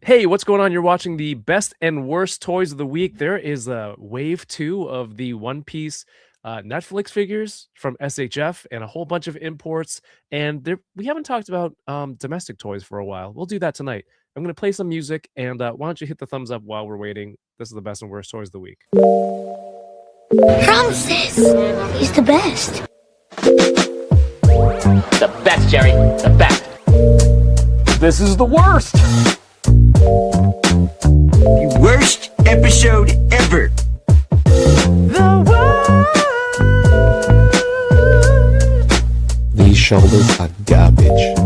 Hey, what's going on? You're watching the best and worst toys of the week. There is a wave 2 of the One Piece Netflix figures from SHF and a whole bunch of imports. And we haven't talked about domestic toys for a while. We'll do that tonight. I'm going to play some music, and why don't you hit the thumbs up while we're waiting? This is the best and worst toys of the week. Francis, he's the best. The best, Jerry. The best. This is the worst. The worst episode ever. These shoulders are garbage.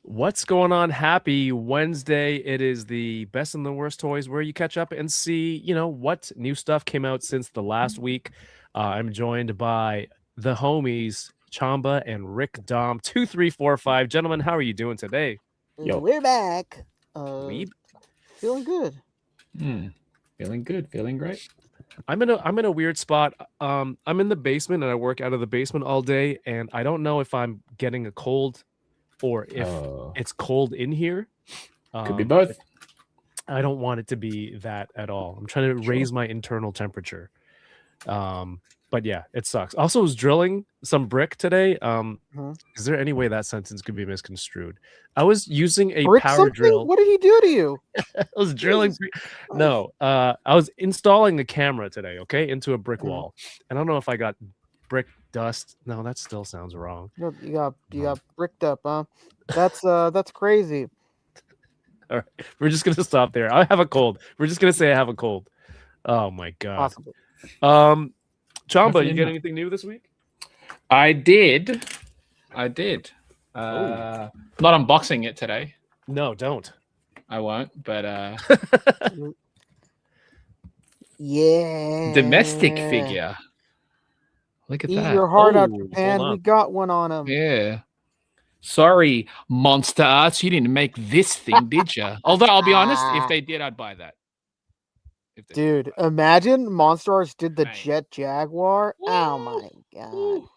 What's going on? Happy Wednesday. It is the best and the worst toys where you catch up and see, what new stuff came out since the last week. I'm joined by the homies, Chamba and Rick Dom, 2345. Gentlemen, how are you doing today? Yo. We're back. Weeb? Feeling good. Feeling good. Feeling great. I'm in a weird spot. I'm in the basement and I work out of the basement all day, and I don't know if I'm getting a cold or if it's cold in here. Could be both. I don't want it to be that at all. I'm trying to raise my internal temperature. But yeah, it sucks. Also, I was drilling some brick today. Is there any way that sentence could be misconstrued? I was using a power drill. What did he do to you? I was drilling. No, I was installing a camera today, into a brick wall. I don't know if I got brick dust. No, that still sounds wrong. You got bricked up, huh? That's crazy. All right, we're just gonna stop there. I have a cold. We're just gonna say I have a cold. Oh my god. Possible. Chamba, you get anything new this week? I did. Not unboxing it today. No, don't. I won't. But yeah. domestic figure. Look at Eat that. your heart out, Oh, Japan. hold on. We got one on him. Yeah. Sorry, Monster Arts, you didn't make this thing, did you? Although I'll be honest, if they did, I'd buy that. Dude, imagine Monster Arts did the Mate. Jet Jaguar. Woo! Oh my god. Ooh.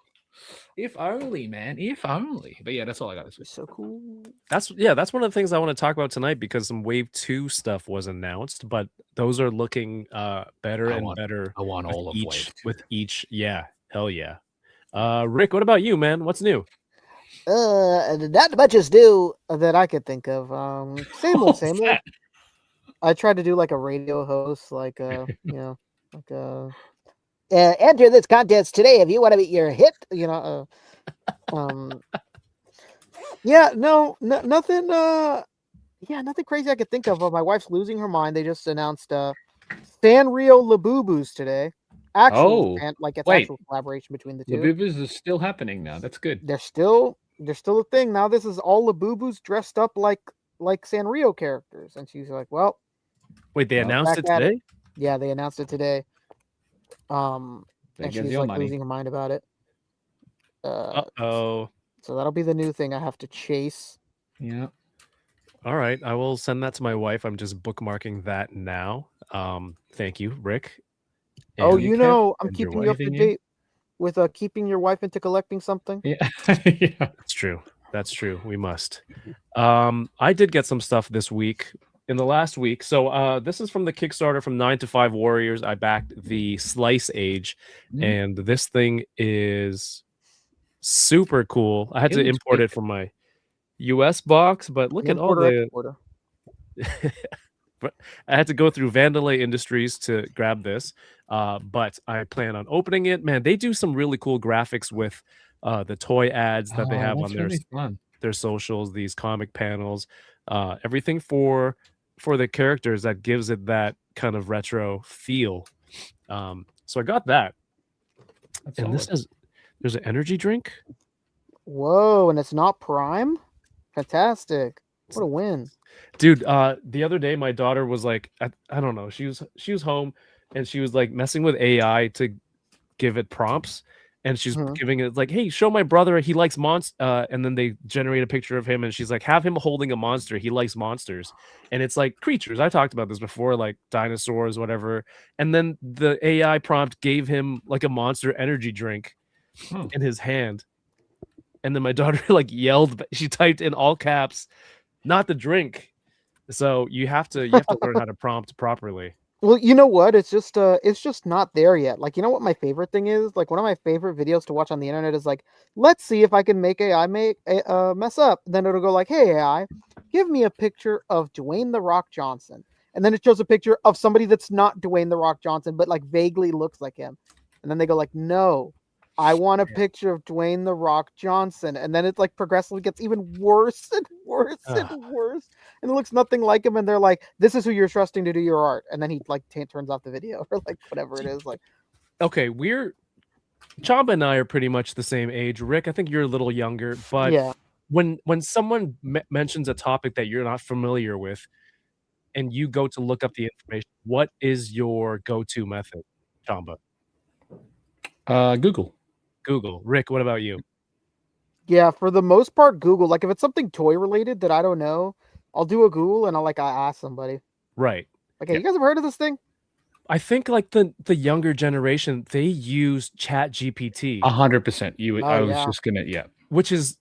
If only, man. If only. But yeah, that's all I got this week. So cool. That's one of the things I want to talk about tonight, because some Wave 2 stuff was announced, but those are looking better better. I want all of each Wave 2. with each. Yeah, hell yeah. Rick, what about you, man? What's new? Not much is new that I could think of. Same old, same old. I tried to do like a radio host, enter this contest today if you want to beat your hit. Yeah, nothing. Nothing crazy I could think of. My wife's losing her mind. They just announced Sanrio Labubus today. Actually, it's actual collaboration between the two. Labubus is still happening now. That's good. They're still a thing now. This is all Labubus dressed up like Sanrio characters, and she's like, "Well." Wait, they announced it today? Yeah, they announced it today. And she's losing her mind about it. Uh-oh. So that'll be the new thing I have to chase. Yeah. All right, I will send that to my wife. I'm just bookmarking that now. Thank you, Rick. And I'm and your keeping you up wife to date with keeping your wife into collecting something. Yeah. That's true. We must. I did get some stuff this week. In the last week. So this is from the Kickstarter from 9 to 5 Warriors. I backed the Slice Age, and this thing is super cool. I had to import it from my US box, but look at all the but I had to go through Vandalay Industries to grab this. But I plan on opening it. Man, they do some really cool graphics with the toy ads that they have on their socials, these comic panels, everything for the characters that gives it that kind of retro feel. So I got that. And there's an energy drink. Whoa, and it's not Prime? Fantastic. What a win. Dude, the other day my daughter was like, I don't know, she was home and she was like messing with AI to give it prompts, and she's giving it like, hey, show my brother, he likes monsters, and then they generate a picture of him, and she's like, have him holding a monster, he likes monsters, and it's like creatures. I talked about this before, like dinosaurs, whatever. And then the AI prompt gave him like a Monster energy drink in his hand, and then my daughter like yelled, she typed in all caps, not the drink. So you have to learn how to prompt properly. Well, you know what? It's just not there yet. Like, you know what my favorite thing is? Like, one of my favorite videos to watch on the internet is like, let's see if I can make AI mess up. Then it'll go like, hey AI, give me a picture of Dwayne The Rock Johnson, and then it shows a picture of somebody that's not Dwayne The Rock Johnson, but like vaguely looks like him, and then they go like, no, I want a picture of Dwayne The Rock Johnson, and then it like progressively gets even worse and worse and worse, and it looks nothing like him. And they're like, "This is who you're trusting to do your art," and then he like turns off the video or like whatever it is. Like, okay, Chamba and I are pretty much the same age. Rick, I think you're a little younger, but yeah, when someone mentions a topic that you're not familiar with, and you go to look up the information, what is your go-to method, Chamba? Google. Rick, what about you? yeah, for the most part, Google. Like, if it's something toy related that I don't know, I'll do a Google and I ask somebody. Right. Okay, you guys have heard of this thing? I think like the younger generation, they use Chat GPT. 100%. I was just gonna, Which is,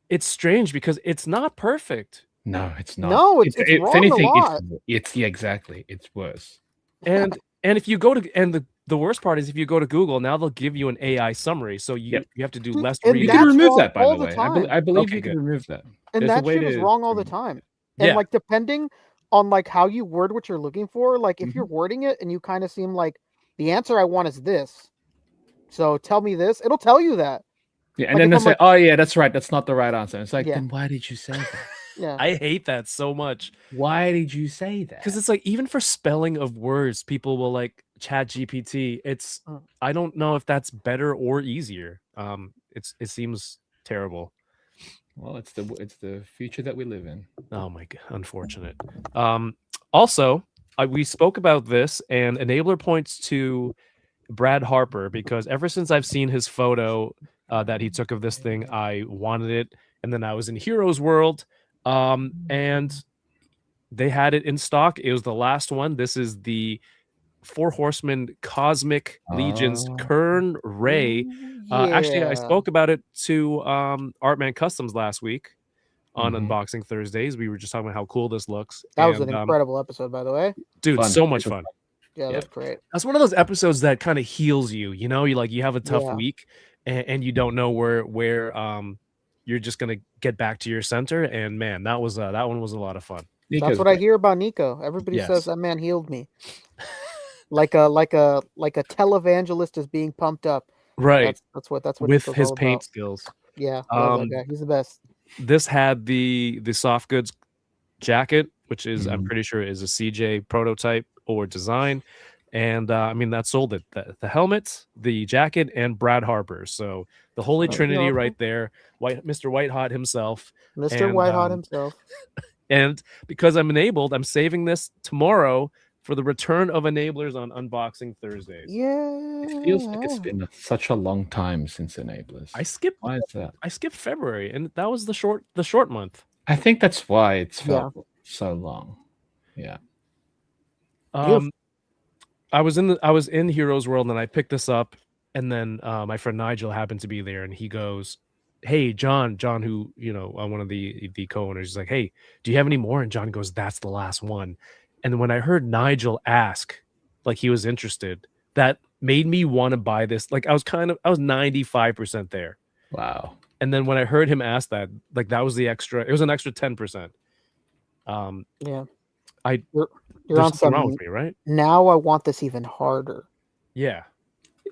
it's strange because it's not perfect. No, it's not. No, it's if wrong anything, a lot. it's exactly. It's worse. And if you go to, and the worst part is if you go to Google, now they'll give you an AI summary. So you have to do less And reading. You can remove that, by all the the way. time. I believe Okay, you can good. remove that. And There's a that way shit is to wrong all the remove it. time. And Yeah. like, depending on like how you word what you're looking for, like if you're wording it and you kind of seem like the answer I want is this, so tell me this, it'll tell you that. Yeah, and Like, then if they I'm say, "Oh yeah, that's right. That's not the right answer." It's like, Yeah. then why did you say that? Yeah. I hate that so much. Why did you say that? Because it's like, even for spelling of words, people will like Chat GPT. It's, I don't know if that's better or easier. It seems terrible. Well, it's the future that we live in. Oh my god, unfortunate. Also, we spoke about this, and Enabler points to Brad Harper because ever since I've seen his photo that he took of this thing, I wanted it, and then I was in Heroes World, and they had it in stock. It was the last one. This is the Four Horsemen Cosmic Legions Kern Ray. Actually, I spoke about it to Artman Customs last week on Unboxing Thursdays. We were just talking about how cool this looks. That was an incredible episode, by the way. Dude, Fun. so much fun. Yeah, that's great. That's one of those episodes that kind of heals you. You know, you have a tough week, and you don't know where you're just gonna get back to your center. And man, that one was a lot of fun. That's what I hear about Nico. Everybody says that man healed me. like a televangelist is being pumped up. Right. That's what with Nico's his all paint about. skills. Yeah, love that guy. He's the best. This had the soft goods jacket, which is I'm pretty sure is a CJ prototype or design, and I mean that sold it. The helmet, the jacket, and Brad Harper. So the holy trinity right there. Mr. White Hot himself. Mr. White Hot himself. And because I'm enabled, I'm saving this tomorrow for the return of Enablers on Unboxing Thursdays. Yeah. It feels like it's been such a long time since Enablers. Why is that? I skipped February, and that was the short month. I think that's why it's felt so long. Yeah. I was in Heroes World, and I picked this up, and then my friend Nigel happened to be there, and he goes, "Hey, John, who, one of the co-owners, is like, hey, do you have any more?" And John goes, "That's the last one." And when I heard Nigel ask, like he was interested, that made me want to buy this. Like I was 95% there. Wow. And then when I heard him ask that, like that was it was an extra 10%. Yeah. You're on something wrong with me, right? Now I want this even harder. Yeah.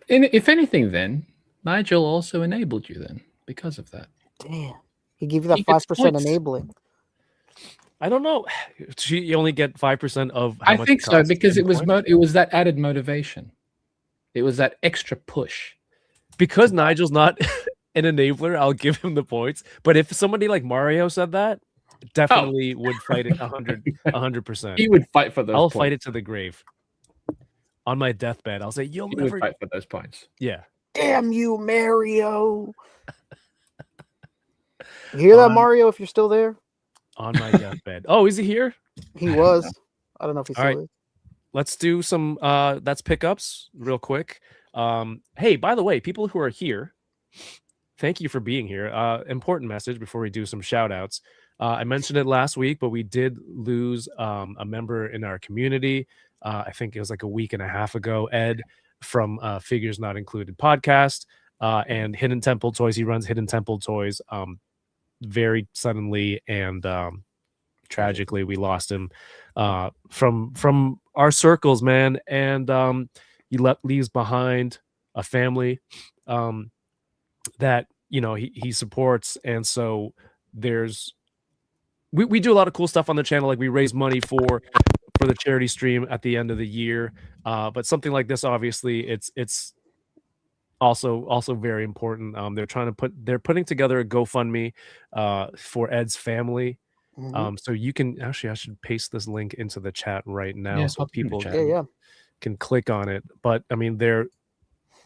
And if anything, then Nigel also enabled you then because of that. Damn. He gave you that 5% enabling. I don't know. You only get 5% of how much I think it so costs because in it was that added motivation. It was that extra push. Because Nigel's not an enabler, I'll give him the points. But if somebody like Mario said that, definitely would fight it 100%. He would fight for those fight it to the grave. On my deathbed, I'll say, you'll never fight for those points. Yeah. Damn you, Mario! You hear that, Mario? If you're still there, on my deathbed. Oh, is he here? He was. I don't know if he's All still right. Let's do some that's pickups real quick. Hey, by the way, people who are here, thank you for being here. Important message before we do some shout outs. I mentioned it last week, but we did lose a member in our community. I think it was like a week and a half ago, Ed from Figures Not Included podcast and Hidden Temple Toys. He runs Hidden Temple Toys very suddenly and tragically we lost him from our circles, man. And he leaves behind a family that he supports, and so there's we do a lot of cool stuff on the channel. Like we raise money for the charity stream at the end of the year, but something like this, obviously it's also very important. They're putting together a GoFundMe for Ed's family. So you can actually, I should paste this link into the chat right now so people can click on it. But I mean, they're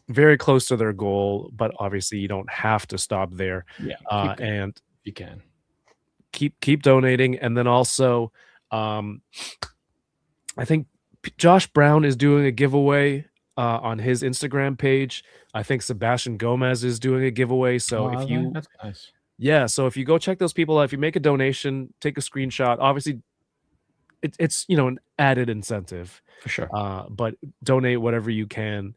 very close to their goal, but obviously you don't have to stop there. And you can keep donating. And then also I think Josh Brown is doing a giveaway on his Instagram page. I think Sebastian Gomez is doing a giveaway. So that's nice. Yeah, so if you go check those people out, if you make a donation, take a screenshot. Obviously, it's an added incentive for sure. But donate whatever you can,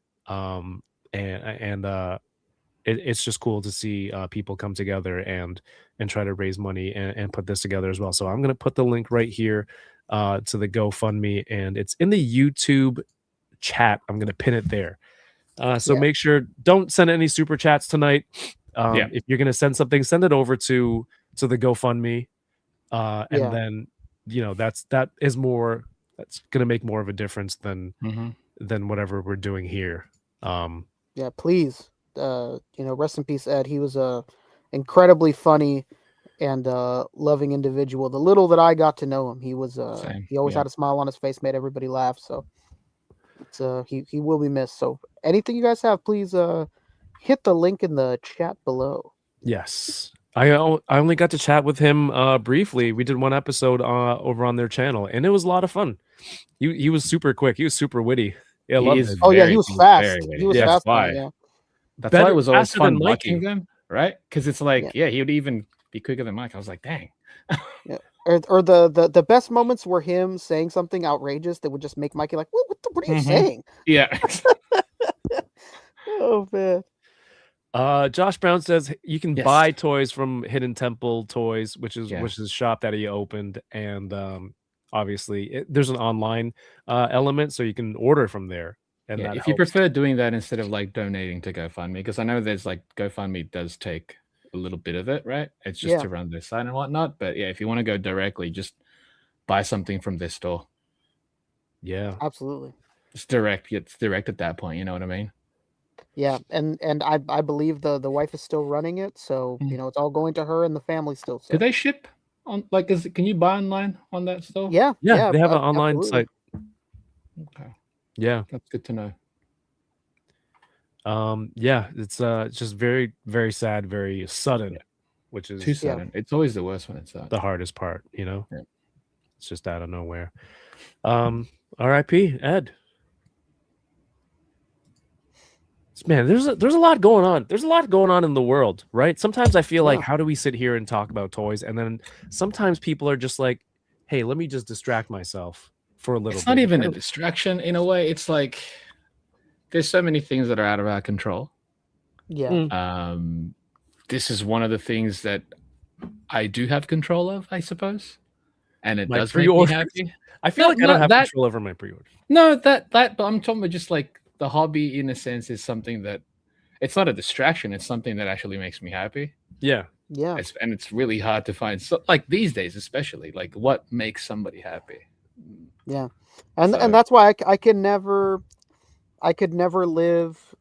it's just cool to see people come together and try to raise money and put this together as well. So I'm gonna put the link right here to the GoFundMe, and it's in the YouTube chat. I'm gonna pin it there. So make sure don't send any super chats tonight. If you're gonna send something, send it over to the GoFundMe, and then that's gonna make more of a difference than whatever we're doing here. Please, rest in peace, Ed. He was a incredibly funny and loving individual. The little that I got to know him, he was he always had a smile on his face, made everybody laugh. So it's he will be missed. So anything you guys have, please hit the link in the chat below. Yes. I only got to chat with him briefly. We did one episode over on their channel, and it was a lot of fun. He was super quick. He was super witty. Yeah, I loved it. He was fast. He was fast. That's why it was always fun watching them, right? Because it's like, he would even be quicker than Mike. I was like, dang. Or the best moments were him saying something outrageous that would just make Mikey like, what are you saying? Yeah. Oh man. Josh Brown says you can buy toys from Hidden Temple Toys, which is a shop that he opened, and obviously there's an online element, so you can order from there. And if you prefer doing that instead of like donating to GoFundMe, because I know there's like GoFundMe does take a little bit of it, right? It's just to run their site and whatnot. But if you want to go directly, just buy something from this store. Yeah, absolutely. It's direct. It's direct at that point. You know what I mean? Yeah, and I believe the wife is still running it, so it's all going to her and the family still. So. Do they ship on can you buy online on that store? Yeah, they have an online site. Okay. Yeah, that's good to know. It's just very, very sad, very sudden, which is too sudden. It's always the worst when it's the hardest part, It's just out of nowhere. R.I.P. Ed. Man, there's a lot going on. There's a lot going on in the world, right? Sometimes I feel like, how do we sit here and talk about toys? And then sometimes people are just like, hey, let me just distract myself for a little bit. It's not even a distraction in a way. It's like there's so many things that are out of our control. Yeah. This is one of the things that I do have control of, I suppose. And it does make me happy. I feel like I don't have control over my pre-order. No, but I'm talking about just like the hobby in a sense is something that it's not a distraction. It's something that actually makes me happy. Yeah. Yeah. And it's really hard to find. So like these days, especially like what makes somebody happy. Yeah. And that's why I could never live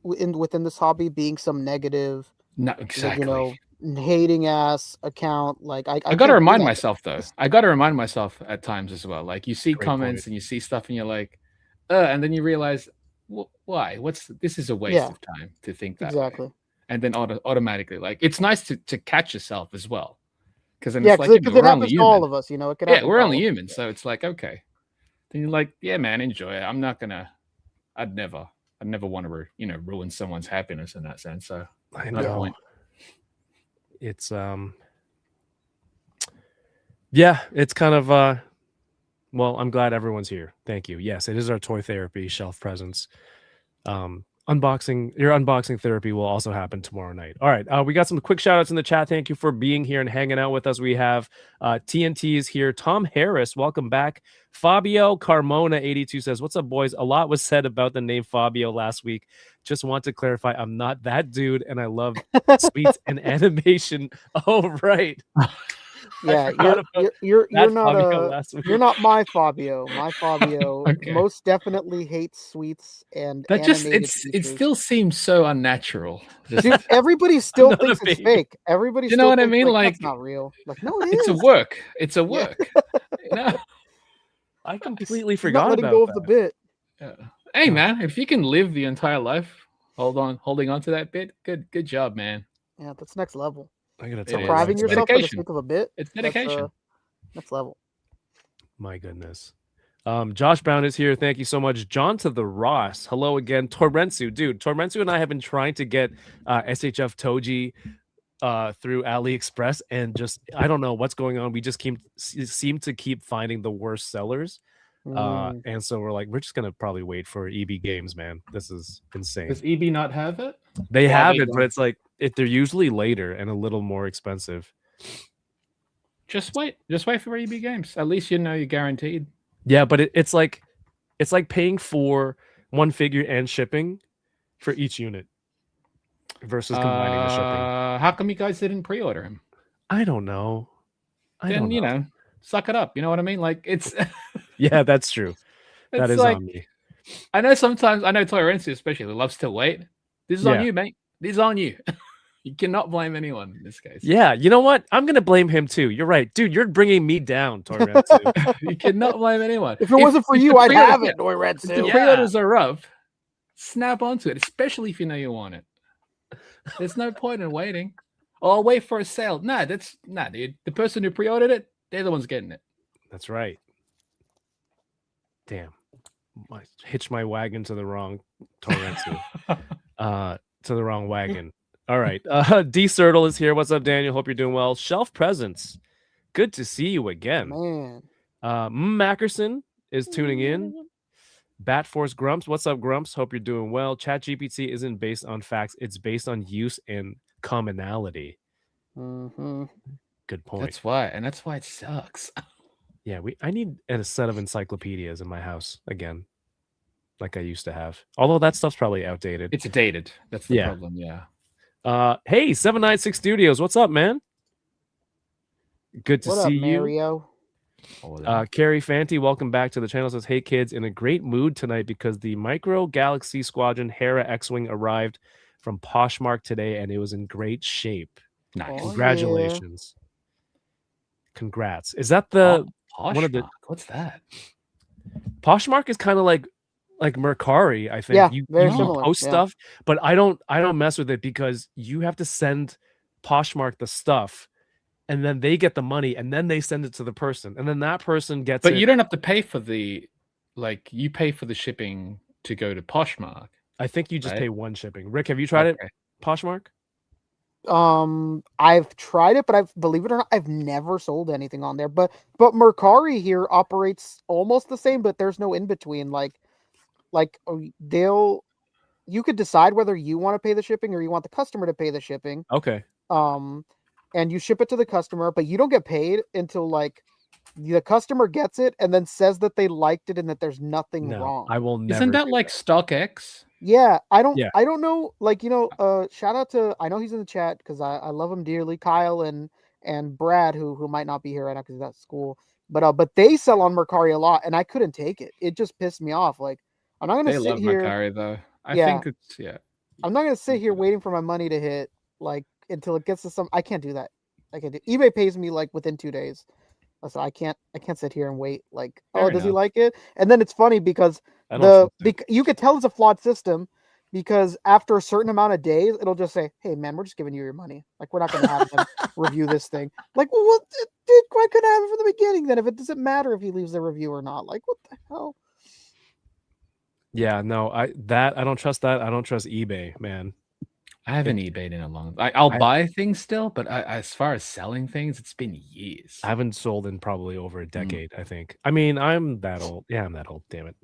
within this hobby being some negative, no, exactly. Hating ass account. Like I got to remind myself though. I got to remind myself at times as well. Like you see comments and you see stuff and you're like, and then you realize why? This is a waste of time to think that exactly. way. And then automatically, like, it's nice to catch yourself as well, because then Yeah, it's like, because it we're only happens to human. all of us, you know. It could happen. We're to only all of us. human, so it's like, okay. Then you're like, yeah, man, enjoy it. I'm not gonna. I'd never want to, ruin someone's happiness in that sense. So I no know. point. It's yeah, it's kind of well, I'm glad everyone's here. Thank you. Yes, it is our toy therapy shelf presence. Your unboxing therapy will also happen tomorrow night. All right, we got some quick shout outs in the chat. Thank you for being here and hanging out with us. We have TNT is here. Tom Harris, welcome back. Fabio Carmona 82 says, what's up, boys? A lot was said about the name Fabio last week. Just want to clarify, I'm not that dude, and I love sweets and animation. Oh, right. Yeah, you're not my Fabio. My Fabio most definitely hates sweets and that it still seems so unnatural. Dude, everybody still thinks it's fake. Everybody, you know what I mean? Like, that's not real. Like, no, it's a work. It's a work. I completely forgot letting about go that. of the bit. Hey, man, if you can live the entire life holding on to that bit, good job, man. Yeah, that's next level. I gotta tell depriving yourself for the sake of a bit. It's dedication. Next level. My goodness. Josh Brown is here. Thank you so much. John to the Ross. Hello again. Torrentsu. Dude, Torrentsu and I have been trying to get SHF Toji through AliExpress, and just I don't know what's going on. We just seem to keep finding the worst sellers. And so we're just gonna probably wait for EB Games, man. This is insane. Does EB not have it? They have it, but it's like they're usually later and a little more expensive. Just wait for EB Games. At least you're guaranteed. Yeah, but it's like paying for one figure and shipping for each unit versus combining the shipping. How come you guys didn't pre-order him? I don't know. Suck it up. You know what I mean? Like, it's yeah, that's true. That is like, on me. I know Tolerancy especially loves to wait. This is on you, mate. This is on you. You cannot blame anyone in this case. Yeah, you know what? I'm gonna blame him too. You're right, dude. You're bringing me down, Tolerancy. You cannot blame anyone. If it wasn't for you, I'd have it, Tolerancy. If the pre-orders are rough, snap onto it, especially if you know you want it. There's no point in waiting. Oh, I'll wait for a sale. Dude. The person who pre-ordered it, they're the ones getting it. That's right. Damn. I hitched my wagon to the wrong Tolerancy. To the wrong wagon. All right. D Sertle is here. What's up, Daniel? Hope you're doing well. Shelf Presence. Good to see you again. Man. Mackerson is tuning in. Bat Force Grumps. What's up, Grumps? Hope you're doing well. ChatGPT isn't based on facts. It's based on use and commonality. Mm-hmm. Good point. That's why it sucks. Yeah, I need a set of encyclopedias in my house again, like I used to have. Although that stuff's probably outdated. It's dated. That's the problem. Yeah. Hey, 796 Studios. What's up, man? Good to see you, Mario. Carrie Fanti, welcome back to the channel. Says, hey kids, in a great mood tonight because the Micro Galaxy Squadron Hera X-Wing arrived from Poshmark today and it was in great shape. Nice. Congratulations. Congrats. Is that the one of the what's that? Poshmark is kind of like Mercari, I think. Yeah, you similar. Post stuff, but I don't mess with it because you have to send Poshmark the stuff and then they get the money and then they send it to the person and then that person gets But it. you don't have to pay for you pay for the shipping to go to Poshmark. I think you just pay one shipping. Rick, have you tried it? Poshmark? I've tried it, but believe it or not, I've never sold anything on there. But Mercari here operates almost the same, but there's no in between. You could decide whether you want to pay the shipping or you want the customer to pay the shipping. Okay. And you ship it to the customer, but you don't get paid until the customer gets it and then says that they liked it and that there's nothing wrong. I will never. Isn't that like StockX? Yeah, I don't know. Shout out to, I know he's in the chat because I love him dearly, Kyle and Brad, who might not be here right now because he's at school. But they sell on Mercari a lot, and I couldn't take it. It just pissed me off. Like, I'm not gonna sit here. Mercari though. I think it's I'm not gonna sit here waiting for my money to hit until it gets to some. I can't do that. eBay pays me within 2 days. So I can't sit here and wait. Does he like it? And then it's funny because You could tell it's a flawed system because after a certain amount of days, it'll just say, "Hey, man, we're just giving you your money. Like, we're not going to have them review this thing." Like, well, what, dude? Why couldn't I have it from the beginning then? If it doesn't matter if he leaves the review or not, like, what the hell? Yeah, no, I don't trust that. I don't trust eBay, man. I haven't eBayed in a long. I'll buy things still, but as far as selling things, it's been years. I haven't sold in probably over a decade. I think. I mean, I'm that old. Yeah, I'm that old. Damn it.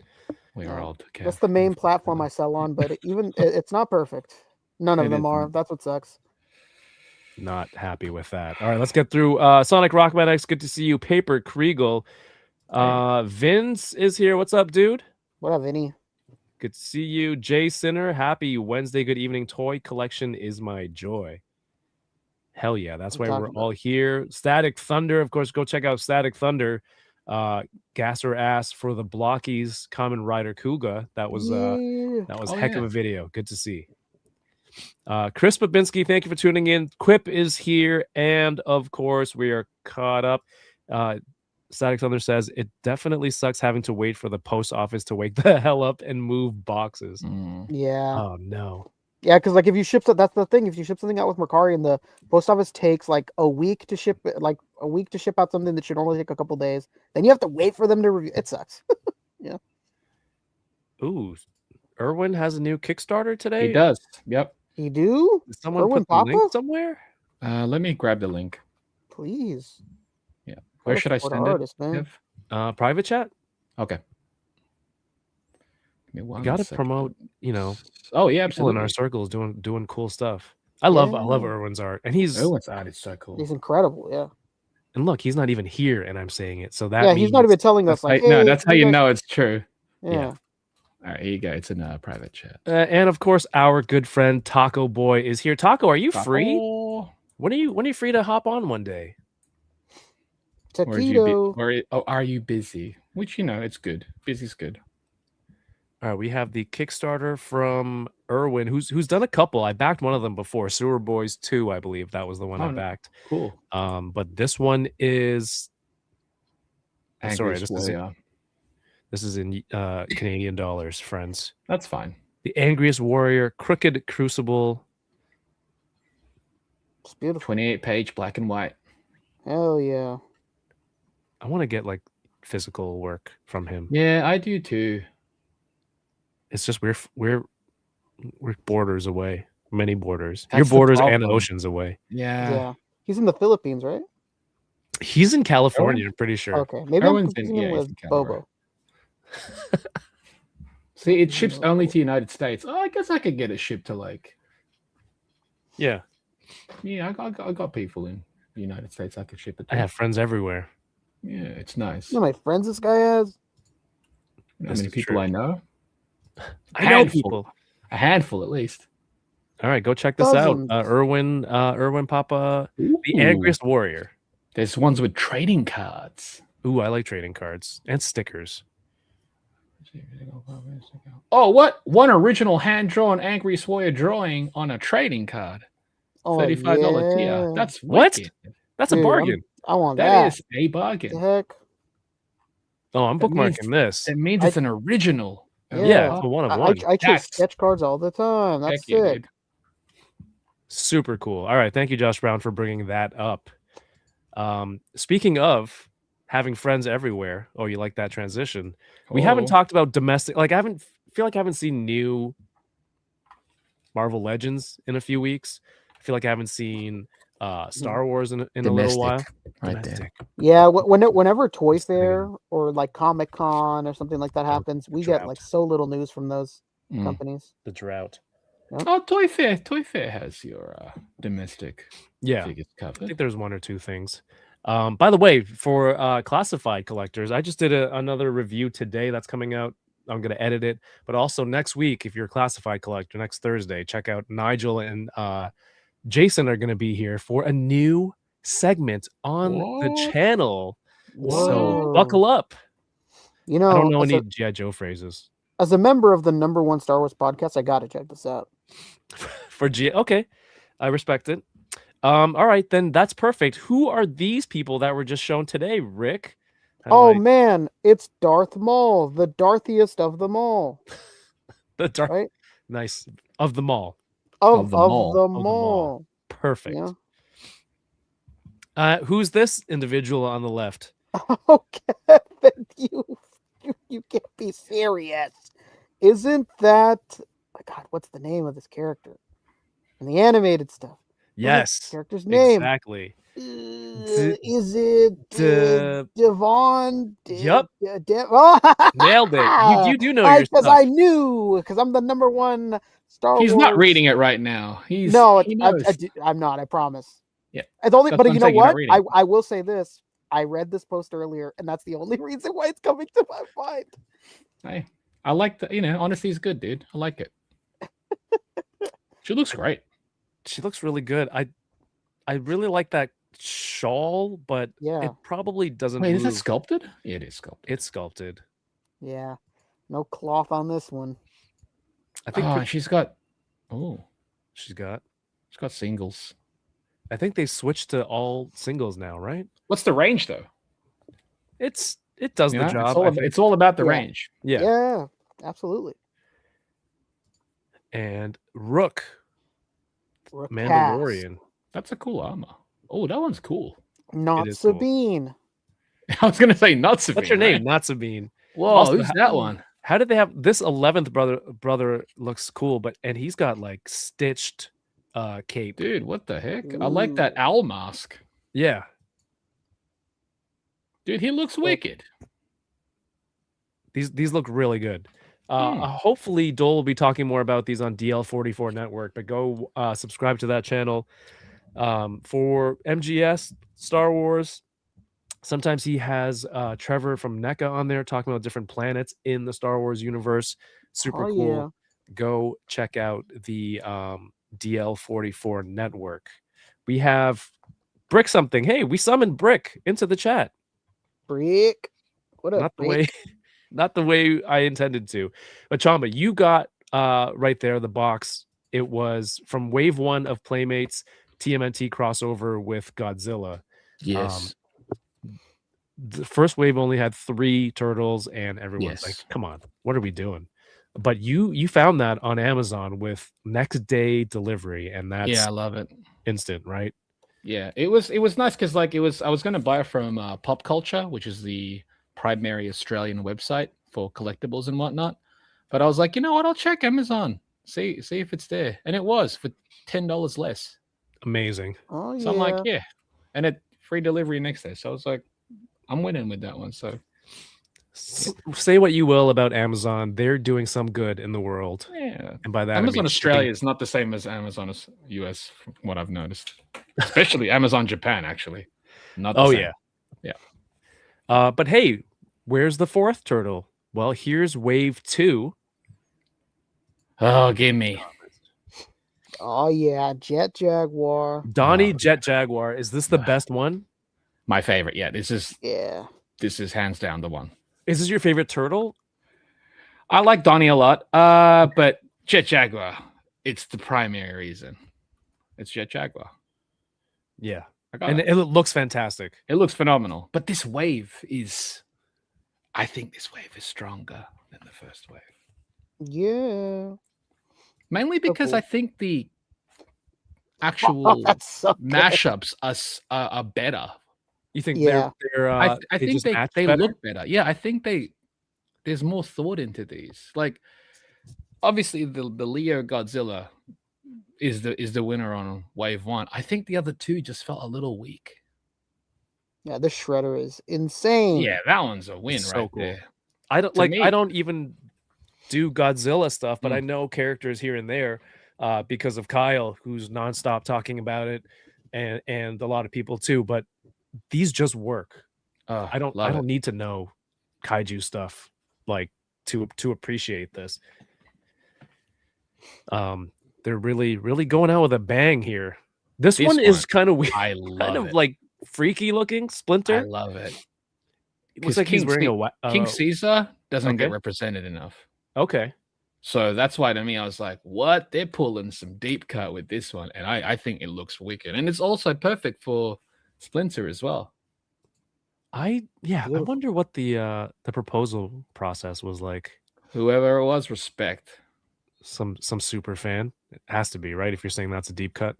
We are old. Okay. That's the main platform I sell on, but it's not perfect. None of them are. That's what sucks. Not happy with that. All right, let's get through. Sonic Rockman X, good to see you. Paper Kriegel. Vince is here. What's up, dude? What up, Vinny? Good to see you. Jay Sinner, happy Wednesday. Good evening. Toy collection is my joy. Hell yeah, that's why we're all here. Static Thunder, of course, go check out Static Thunder. Gas or ass for the Blockies, Kamen Rider Kuga. That was heck of a video. Good to see. Chris Babinski, thank you for tuning in. Quip is here, and of course, we are caught up. Static Thunder says it definitely sucks having to wait for the post office to wake the hell up and move boxes. Yeah. Oh no. Yeah, because like if you ship that's the thing. If you ship something out with Mercari and the post office takes like a week to ship out something that should normally take a couple days, then you have to wait for them to review. It sucks. Yeah. Ooh, Erwin has a new Kickstarter today. He does. Yep. He do. Did someone Erwin put the link somewhere? Let me grab the link. Please. Yeah. Where should I send it? Private chat. Okay. You got to promote, Oh yeah, people in our circles doing cool stuff. I love Erwin's art, and Erwin's art is so cool. He's incredible, yeah. And look, he's not even here, and I'm saying it. So that means he's not even telling us. Like, no, that's how you know it's true. Yeah. All right, here you go. It's in a private chat. And of course, our good friend Taco Boy is here. Taco, are you free? When are you free to hop on one day? Taquito. Are you busy? Which it's good. Busy's good. All right, we have the Kickstarter from Erwin, who's done a couple. I backed one of them before, Sewer Boys 2, I believe that was the one I backed. Cool. But this one is this is in Canadian dollars, friends. That's fine. The Angriest Warrior, Crooked Crucible. It's beautiful. 28-page black and white. Hell yeah. I want to get like physical work from him. Yeah, I do too. It's just we're borders away, many borders. Your borders and oceans away. Yeah. He's in the Philippines, right? He's in California, I'm pretty sure. Okay, maybe Erwin's I'm confusing him with Bobo. See, it ships only to United States. Oh, I guess I could get it shipped to like. Yeah. Yeah, I got people in the United States I could ship it to. I have friends everywhere. Yeah, it's nice. You know how many friends this guy has? How many people I know? I know people. A handful at least. All right, go check this out. Erwin Papa, the Angriest Warrior. There's ones with trading cards. Ooh, I like trading cards and stickers. Oh, what? One original hand-drawn Angriest Warrior drawing on a trading card. $35 tier. That's wicked. That's a bargain. I want that. That is a bargain. The heck? Oh, I'm bookmarking this. It means it's an original. Yeah, it's a one of one. I chase sketch cards all the time. That's sick. Super cool. All right, thank you, Josh Brown, for bringing that up. Speaking of having friends everywhere, you like that transition? We haven't talked about domestic. Like, I feel like I haven't seen new Marvel Legends in a few weeks. I feel like I haven't seen Star Wars in a little while. Right there. Yeah, whenever Toy Fair or like Comic Con or something like that happens, we get like so little news from those companies. The drought. Yep. Oh, Toy Fair has your domestic figures covered. I think there's one or two things. By the way, for classified collectors, I just did another review today that's coming out. I'm going to edit it. But also next week, if you're a classified collector, next Thursday, check out Nigel and Jason are going to be here for a new segment on the channel. Whoa. So buckle up. You know, I don't know any G.I. Joe phrases. As a member of the #1 Star Wars podcast, I got to check this out. Okay, I respect it. All right, then that's perfect. Who are these people that were just shown today, Rick? Oh man, it's Darth Maul, the Darthiest of them all. The Darth, right? Nice, of them all. Of them all. Perfect. Yeah. Who's this individual on the left? Oh, Kevin, you can't be serious. Isn't that... God, what's the name of this character? In the animated stuff. Yes. Character's name. Exactly. Is it Devon? Yep. Oh! Nailed it. You do know your stuff. Because I knew, because I'm the #1 Star Wars. He's not reading it right now. He I'm not, I promise. Yeah. It's only, but you know what? I will say this. I read this post earlier, and that's the only reason why it's coming to my mind. Hey, I like the, honesty is good, dude. I like it. She looks great. She looks really good. I really like that shawl, but it probably doesn't Wait, move. is it sculpted? Yeah, it is sculpted. It's sculpted. Yeah. No cloth on this one. I think she's got singles. I think they switched to all singles now, right? What's the range though? It does the job. It's all about the range. Yeah. Yeah, absolutely. And Rook Mandalorian. That's a cool armor. Oh, that one's cool. Not Sabine. Cool. I was gonna say not Sabine. What's your name? Not Sabine. Whoa, who's that one? How did they have this 11th brother looks cool, and he's got like stitched cape. Dude, what the heck? Ooh. I like that owl mask. Yeah. Dude, he looks wicked. These look really good. Hopefully Dole will be talking more about these on DL44 Network, but go subscribe to that channel. For MGS Star Wars, sometimes he has Trevor from NECA on there talking about different planets in the Star Wars universe. Super cool. Yeah. Go check out the DL44 Network. We have Brick something. Hey, we summoned Brick into the chat. Brick. What up, Brick? Not the way I intended to. But Chamba, you got right there the box. It was from Wave 1 of Playmates TMNT crossover with Godzilla. Yes. The first wave only had 3 turtles, and everyone's like, come on, what are we doing? But you found that on Amazon with next day delivery, and that's I love it. Instant, right? Yeah, it was nice because I was gonna buy it from Pop Culture, which is the primary Australian website for collectibles and whatnot. But I was like, you know what? I'll check Amazon, see if it's there, and it was for $10 less. Amazing. Oh yeah. So I'm like, yeah, and it free delivery next day. So I was like, I'm winning with that one. So say what you will about Amazon, they're doing some good in the world. Yeah, and by that Amazon Australia is not the same as Amazon US, from what I've noticed. Especially Amazon Japan, actually. Not the same. Yeah. But hey, where's the 4th turtle? Well, here's Wave 2. Oh, give me. Oh yeah, Jet Jaguar. Donnie Jet Jaguar. Is this the best one? My favorite. Yeah, this is hands down the one. Is this your favorite turtle? I like Donnie a lot. But Jet Jaguar, it's the primary reason. It's Jet Jaguar. Yeah. And it looks fantastic. It looks phenomenal. But this wave I think this wave is stronger than the first wave. Yeah. Mainly because I think the actual mashups are better. You think they're I think they look better. Yeah, I think there's more thought into these. Like obviously the Leo Godzilla is the winner on Wave 1. I think the other 2 just felt a little weak. Yeah, the Shredder is insane. Yeah, that one's a win right there. I don't even do Godzilla stuff, but I know characters here and there because of Kyle, who's nonstop talking about it, and a lot of people too. But these just work. I don't need to know kaiju stuff like to appreciate this. They're really going out with a bang here. This one is kind of weird. I love it. Like freaky looking Splinter. I love it. It looks like he's wearing King Caesar doesn't get represented enough. Okay. So that's why to me I was like, what? They're pulling some deep cut with this one. And I think it looks wicked. And it's also perfect for Splinter as well. I Beautiful. wonder what the proposal process was like. Whoever it was, respect. Some super fan. It has to be, right? If you're saying that's a deep cut.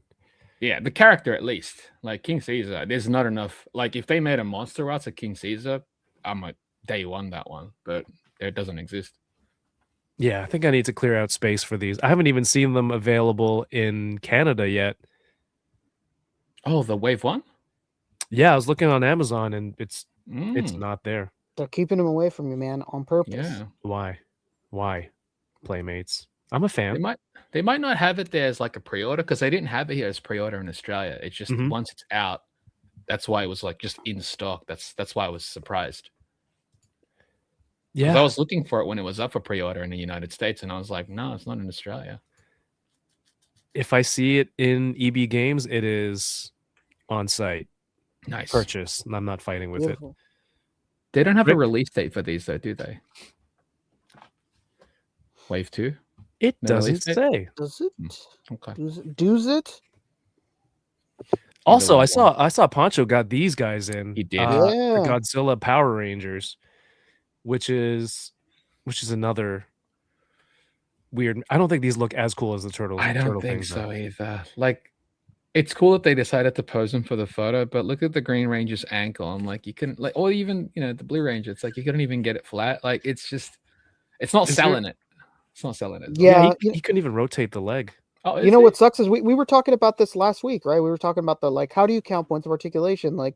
Yeah, the character at least. Like King Caesar, there's not enough. Like if they made a monster out of King Caesar, I'm a day one that one, but it doesn't exist. Yeah, I think I need to clear out space for these. I haven't even seen them available in Canada yet. Oh, the Wave 1? Yeah, I was looking on Amazon and it's not there. They're keeping them away from you, man, on purpose. Yeah. Why? Playmates. I'm a fan. They might not have it there as like a pre-order because they didn't have it here as pre-order in Australia. It's just once it's out, that's why it was like just in stock. That's why I was surprised. Yeah, I was looking for it when it was up for pre-order in the United States, and I was like, no, it's not in Australia. If I see it in EB Games, it is on site. Nice purchase. I'm not fighting with it. They don't have a release date for these though, do they? Wave 2? It doesn't say. Does it? Okay. Does it? Also, I saw Poncho got these guys in. He did. The Godzilla Power Rangers, which is another weird. I don't think these look as cool as the turtles. I don't think so either. Like, it's cool that they decided to pose them for the photo, but look at the Green Ranger's ankle. I'm like, you can like, or even the Blue Ranger. It's like you couldn't even get it flat. Like, it's not selling it. It's not selling it. Yeah, he couldn't even rotate the leg. Oh, you know what sucks is we were talking about this last week, right? We were talking about the how do you count points of articulation? Like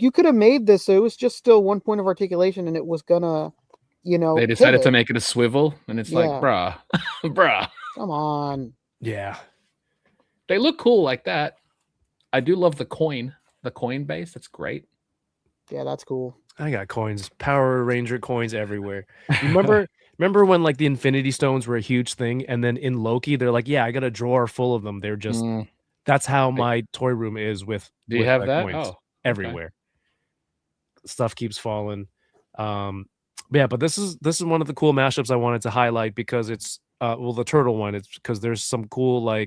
you could have made this so it was just still 1 point of articulation, and it was gonna, They decided to make it a swivel, and it's like, bruh, come on. Yeah, they look cool like that. I do love the coin base. That's great. Yeah, that's cool. I got coins, Power Ranger coins everywhere. Remember when like the Infinity Stones were a huge thing, and then in Loki they're like, yeah, I got a drawer full of them. They're just that's how my toy room is with. Do you have that? Coins everywhere. Stuff keeps falling. Yeah, but this is one of the cool mashups I wanted to highlight because it's the turtle one. It's because there's some cool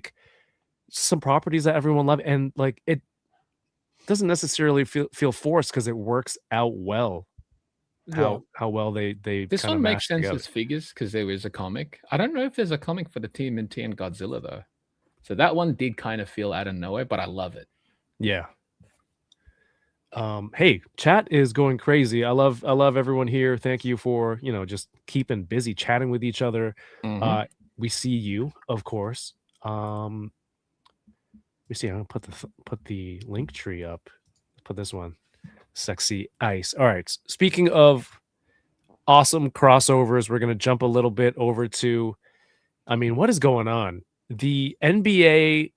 some properties that everyone loves, and like it doesn't necessarily feel forced because it works out well. How well they this one makes sense as figures because there was a comic. I don't know if there's a comic for the TMNT and Godzilla though, so that one did kind of feel out of nowhere, but I love it. Yeah. Hey, chat is going crazy. I love everyone here. Thank you for just keeping busy chatting with each other. We see you, of course. We see. I'm gonna put the link tree up. Put this one. Sexy Ice. All right. Speaking of awesome crossovers, we're going to jump a little bit over to, what is going on? The NBA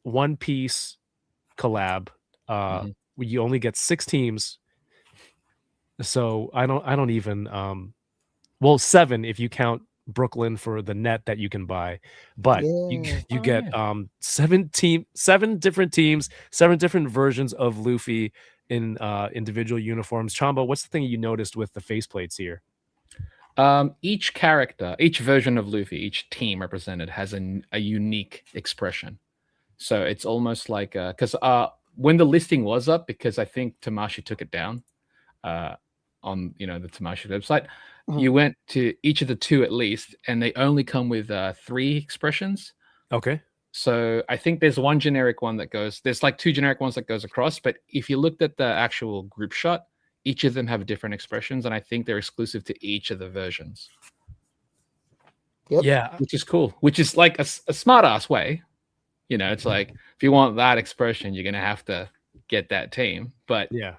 One Piece collab. You only get 6 teams. So I don't even 7 if you count Brooklyn for the net that you can buy, but you get 7 different teams, 7 different versions of Luffy in individual uniforms. Chamba, what's the thing you noticed with the faceplates here? Each character, each version of Luffy, each team represented has a unique expression. So it's almost like because when the listing was up, because I think Tamashii took it down on the Tamashii website, you went to each of the 2 at least, and they only come with 3 expressions. Okay. So I think there's one generic one that goes. There's like 2 generic ones that goes across. But if you looked at the actual group shot, each of them have different expressions, and I think they're exclusive to each of the versions. Yep. Yeah, which is cool. Which is like a smart ass way. It's like if you want that expression, you're gonna have to get that team. But yeah,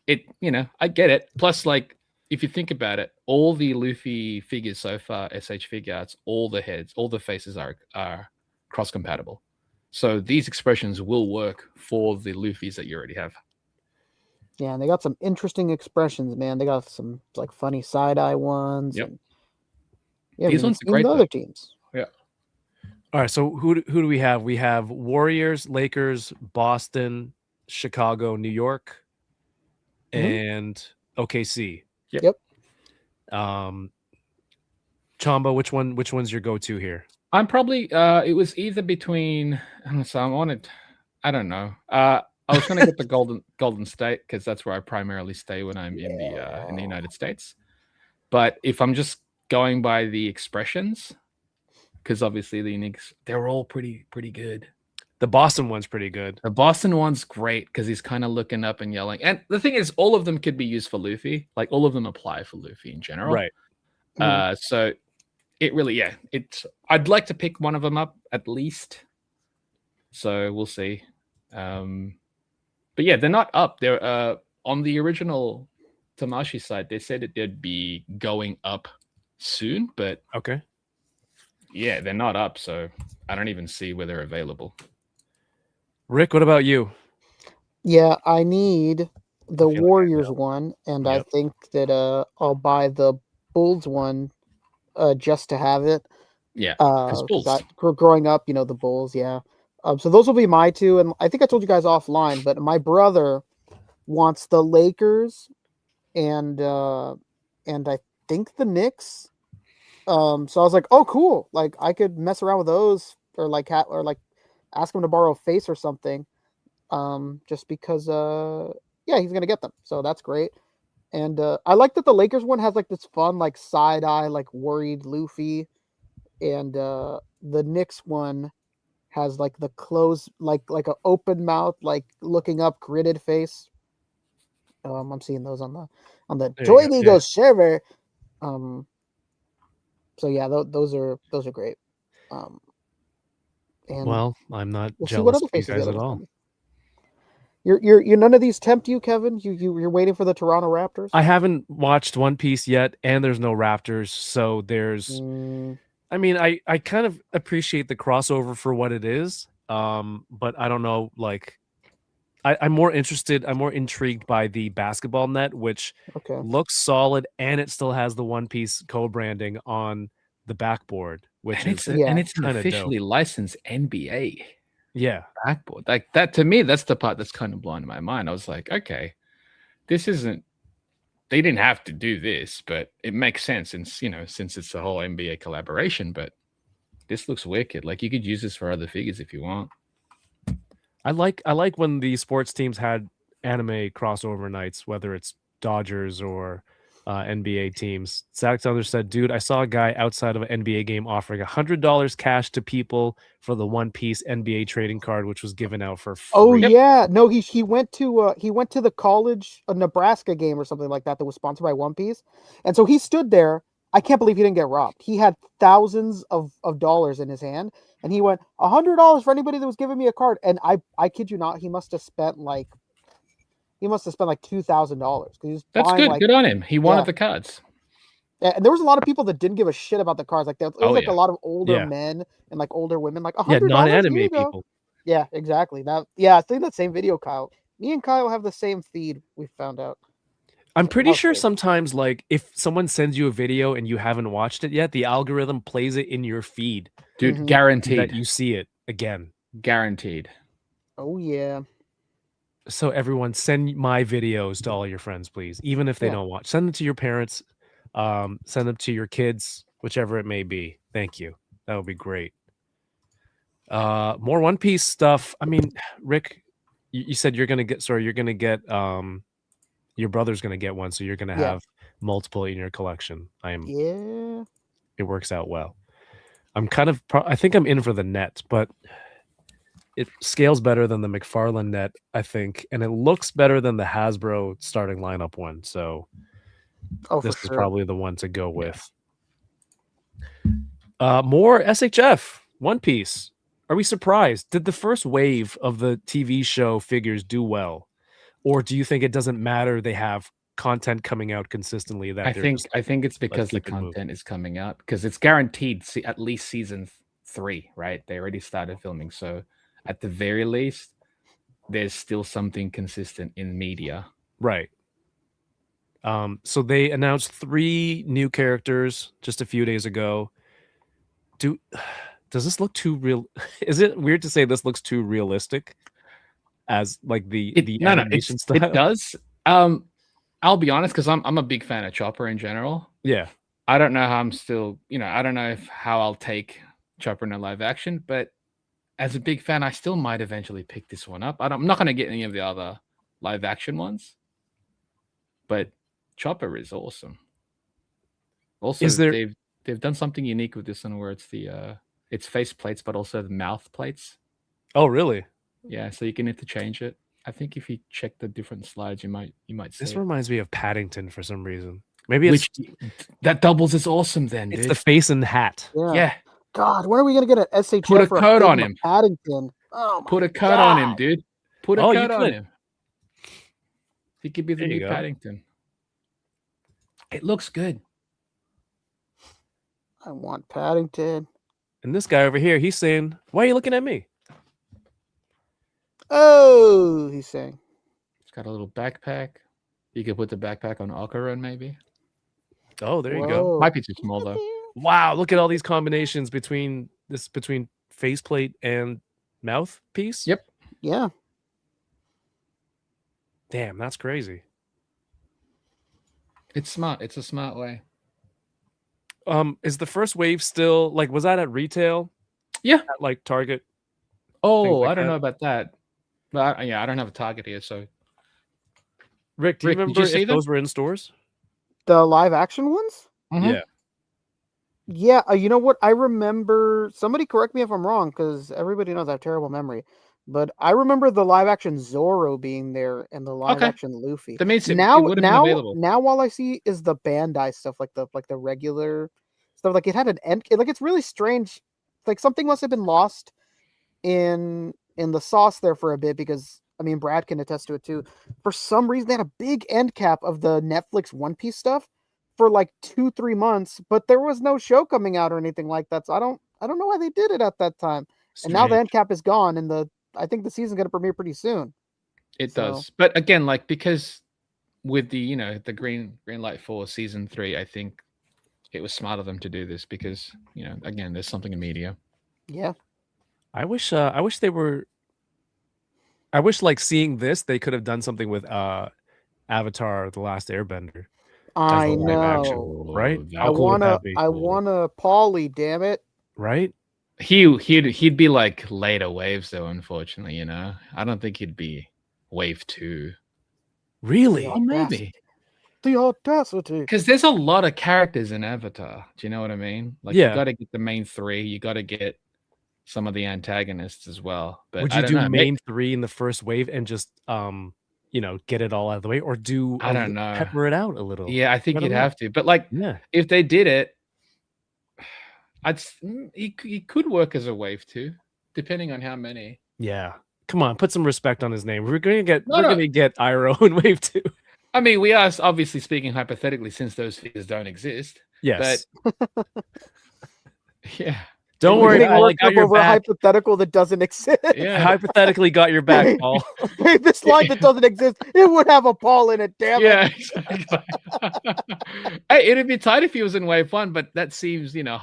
I get it. Plus, like if you think about it, all the Luffy figures so far, SH Figure Arts, all the heads, all the faces are cross compatible. So these expressions will work for the Luffys that you already have. Yeah, and they got some interesting expressions, man. They got some like funny side eye ones. Yep. Yeah, these ones are great. The other teams. Yeah. All right. So who do we have? We have Warriors, Lakers, Boston, Chicago, New York, and OKC. Yep. Chamba, which one's your go-to here? I'm probably it was either between I don't know. I was going to get the Golden State because that's where I primarily stay when I'm in the United States. But if I'm just going by the expressions, because obviously the uniques, they're all pretty good. The Boston one's pretty good. The Boston one's great because he's kind of looking up and yelling. And the thing is, all of them could be used for Luffy. Like all of them apply for Luffy in general. Right. So it really, I'd like to pick one of them up at least. So we'll see. But yeah, they're not up. They're on the original Tamashii site. They said that they'd be going up soon, but okay. Yeah, they're not up, so I don't even see where they're available. Rick, what about you? Yeah, I need the Warriors one, and I think that I'll buy the Bulls one just to have it. Yeah, growing up, the Bulls, yeah. So those will be my two, and I think I told you guys offline, but my brother wants the Lakers and I think the Knicks. So I was like, oh, cool. Like I could mess around with those or ask him to borrow a face or something. Just because, he's going to get them. So that's great. And I like that the Lakers one has like this fun, like side eye, like worried Luffy. And the Knicks one has like the closed, like an open mouth, like looking up gritted face. I'm seeing those on the Joy League server. So yeah, those are great. And well, I'm not jealous of you guys at all. You're none of these tempt you, Kevin. You're waiting for the Toronto Raptors. I haven't watched One Piece yet, and there's no Raptors, so there's. I mean, I kind of appreciate the crossover for what it is, but I don't know. Like, I'm more interested. I'm more intrigued by the basketball net, which looks solid, and it still has the One Piece co-branding on the backboard, which it's an officially licensed NBA. Yeah, backboard like that. To me, that's the part that's kind of blowing my mind. I was like, okay, this isn't. They didn't have to do this, but it makes sense since it's the whole NBA collaboration. But this looks wicked. Like you could use this for other figures if you want. I like when the sports teams had anime crossover nights, whether it's Dodgers or NBA teams. Zach Thunder said, "Dude, I saw a guy outside of an NBA game offering $100 cash to people for the One Piece NBA trading card, which was given out for free." Oh yeah, no, he went to the college Nebraska game or something like that was sponsored by One Piece, and so he stood there. I can't believe he didn't get robbed. He had thousands of dollars in his hand, and he went $100 for anybody that was giving me a card. And I kid you not, he must have spent like $2,000. That's good. Like, good on him. He wanted the cards. And there was a lot of people that didn't give a shit about the cards. Like there was a lot of older men and like older women, like $100. Non-anime people. Yeah, exactly. I think that same video, Kyle. Me and Kyle have the same feed. We found out. I'm pretty sure sometimes, like, if someone sends you a video and you haven't watched it yet, the algorithm plays it in your feed. Dude, guaranteed. That you see it again. Guaranteed. Oh, yeah. So everyone, send my videos to all your friends, please. Even if they don't watch. Send them to your parents. Send them to your kids, whichever it may be. Thank you. That would be great. More One Piece stuff. I mean, Rick, you said you're going to get... your brother's going to get one, so you're going to have multiple in your collection. It works out well. I think I'm in for the net, but it scales better than the McFarlane net, I think, and it looks better than the Hasbro starting lineup one. So this is probably the one to go with. More SHF, One Piece. Are we surprised? Did the first wave of the TV show figures do well? Or do you think it doesn't matter? They have content coming out consistently. I think it's because the content is coming out because it's guaranteed at least season 3, right? They already started filming, so at the very least, there's still something consistent in media, right? So they announced 3 new characters just a few days ago. Does this look too real? Is it weird to say this looks too realistic? As like the animation style? It does. I'll be honest, because I'm a big fan of Chopper in general. Yeah. I don't know how I'm still, I don't know how I'll take Chopper in a live action, but as a big fan, I still might eventually pick this one up. I'm not going to get any of the other live action ones, but Chopper is awesome. Also, they've done something unique with this one where it's face plates, but also the mouth plates. Oh, really? Yeah, so you can interchange it. I think if you check the different slides, you might see. This reminds me of Paddington for some reason. Maybe it's that doubles is awesome. Then it's dude. the face and hat. Yeah. God, when are we gonna get an SHF? Put a coat on him. Paddington. Oh, put a coat on him, dude. Put a coat on him. He could be the new Paddington. It looks good. I want Paddington. And this guy over here, he's saying, "Why are you looking at me?" Oh, he's saying. It's got a little backpack. You could put the backpack on Ocaron, maybe. Oh, there you go. Might be too small though. Wow, look at all these combinations between faceplate and mouthpiece. Yep. Yeah. Damn, that's crazy. It's smart. It's a smart way. Is the first wave still like? Was that at retail? Yeah. At like Target. Oh, I don't know about that. But I don't have a Target here, so. Rick, do you remember if those were in stores? The live action ones? Mm-hmm. Yeah. Yeah, you know what? I remember. Somebody correct me if I'm wrong, because everybody knows I have terrible memory. But I remember the live action Zoro being there and the live action Luffy. That means now, now all I see is the Bandai stuff, like the regular stuff. Like it had an end. Like it's really strange. Like something must have been lost in the sauce there for a bit, because I mean Brad can attest to it too. For some reason, they had a big end cap of the Netflix One Piece stuff for like 2-3 months, but there was no show coming out or anything like that. So I don't know why they did it at that time. Strange. And now the end cap is gone, and I think the season's going to premiere pretty soon. It does. But again, like, because with the, the green light for season 3, I think it was smart of them to do this because, again, there's something in media. Yeah. I wish like seeing this, they could have done something with Avatar: The Last Airbender. I know. Action, right? I wanna Pauly, damn it. Right? He'd be like later waves though, unfortunately, I don't think he'd be wave 2. Really? Oh, maybe. The audacity. Because there's a lot of characters in Avatar. Do you know what I mean? Like, you got to get the main 3. You got to get some of the antagonists as well. But would you do main 3 in the first wave and just get it all out of the way, or do I don't know, pepper it out a little? Yeah, I think you'd have to. But like, if they did it, he could work as a wave 2, depending on how many. Yeah, come on, put some respect on his name. We're gonna get Iroh in wave 2. I mean, we are obviously speaking hypothetically since those figures don't exist. Yes, but yeah. Don't worry, I got your back. A hypothetical that doesn't exist. Yeah, hypothetically got your back, Paul. Hey, this line that doesn't exist, it would have a Paul in it, damn it. Yeah, exactly. Hey, it'd be tight if he was in wave 1, but that seems, more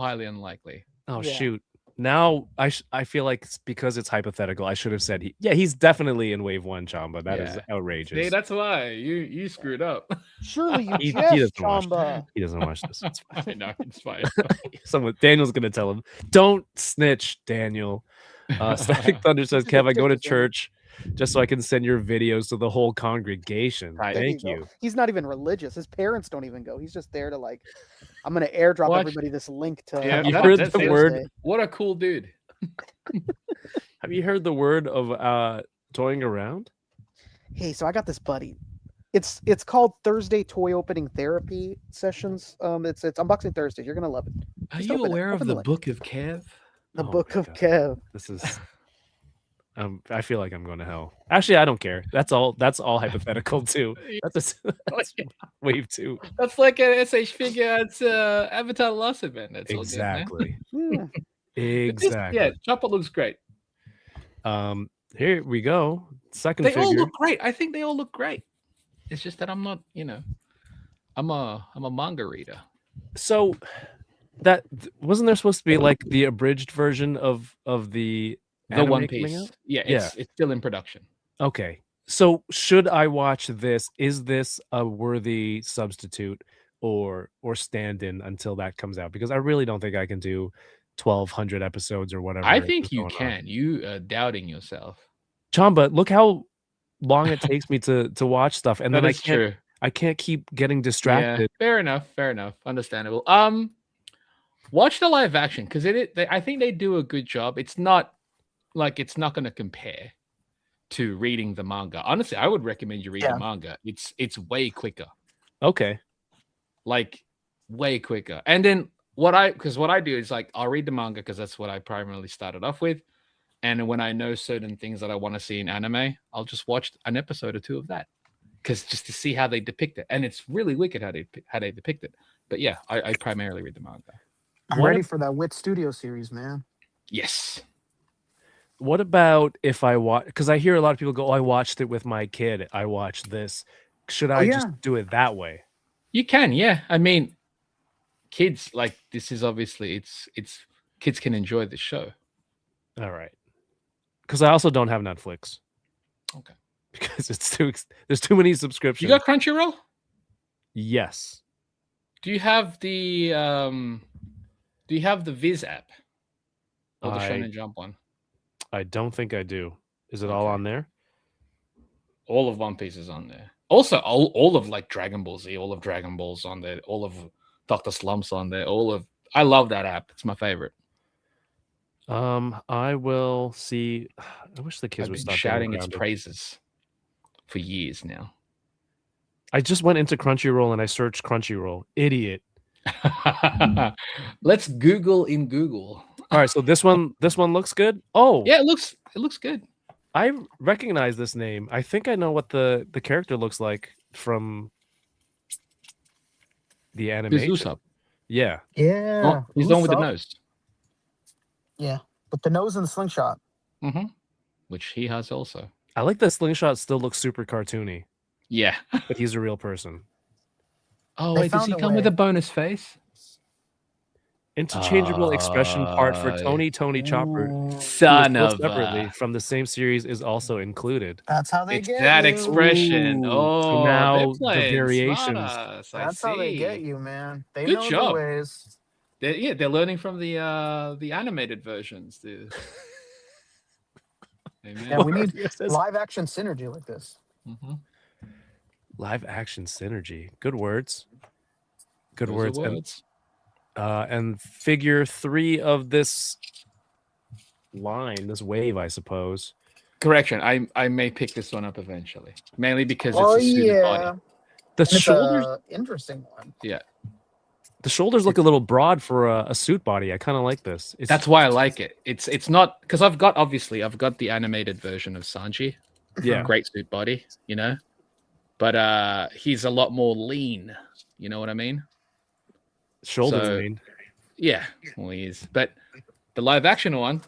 highly unlikely. Oh, shoot. Now I feel like it's because it's hypothetical. I should have said he's definitely in wave 1, Chamba. That is outrageous. See, that's why you screwed up. Surely you he guessed, doesn't Chamba. He doesn't watch this. It's fine. No, it's fine. Daniel's gonna tell him, "Don't snitch, Daniel." Static Thunder says, "Kev, I go to church just so I can send your videos to the whole congregation." Thank you. He's not even religious. His parents don't even go. He's just there to like, I'm gonna airdrop everybody this link to. Yeah, you heard the word. What a cool dude. Have you heard the word of toying around? Hey, so I got this buddy. It's called Thursday Toy Opening Therapy Sessions. It's Unboxing Thursday. You're gonna love it. Are you aware of the Book of Kev? The Book of Kev. This is. I feel like I'm going to hell. Actually, I don't care. That's all hypothetical too. That's wave 2. That's like an SH figure. It's Avatar: The Last Airbender. Exactly. Yeah. Exactly. Yeah, Chopper looks great. Here we go. Second they figure. all look great. I think they all look great. It's just that I'm not, I'm a manga reader. So that wasn't there supposed to be like the abridged version of the One Piece? Yeah, it's still in production. Okay. So should I watch this? Is this a worthy substitute or stand-in until that comes out? Because I really don't think I can do 1,200 episodes or whatever. I think you can. You are doubting yourself. Chamba, look how long it takes me to watch stuff, and that then true. I can't keep getting distracted. Yeah, fair enough. Understandable. Watch the live action because I think they do a good job. It's not going to compare to reading the manga. Honestly, I would recommend you read the manga. It's way quicker. Okay. Like way quicker. And then what I do is like I'll read the manga because that's what I primarily started off with. And when I know certain things that I want to see in anime, I'll just watch an episode or two of that. Because just to see how they depict it. And it's really wicked how they depict it. But yeah, I primarily read the manga. I'm ready for that Wit Studio series, man. Yes. What about if I watch? Because I hear a lot of people go, "Oh, I watched it with my kid. I watched this." Should I just do it that way? You can, yeah. I mean, kids like this is obviously it's kids can enjoy the show. All right. Because I also don't have Netflix. Okay. Because there's too many subscriptions. You got Crunchyroll? Yes. Do you have the Viz app? Or the Shonen Jump one? I don't think I do. Is it all on there? All of One Piece is on there. Also, all of like Dragon Ball Z, all of Dragon Ball's on there, all of Dr. Slump's on there, I love that app. It's my favorite. I will see. I wish the kids would stop shouting its praises for years now. I just went into Crunchyroll and I searched Crunchyroll. Idiot. Let's Google in Google. All right, so this one looks good. Oh, yeah, it looks good. I recognize this name. I think I know what the character looks like from the animation. Usopp. Yeah. Yeah. Oh, he's the one with the nose. Yeah, but the nose and the slingshot. Mm-hmm. Which he has also. I like the slingshot. Still looks super cartoony. Yeah, but he's a real person. Oh wait, does he come with a bonus face? Interchangeable expression part for Tony Chopper. Son of separately from the same series is also included. That's how they get that you. expression. Oh, so now the variations. That's how they get you, man. They Good know job. the ways. They're learning from the animated versions. Yeah, we need live action synergy like this. Mm-hmm. Live action synergy. Good words. Good Those words. And figure 3 of this line, this wave, I suppose. Correction. I may pick this one up eventually, mainly because it's a suited body. The shoulders, interesting one. Yeah. The shoulders look a little broad for a suit body. I kind of like this. That's why I like it. It's not because I've got the animated version of Sanji. Yeah. Great suit body, but he's a lot more lean. You know what I mean? Shoulders lean. Yeah, well, he is. But the live action one,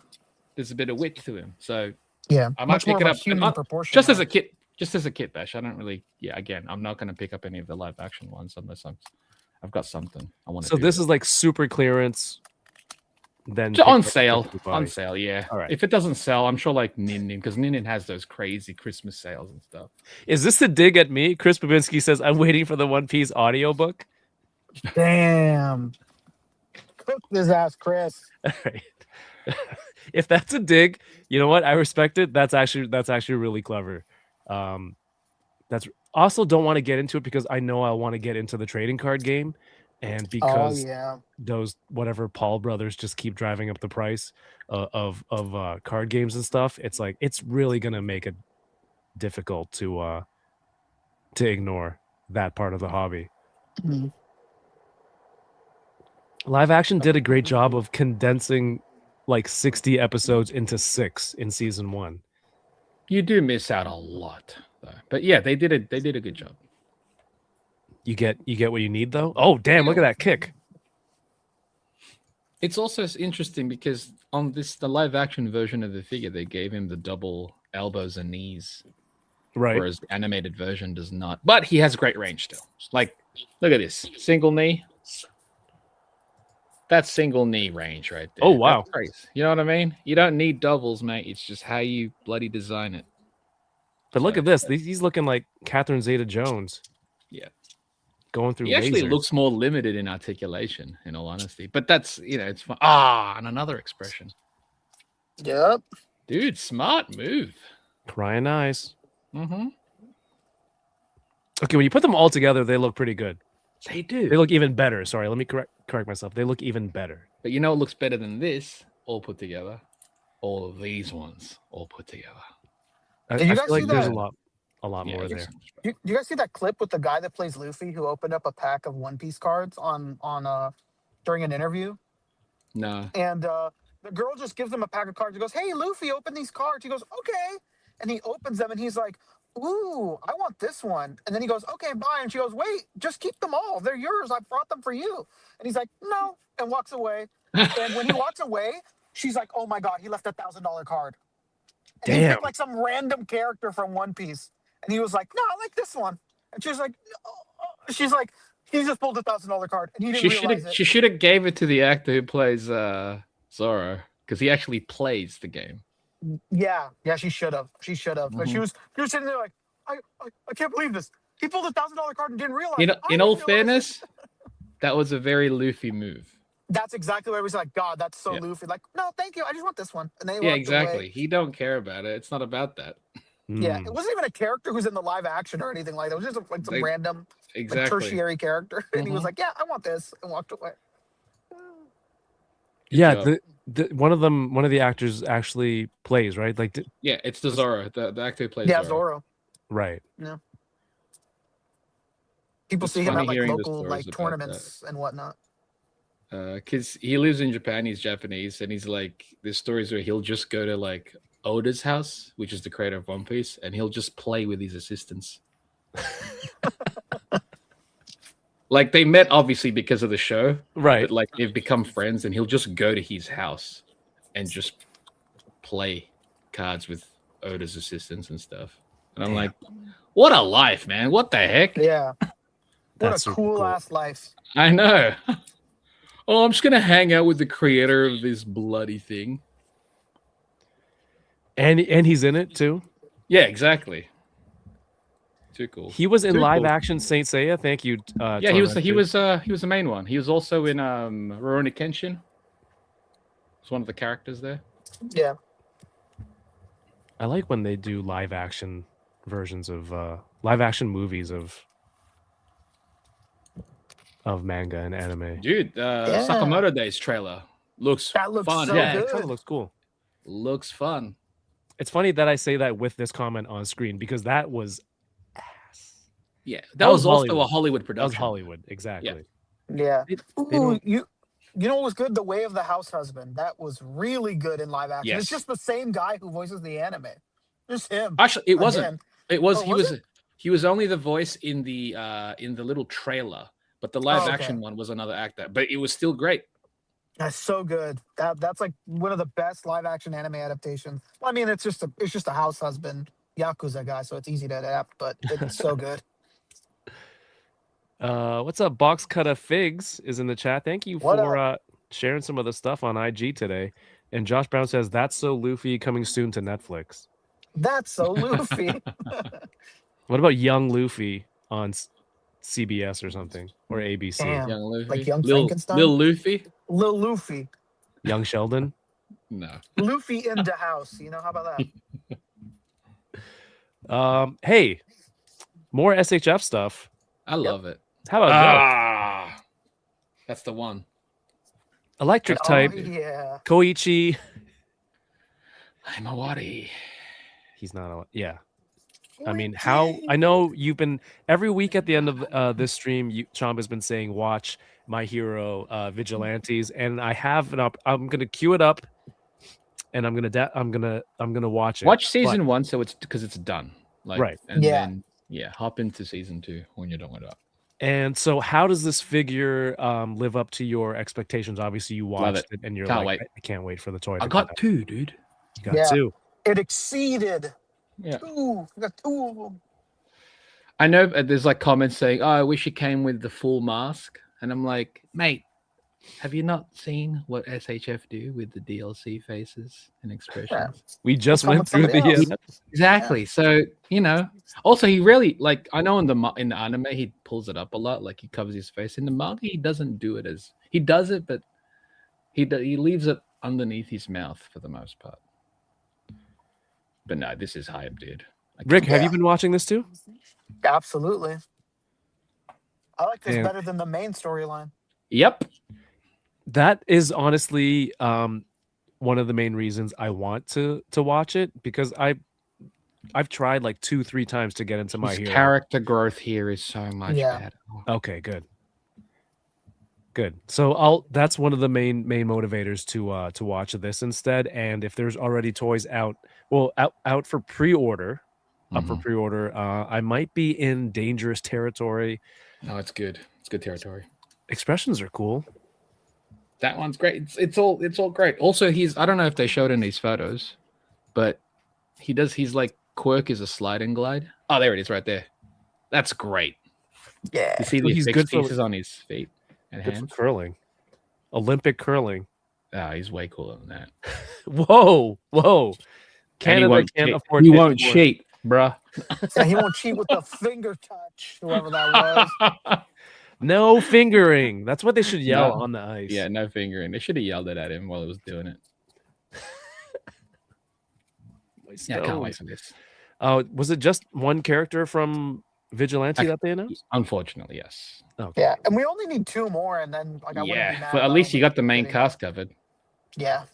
there's a bit of width to him. So yeah, I might pick it up proportion, just as a kit. Just as a kit bash. I don't really. Yeah, again, I'm not going to pick up any of the live action ones unless I've got something I want to. So this is like super clearance. Then on sale. On sale, yeah. All right. If it doesn't sell, I'm sure like Nin because Nin has those crazy Christmas sales and stuff. Is this a dig at me? Chris Babinski says I'm waiting for the One Piece audiobook. Damn. Cook this ass, Chris. All right. If that's a dig, you know what? I respect it. That's actually really clever. That's also don't want to get into it because I know I want to get into the trading card game, and because those whatever Paul brothers just keep driving up the price of card games and stuff. It's like it's really gonna make it difficult to ignore that part of the hobby. Mm-hmm. Live action did a great job of condensing like 60 episodes into 6 in season 1. You do miss out a lot, though. But yeah, they did a good job. You get what you need though. Oh damn! Look at that kick. It's also interesting because on the live action version of the figure, they gave him the double elbows and knees, right? Whereas the animated version does not. But he has great range still. Like, look at this single knee. That's single knee range right there. Oh wow! That's crazy. You know what I mean? You don't need doubles, mate. It's just how you bloody design it. But look at this. He's looking like Catherine Zeta-Jones. Yeah. going through. He actually lasers. looks more limited in articulation, in all honesty. But that's it's fun. And another expression. Yep. Dude, smart move. Crying eyes. Mm-hmm. Okay, when you put them all together, they look pretty good. They do. They look even better. Sorry, let me correct myself. They look even better. But you know what looks better than this all put together? All of these ones all put together. I Did you feel guys like see there's that? a lot more there. You guys see that clip with the guy that plays Luffy who opened up a pack of One Piece cards on during an interview? No. And the girl just gives him a pack of cards. He goes, "Hey, Luffy, open these cards." He goes, "Okay." And he opens them and he's like, "Ooh, I want this one." And then he goes, "Okay, bye." And she goes, "Wait, just keep them all. They're yours. I brought them for you." And he's like, "No," and walks away. And when he walks away, she's like, "Oh my God, he left $1,000 card." And he Damn. picked like some random character from One Piece. And he was like, "No, I like this one." And she's like, "No." She's like, "He just pulled $1,000 card." And he didn't realize it. She should have gave it to the actor who plays Zoro, because he actually plays the game. Yeah, she should have. She should have. But she was sitting there like, I can't believe this. He pulled $1,000 card and didn't realize it. In all fairness, that was a very Luffy move. That's exactly what I was like. God, that's so Luffy. Like, "No, thank you. I just want this one." And then he walked exactly. away. He don't care about it. It's not about that. Yeah, it wasn't even a character who's in the live action or anything like that. It was just like some random like, tertiary character. And he was like, "Yeah, I want this," and walked away. Yeah, one of the actors actually plays, right? Like, it's the Zoro, the actor who plays Zoro. Right. Yeah. People see him at like local like tournaments and whatnot. Because he lives in Japan, he's Japanese, and he's like, there's stories where he'll just go to like Oda's house, which is the creator of One Piece, and he'll just play with his assistants. Like, they met obviously because of the show, right? But like, they've become friends, and he'll just go to his house and just play cards with Oda's assistants and stuff. And I'm like, what a life, man! What the heck? Yeah, That's what a cool ass life. I know. Oh, I'm just gonna hang out with the creator of this bloody thing. And he's in it too. Yeah, exactly. Too cool. He was in live action Saint Seiya. Thank you. Yeah, he was the main one. He was also in Rurouni Kenshin. He's one of the characters there. Yeah. I like when they do live action versions of live action movies of manga and anime. Dude, Sakamoto Days trailer looks fun. So yeah, good. it kind of looks cool. Looks fun. It's funny that I say that with this comment on screen because that was ass. Yeah, that was also Hollywood. a Hollywood production. That was Hollywood, exactly. Yeah. Ooh, you know what was good? The Way of the House Husband. That was really good in live action. Yes. It's just the same guy who voices the anime. Just him. Actually, it wasn't. Again. It was. Oh, He was only the voice in the little trailer, but the live action one was another actor. But it was still great. That's so good. That's like one of the best live action anime adaptations. Well, I mean, it's just a house husband Yakuza guy, so it's easy to adapt, but it's so good. What's up? Box cut of figs is in the chat. Thank you for sharing some of the stuff on IG today. And Josh Brown says that's so Luffy coming soon to Netflix. That's so Luffy. What about Young Luffy on CBS or something or ABC? Damn. Young Luffy. Like Young Lil Frankenstein? Luffy. Lil Luffy. Young Sheldon? No. Luffy in the house. You know, how about that? Hey, more SHF stuff. I love it. How about that? That's the one. Electric type. Yeah. Koichi. I'm a Wari. He's not. Yeah. I mean, I know you've been every week at the end of this stream. Chomp has been saying, "Watch My Hero Vigilantes," and I have an up. I'm gonna queue it up, and I'm gonna watch it. Watch season 1, so it's because it's done. Like, right, and then hop into season 2 when you're done with it. And so, how does this figure live up to your expectations? Obviously, you watched it, and you're can't like, wait. I can't wait for the toy. I got 2, dude. You got 2. It exceeded. Yeah. 2. I got 2 of them. I know there's like comments saying, "Oh, I wish it came with the full mask," and I'm like, mate, Have you not seen what SHF do with the DLC faces and expressions? We just Come went with through somebody the else. Exactly. So, you know, also he really like I know in the anime he pulls it up a lot, like he covers his face. In the manga he doesn't do it as he does it, but he leaves it underneath his mouth for the most part. But no, this is hype, dude. Rick, have you been watching this too? Absolutely. I like this And- better than the main storyline. Yep. That is honestly one of the main reasons I want to watch it, because I've tried like 2-3 times to get into my His Hero. character growth here is so much better. Okay, good. So that's one of the main motivators to watch this instead. And if there's already toys out for pre-order, up for pre-order, I might be in dangerous territory. No, it's good. It's good territory. Expressions are cool. That one's great. It's all great. Also, I don't know if they showed in these photos, but he's like quirk is a slide and glide. Oh, there it is right there. That's great. Yeah. You see So the he's fixed good for- pieces on his feet and Good for hands. curling. Olympic curling. Oh, he's way cooler than that. Whoa. Canada can't afford He it won't anymore. cheat, bruh. Yeah, he won't cheat with the finger touch, whoever that was. No fingering. That's what they should yell No. on the ice. Yeah, no fingering. They should have yelled it at him while he was doing it. Yeah, I can't wait for this. Was it just one character from Vigilante that they announced? Unfortunately, yes. Okay. Yeah, and we only need 2 more, and then like I wouldn't be Yeah, mad but at about least you got the main getting- cast covered. Yeah,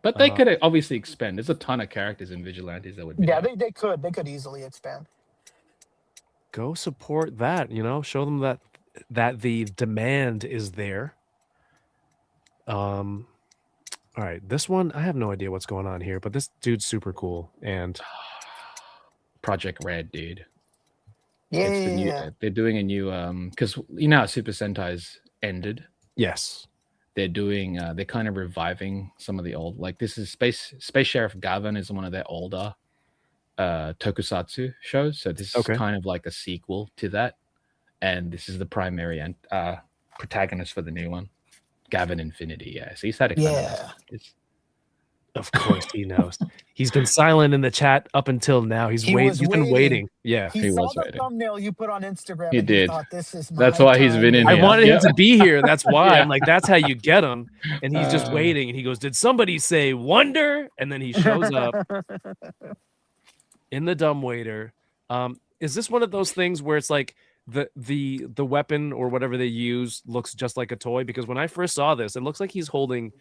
But they could obviously expand. There's a ton of characters in Vigilantes that would be. yeah, they could easily expand. Go support that, show them that the demand is there. All right, this one I have no idea what's going on here, but this dude's super cool. And Project Red, dude. Yeah, It's the new, they're doing a new because you know how Super Sentais ended. yes, They're doing they're kind of reviving some of the old, like this is Space Sheriff Gavin is one of their older tokusatsu shows, so this is kind of like a sequel to that, and this is the primary and protagonist for the new one, Gavin Infinity. Yeah, so he's had a of course he knows. He's been silent in the chat up until now. He's been waiting. Yeah, he saw was the waiting. thumbnail you put on Instagram. He and did. Thought, this is That's my why he's time." been in I here. wanted Yeah. him to be here. That's why Yeah. I'm like, that's how you get him. And he's just waiting. And he goes, "Did somebody say wonder?" And then he shows up in the dumbwaiter. Is this one of those things where it's like the weapon or whatever they use looks just like a toy? Because when I first saw this, it looks like he's holding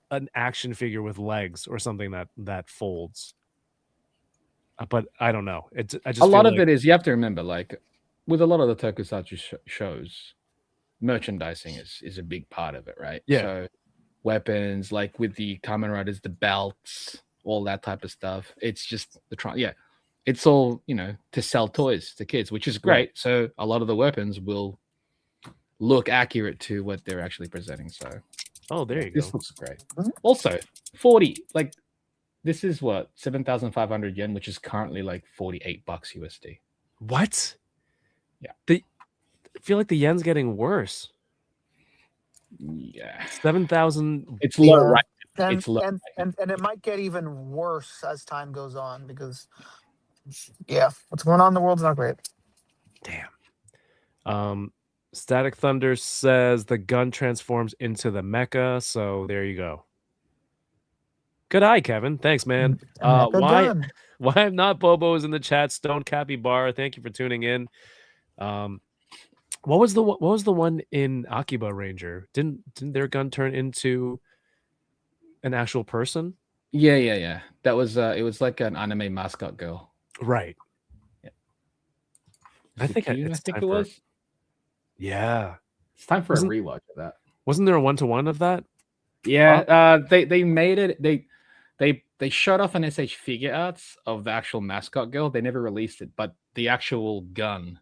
an action figure with legs or something that folds. But I don't know. I just A lot feel of it is, you have to remember, like with a lot of the tokusatsu shows, merchandising is a big part of it, right? Yeah. So weapons, like with the Kamen Riders, the belts, all that type of stuff. It's just it's all, to sell toys to kids, which is great. Right. So a lot of the weapons will look accurate to what they're actually presenting. So there you go. this looks great. Also, 40, like this is what, 7,500 yen, which is currently like $48 USD. What? Yeah. I feel like the yen's getting worse. Yeah. 7,000. It's low, Yeah. right? And, It's low. and it might get even worse as time goes on because, what's going on in the world's not great. Damn. Static Thunder says the gun transforms into the mecha. So there you go. Good eye, Kevin. Thanks, man. Why I'm not Bobo's in the chat? Stone Capybara. Thank you for tuning in. What was the one in Akiba Ranger? Didn't their gun turn into an actual person? Yeah. That was it was like an anime mascot girl. Right. Yeah. I think it was. Yeah. It's time for a rewatch of that. Wasn't there a 1-to-1 of that? Yeah. They made it. They showed off an SH figure arts of the actual mascot girl. They never released it, but the actual gun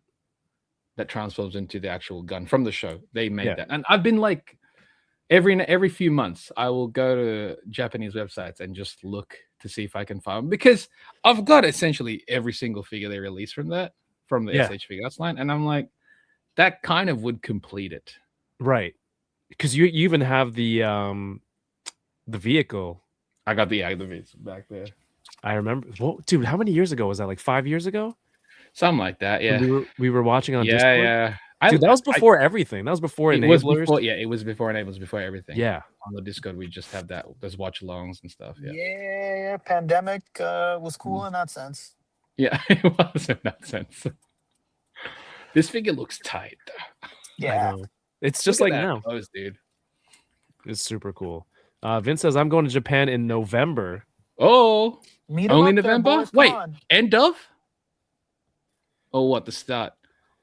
that transforms into the actual gun from the show, they made that. And I've been like every few months, I will go to Japanese websites and just look to see if I can find them, because I've got essentially every single figure they release from the SH figure arts line, and I'm like, that kind of would complete it. Right. Because you even have the vehicle. I got the activates back there. I remember. Well, dude, how many years ago was that? Like 5 years ago? Something like that. Yeah. We were watching on yeah, Discord. Yeah. Dude, that was before everything. That was before it Enablers. Was before, it was before Enablers, before everything. Yeah. On the Discord, we just have those watch-alongs and stuff. Yeah. Yeah. Pandemic was cool in that sense. Yeah, it was in that sense. This figure looks tight. Yeah. I know. It's just like now. Close, dude. It's super cool. Vince says, I'm going to Japan in November. Oh, only November? Boys, wait, end of? Oh, what, the start?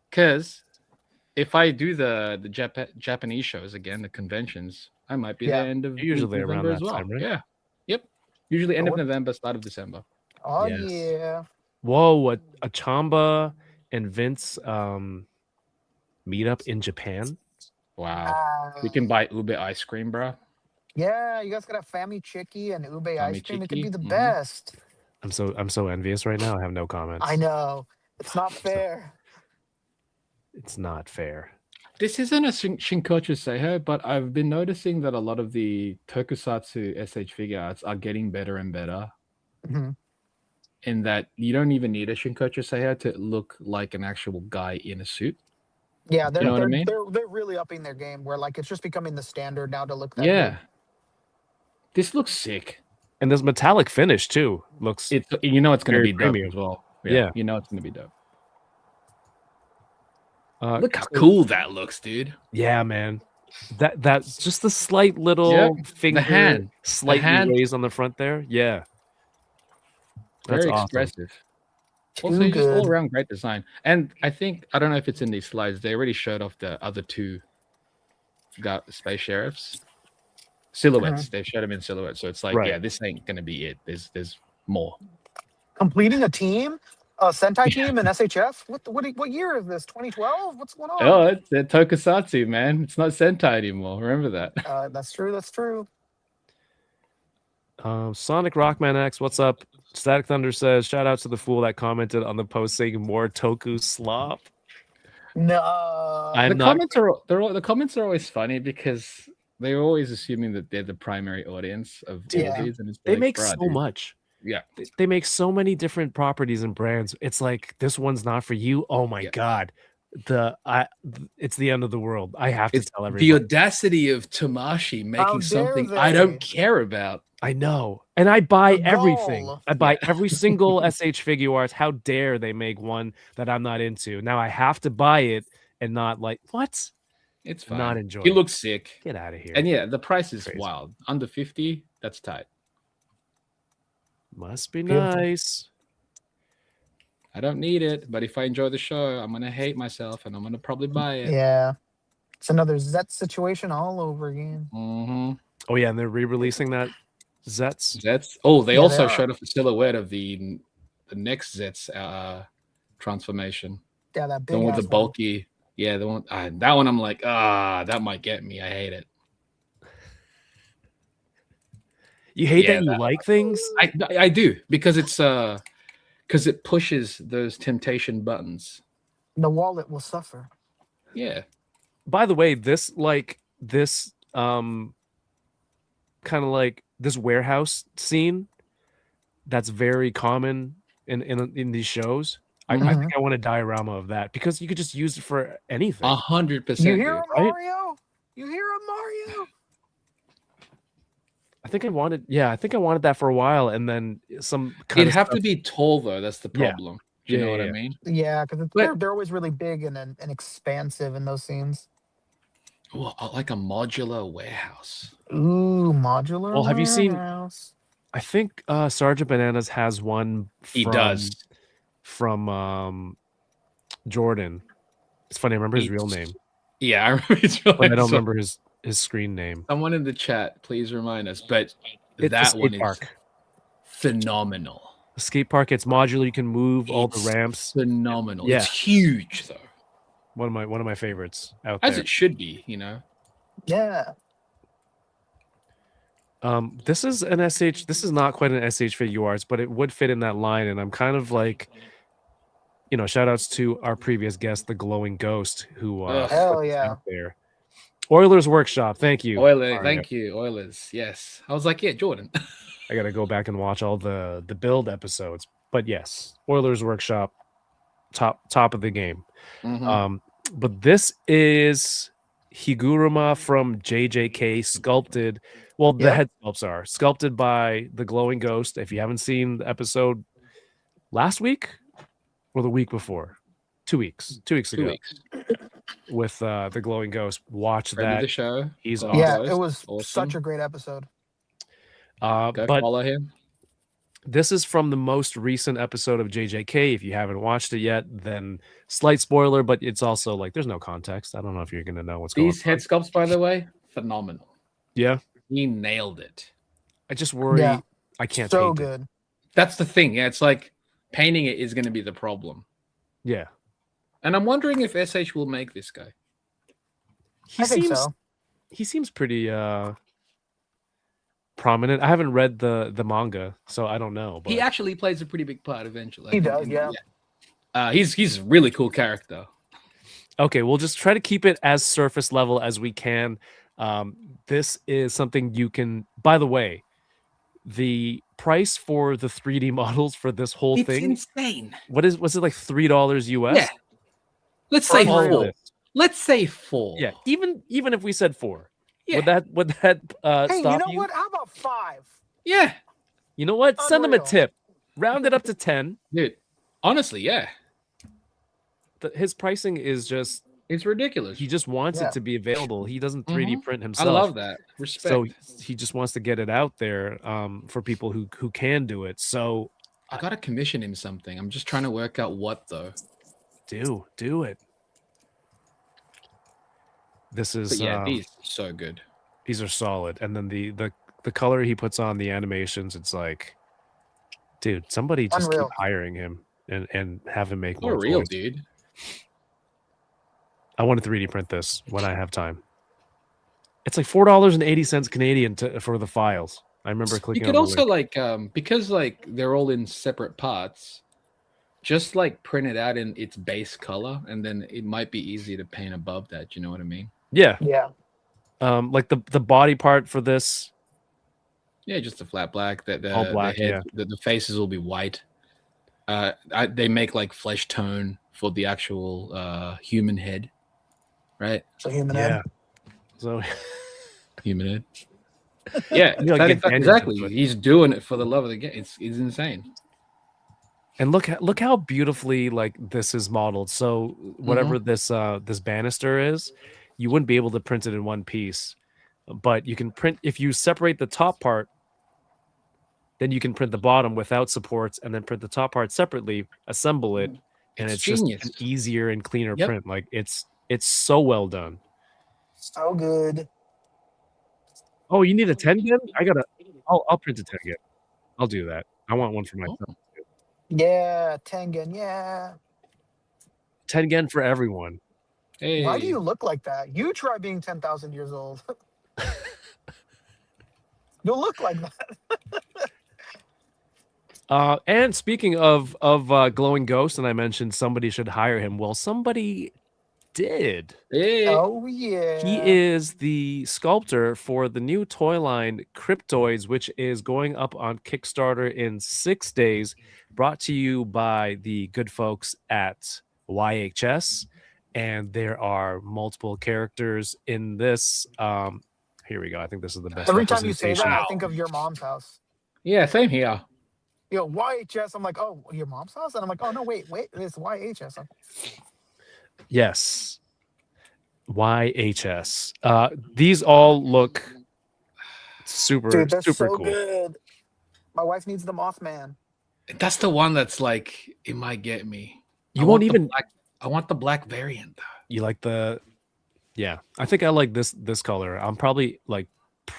Because if I do the Japanese shows again, the conventions, I might be there end of usually November around as that well. time, right? Yeah. Yep. Usually end of November, start of December. Oh, yeah. Whoa, a Chamba and Vince meet up in Japan? Wow. We can buy ube ice cream, bro. Yeah, you guys gotta have Fami Chicky and ube ice cream. It could be the best. I'm so envious right now. I have no comments. I know. It's not fair. It's not fair. This isn't a Shinkochu Seiho, but I've been noticing that a lot of the Tokusatsu SH figure arts are getting better and better. In that you don't even need a Shinkochu Seiho to look like an actual guy in a suit. Yeah, they're, you know what I mean? they're really upping their game where like it's just becoming the standard now to look that good. This looks sick. And this metallic finish too looks it's it's gonna be premium dope as well. Yeah. You know it's gonna be dope. Look how cool that looks, dude. Yeah, man. That's just the slight little finger the hand slightly raised on the front there. Yeah. That's very awesome. expressive. Also, just all around great design. And I don't know if it's in these slides. They already showed off the other two space sheriffs. Silhouettes. They showed them in silhouettes. So it's like, yeah, this ain't gonna be it. There's more. Completing a team, a Sentai team in SHF. What year is this? 2012? What's going on? Oh, it's Tokusatsu, man. It's not Sentai anymore. Remember that. That's true. That's true. Sonic Rockman X, what's up? Static Thunder says, shout out to the fool that commented on the post saying more Toku slop. No. The comments are always funny because they're always assuming that they're the primary audience of all these, and it's they make so much. Yeah, they make so many different properties and brands. It's like this one's not for you. Oh my god, it's the end of the world. I have to tell everybody. The audacity of Tamashi making something I don't care about. I know, and I buy everything. I buy every single SH figure arts. How dare they make one that I'm not into? Now I have to buy it and not like what? It's fine. Not enjoy. He looks sick. Get out of here. And yeah, the price is wild. Under 50, that's tight. Must be nice. I don't need it, but if I enjoy the show, I'm gonna hate myself and I'm gonna probably buy it. Yeah, it's another Zet situation all over again. Oh yeah, and they're re-releasing that Zets. Oh, they also showed off the silhouette of the next Zets transformation. Yeah, that big the one with the bulky. Yeah, the one that one. I'm like, that might get me. I hate it. You hate that you like things? I do because it's because it pushes those temptation buttons. The wallet will suffer. Yeah. By the way, this kind of like this warehouse scene that's very common in these shows. I think I want a diorama of that because you could just use it for anything. 100%. You hear him, Mario? You hear him, Mario? I think I wanted that for a while, and then some. It'd have to be tall though. That's the problem. Do you know what I mean? Yeah, because they're always really big and expansive in those scenes. Well, like a modular warehouse. Ooh, modular. Well, have you seen? warehouse. I think Sergeant Bananas has one. He does. From Jordan. It's funny. I remember his real name. Yeah, I remember his real name. But I don't remember his screen name. Someone in the chat, please remind us. But it's that one is phenomenal. The skate park, it's modular. You can move all the ramps. Phenomenal. Yeah. It's huge though. One of my favorites out there. As it should be, you know. Yeah. This is an SH. This is not quite an SH figure arts, but it would fit in that line. And I'm kind of like, shout outs to our previous guest, the Glowing Ghost, who hell yeah there. Oilers Workshop. Thank you. Oilers. Thank you, Oilers. Yes, I was like, yeah, Jordan. I gotta go back and watch all the build episodes, but yes, Oilers Workshop, top of the game. Mm-hmm. But this is Higuruma from JJK sculpted. Well, the head sculpts are sculpted by the Glowing Ghost. If you haven't seen the episode last week or the week before, 2 weeks, 2 weeks ago, with the Glowing Ghost, watch that. The show. He's awesome. It was such a great episode. Go but follow him. This is from the most recent episode of JJK. If you haven't watched it yet, then slight spoiler, but it's also like there's no context. I don't know if you're gonna know what's going on. These head sculpts, by the way, phenomenal. Yeah, he nailed it. I just worry I can't so paint good. it. That's the thing. Yeah, it's like painting it is going to be the problem. Yeah, and I'm wondering if SH will make this guy. I think so. He seems pretty prominent. I haven't read the manga, so I don't know. But he actually plays a pretty big part eventually. He does, yeah. He's a really cool character. Okay, we'll just try to keep it as surface level as we can. This is something you can. By the way, the price for the 3D models for this whole thing, insane. Was it like $3 US? Yeah. Let's say 4. Let's say 4. Yeah, even if we said 4. Yeah. Would that hey, stop you know what? How about 5? Yeah. You know what? Unreal. Send them a tip. Round it up to 10. Dude, honestly, yeah. His pricing is just... It's ridiculous. He just wants it to be available. He doesn't 3D print himself. I love that. Respect. So he just wants to get it out there for people who can do it. So I got to commission him something. I'm just trying to work out what, though. Do it. This is these are so good. These are solid. And then the color he puts on the animations, it's like, dude, somebody just keep hiring him and have him make more real, toys. Dude. I want to 3D print this when I have time. It's like $4.80 Canadian for the files. I remember clicking. You could also like because like they're all in separate parts, just like print it out in its base color, and then it might be easy to paint above that. You know what I mean? Yeah. Yeah. Like the body part for this. Yeah, just a flat black. All black. The head, the faces will be white. They make like flesh tone for the actual human head, right? So human head. So human head. Yeah, exactly. He's doing it for the love of the game. It's insane. And look how beautifully like this is modeled. So whatever this banister is, you wouldn't be able to print it in one piece, but you can print if you separate the top part. Then you can print the bottom without supports, and then print the top part separately, assemble it, and it's just an easier and cleaner print. Like it's so well done. So good. Oh, you need a 10 gen? I'll print a 10 gen. I'll do that. I want one for myself. Too. Yeah, Tengen, yeah. 10 gen for everyone. Hey. Why do you look like that? You try being 10,000 years old. You'll look like that. And speaking of glowing ghosts, and I mentioned somebody should hire him. Well, somebody did. Hey. Oh yeah. He is the sculptor for the new toy line Kryptoids, which is going up on Kickstarter in 6 days. Brought to you by the good folks at YHS, and there are multiple characters in this. Here we go. I think this is the best. Every time you say that, I think of your mom's house. Yeah, same here. You know, YHS. I'm like, oh, your mom's house, and I'm like, oh no, wait, it's YHS. Yes. YHS. These all look super so cool. Good. My wife needs the Mothman. That's the one that's like it might get me. You won't even. I want the black variant. You like the? Yeah, I think I like this color. I'm probably like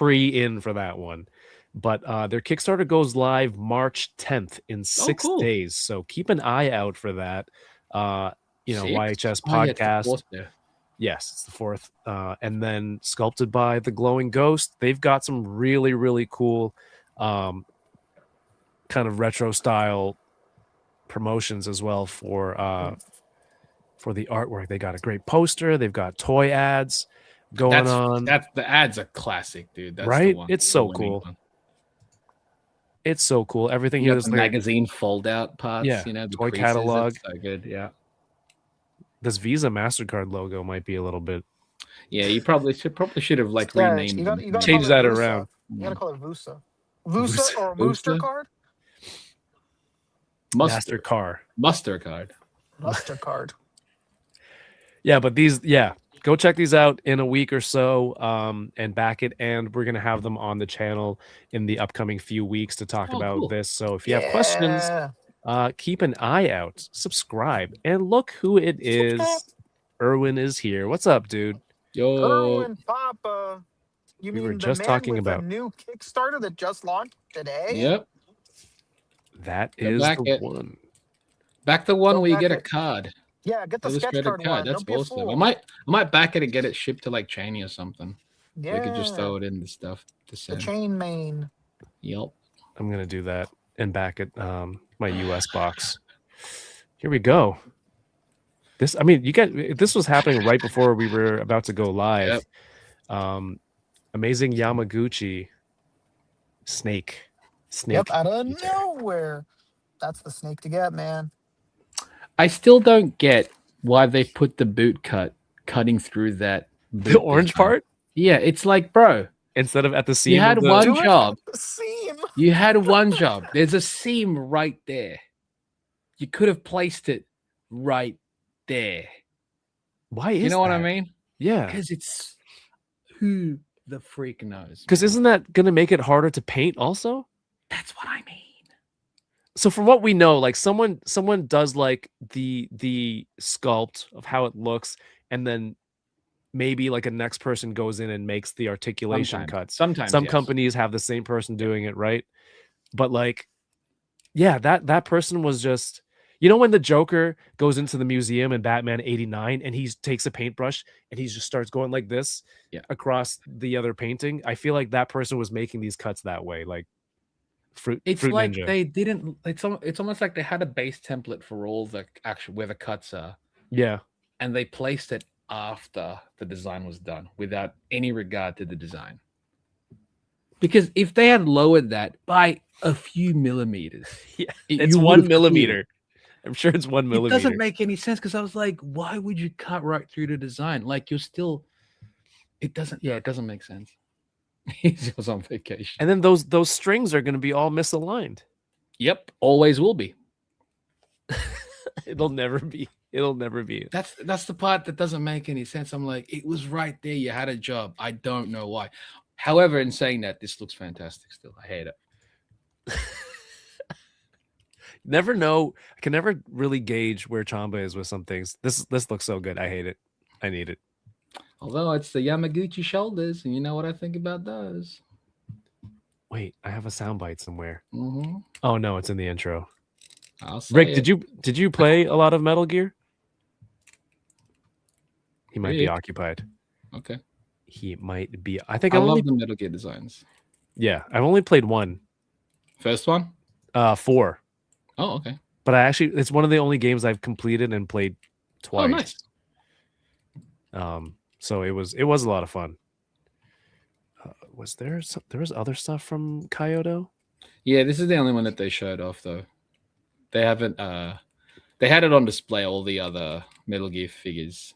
in for that one. But their Kickstarter goes live March 10th in 6 days. So keep an eye out for that. YHS podcast. Yes, it's the 4th. And then sculpted by the Glowing Ghost. They've got some really, really cool kind of retro style promotions as well for the artwork. They got a great poster. They've got toy ads. going on. That's the ads are classic, dude. That's right? The one. It's so cool. One. It's so cool. Everything you here got is the magazine fold out parts. Yeah, You know, the toy creases, catalog. So good. Yeah. This Visa MasterCard logo might be a little bit. Yeah, you probably should have like renamed. You gotta change that around. You gotta call it Vusa. Vusa or Mooster card. MasterCard. MasterCard. Yeah, but these, go check these out in a week or so, and back it. And we're gonna have them on the channel in the upcoming few weeks to talk about this. So if you have questions, keep an eye out, subscribe, and look who it is. Erwin is here. What's up, dude? Yo, Erwin Papa. We were just talking about a new Kickstarter that just launched today. Yep. That is the one. Back the one where you get a card. Yeah, get the sketch card one. That's Don't be a awesome. fool. I might back it and get it shipped to like Cheney or something. Yeah. We could just throw it in the stuff to send. The chain main. Yep. I'm gonna do that and back it my US box. Here we go. This, I mean, this was happening right before we were about to go live. Yep. Amazing Yamaguchi snake. Yep, out of nowhere. That's the snake to get, man. I still don't get why they put the boot cutting through that the orange part. Yeah, it's like, bro, instead of at the seam. You had one job. Seam. You had one job. There's a seam right there. You could have placed it right there. Why is you know that? what I mean? Yeah, because it's who the freak knows. Because isn't that going to make it harder to paint? Also, that's what I mean. So from what we know, like someone does like the sculpt of how it looks, and then maybe like a next person goes in and makes the articulation cuts. Sometimes some companies have the same person doing it, right? But like, yeah, that person was just, you know, when the Joker goes into the museum in Batman 89 and he takes a paintbrush and he just starts going like this across the other painting. I feel like that person was making these cuts that way, like Fruit like Ninja. They didn't. It's almost like they had a base template for all the actual where the cuts are. Yeah, and they placed it after the design was done without any regard to the design. Because if they had lowered that by a few millimeters, it's 1 millimeter. I'm sure it's 1 millimeter. It doesn't make any sense because I was like, why would you cut right through the design? Like you're still, it doesn't make sense. He was on vacation. And then those strings are going to be all misaligned. Yep, always will be. It'll never be. That's the part that doesn't make any sense. I'm like, it was right there. You had a job. I don't know why. However, in saying that, this looks fantastic still. I hate it. Never know. I can never really gauge where Chamba is with some things. This looks so good. I hate it. I need it. Although it's the Yamaguchi shoulders, and you know what I think about those. Wait, I have a soundbite somewhere. Mm-hmm. Oh no, it's in the intro. Rick, did you play a lot of Metal Gear? He might be occupied. Okay. He might be. I think I love the Metal Gear designs. Yeah, I've only played one. First one? 4. Oh, okay. But it's one of the only games I've completed and played twice. Oh, nice. So it was a lot of fun. There was other stuff from Kyoto? Yeah, this is the only one that they showed off though. They haven't they had it on display, all the other Metal Gear figures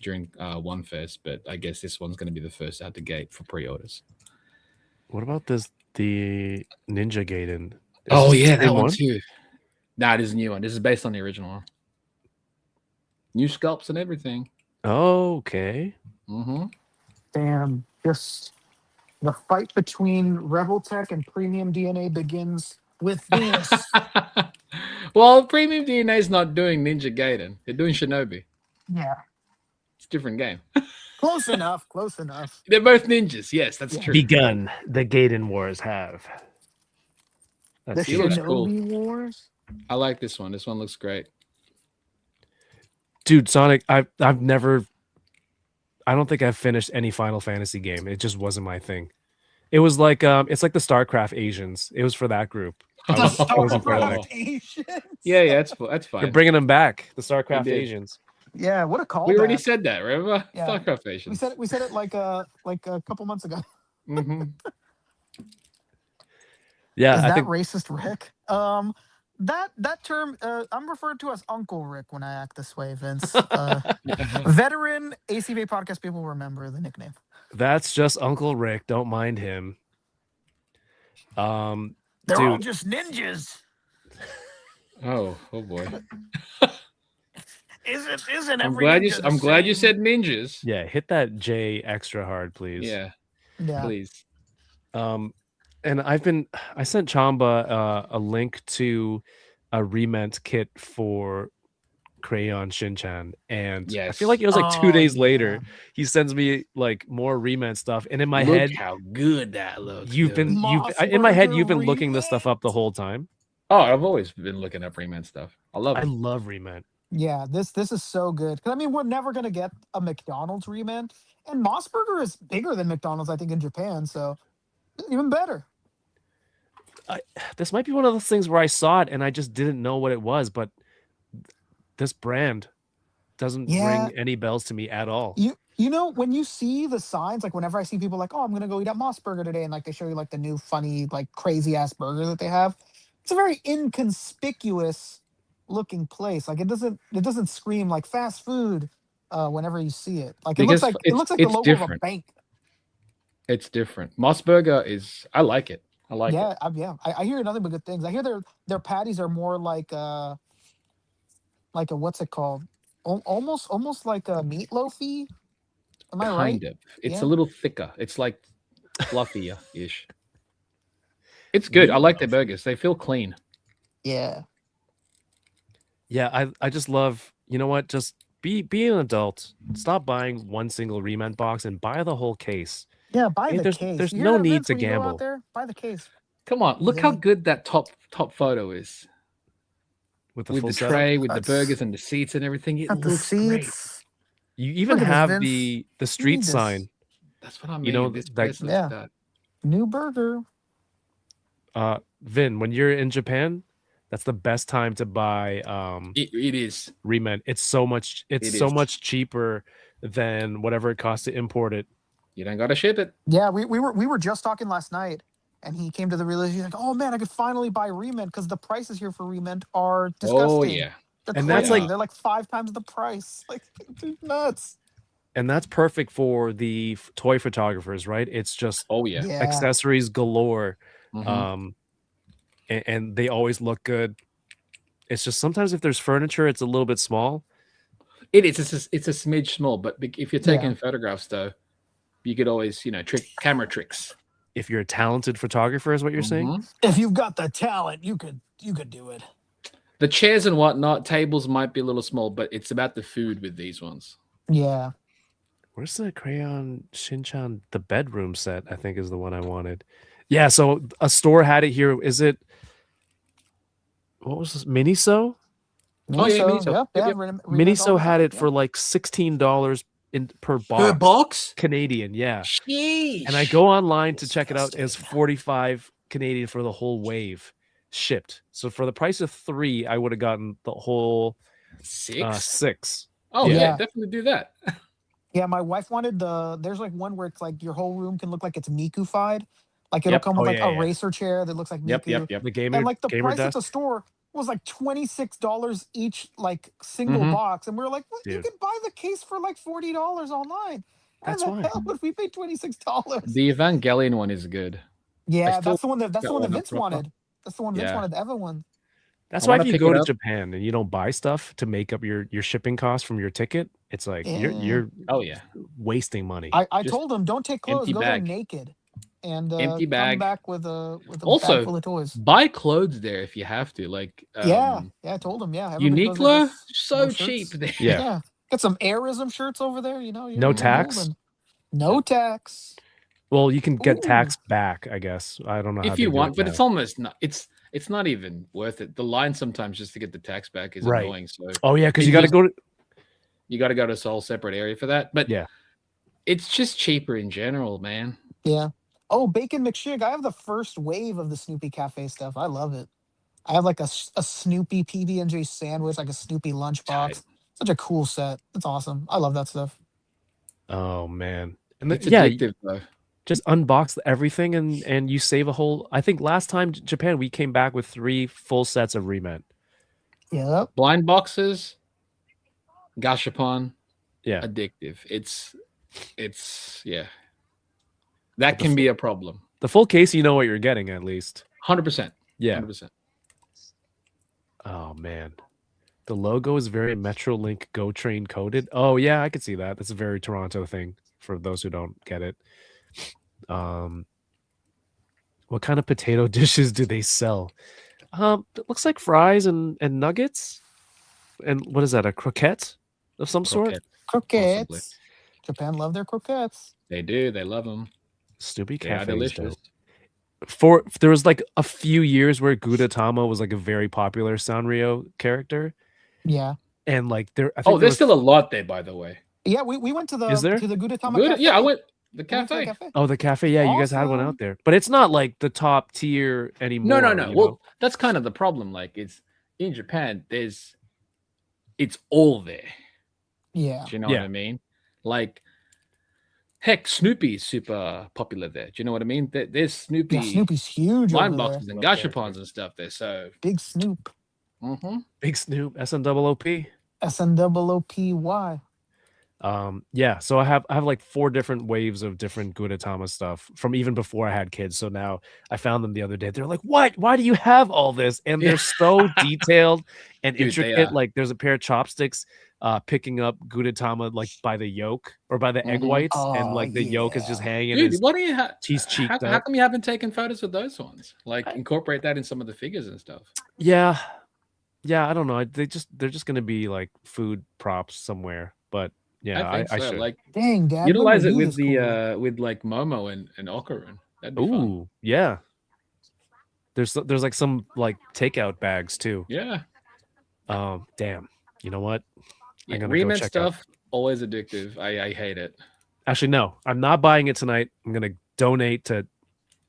during One Fest, but I guess this one's going to be the first out the gate for pre-orders. What about the Ninja Gaiden? Oh yeah, that one too. Nah, it is a new one. This is based on the original one. New sculpts and everything. Okay. Mm-hmm. Damn, just the fight between Rebel Tech and Premium DNA begins with this. Well, Premium DNA is not doing Ninja Gaiden. They're doing Shinobi. Yeah. It's a different game. Close enough. Close enough. They're both ninjas. Yes, that's true. Begun. The Gaiden Wars have. The Shinobi cool. Wars? I like this one. This one looks great. Dude, Sonic, I don't think I've finished any Final Fantasy game. It just wasn't my thing. It was like it's like the StarCraft Asians. It was for that group. StarCraft Asians. Yeah, that's fine. You're bringing them back, the StarCraft Asians. Yeah, what a call. We already said that, remember? Yeah. Fuck our patience. We said it like a couple months ago. Mm-hmm. Yeah, Is I that think racist, Rick? That term, I'm referred to as Uncle Rick when I act this way, Vince. Veteran ACV podcast people remember the nickname. that's just Uncle Rick. Don't mind him. They're all just ninjas. Oh boy. Isn't I'm every glad you. ninja the I'm glad you same? said ninjas. Yeah, hit that J extra hard, please. Yeah, Yeah. please. And I sent Chamba a link to a Re-ment kit for Crayon Shinchan, and I feel like it was like 2 days later he sends me like more Re-ment stuff, and in my Look head, how good that looks. you've been looking this stuff up the whole time. Oh, I've always been looking up Re-ment stuff. I love Re-ment. Yeah, this is so good. 'Cause, I mean, we're never gonna get a McDonald's Re-ment, and Moss Burger is bigger than McDonald's, I think, in Japan. So even better. This might be one of those things where I saw it and I just didn't know what it was, but this brand doesn't ring any bells to me at all. You know, when you see the signs, like whenever I see people like, oh, I'm gonna go eat at Moss Burger today, and like they show you like the new funny, like crazy ass burger that they have, it's a very inconspicuous looking place. Like it doesn't scream like fast food whenever you see it. Like it looks like the logo different. of a bank. It's different. Moss Burger is. I like it. I like it. I hear nothing but good things. I hear their patties are more like a what's it called? Almost like a meatloafy. Am I right? Kind of. It's a little thicker. It's like fluffier ish. It's good. I like their burgers. They feel clean. Yeah. Yeah, I just love, you know what? Just be an adult. Stop buying one single Re-ment box and buy the whole case. Yeah, buy the case. There's no need to gamble. Buy the case. Come on, look how good that top photo is. With the tray, with the burgers and the seats and everything. It looks great. You even have the street sign. That's what I mean. You know, that. New burger. Vin, when you're in Japan, that's the best time to buy it is Re-ment. It's so much cheaper than whatever it costs to import it. You don't gotta ship it. Yeah, we were just talking last night, and he came to the realization, he's like, oh man, I could finally buy Re-ment because the prices here for Re-ment are disgusting. Oh yeah. They're and crazy. That's like they're like 5 times the price. Like, dude, nuts. And that's perfect for the toy photographers, right? It's just accessories galore. Mm-hmm. And they always look good. It's just sometimes if there's furniture, it's a little bit small. It is. It's a smidge small, but if you're taking photographs, though, you could always, camera tricks. If you're a talented photographer, is what you're saying? If you've got the talent, you could do it. The chairs and whatnot, tables might be a little small, but it's about the food with these ones. Yeah. Where's the Crayon Shinchan? The bedroom set, I think, is the one I wanted. Yeah, so a store had it here. Is it? What was this? Miniso? Oh yeah, Miniso. Yep. Miniso had it for like $16 per box. Per box? Canadian, yeah. Sheesh. And I go online to check it out. It's 45 Canadian for the whole wave shipped. So for the price of 3, I would have gotten the whole 6. Oh yeah, definitely do that. Yeah, my wife wanted there's like one where it's like your whole room can look like it's Miku-fied. Like it'll come with a racer chair that looks like Miku. Yep. The gamer, and like the price desk at the store was like $26 each, like single box. And we were like, well, you can buy the case for like $40 online. That's why the hell would we pay $26? The Evangelion one is good. Yeah, that's the one that Vince wanted. That's the one Vince wanted, the Evan one. That's why if you go to Japan and you don't buy stuff to make up your shipping costs from your ticket, it's like you're wasting money. I told him, don't take clothes, go there naked. And empty bag. Come back with a also, bag full of toys. Buy clothes there if you have to. Like I told him. Yeah, Uniqlo, so cheap there. Yeah, get some Airism shirts over there. No tax. No tax. Well, you can get tax back, I guess. I don't know if you want, but it's almost not. It's not even worth it. The line sometimes just to get the tax back is annoying. So because you got to go to. You got to go to a whole separate area for that. But it's just cheaper in general, man. Yeah. Oh, Bacon McShig. I have the first wave of the Snoopy Cafe stuff. I love it. I have like a Snoopy PB&J sandwich, like a Snoopy lunchbox. It's Such a cool set. That's awesome. I love that stuff. Oh man. And It's addictive though. Just unbox everything and you save a whole. I think last time Japan we came back with 3 full sets of Re-ment. Yep. Blind boxes, gashapon, Yeah. addictive. It's yeah. That can be a problem. The full case, you know what you're getting at least. 100%. Yeah. 100%. Oh man. The logo is very Metrolink Go Train coded. Oh yeah, I could see that. That's a very Toronto thing for those who don't get it. What kind of potato dishes do they sell? It looks like fries and nuggets. And what is that? A croquette of some sort? Croquettes. Possibly. Japan love their croquettes. They do. They love them. Snoopy They are Cafe. delicious. There was like a few years where Gudetama was like a very popular Sanrio character. Yeah. And like there, There's still a lot there, by the way. Yeah, we went to the Is there? to the Gudetama Cafe. Yeah, I went the We went to the cafe. Oh, the cafe. Yeah, you guys had one out Awesome. there, but it's not like the top tier anymore. No. you Well, know? that's kind of the problem. Like, it's in Japan. It's all there. Yeah. Do you know what I mean? Like, heck, Snoopy's super popular there. Do you know what I mean? There's Snoopy. Yeah, Snoopy's huge blind over boxes there. and gashapons and stuff there. So Big Snoop. Big Snoop, SNOOP. SNOOPY. Yeah, so I have like 4 different waves of different Gudetama stuff from even before I had kids. So now I found them the other day. They're like, "What? Why do you have all this?" And they're so detailed and Dude, they intricate. are. Like there's a pair of chopsticks picking up Gudetama like by the yolk or by the egg whites, and like the yolk is just hanging. Dude, his what do you have? cheese cheeked How up. come you haven't taken photos of those ones? Like, incorporate that in some of the figures and stuff. Yeah, I don't know. They're just gonna be like food props somewhere, but. Yeah, I think so. should. Like, Dang, Dad. utilize it with with the with like Momo and Okarun. That'd be fun. Ooh, yeah. There's like some like takeout bags too. Yeah. Damn. You know what? Yeah, I'm gonna go Re-ment check stuff out. always addictive. I hate it. Actually, no, I'm not buying it tonight. I'm gonna donate to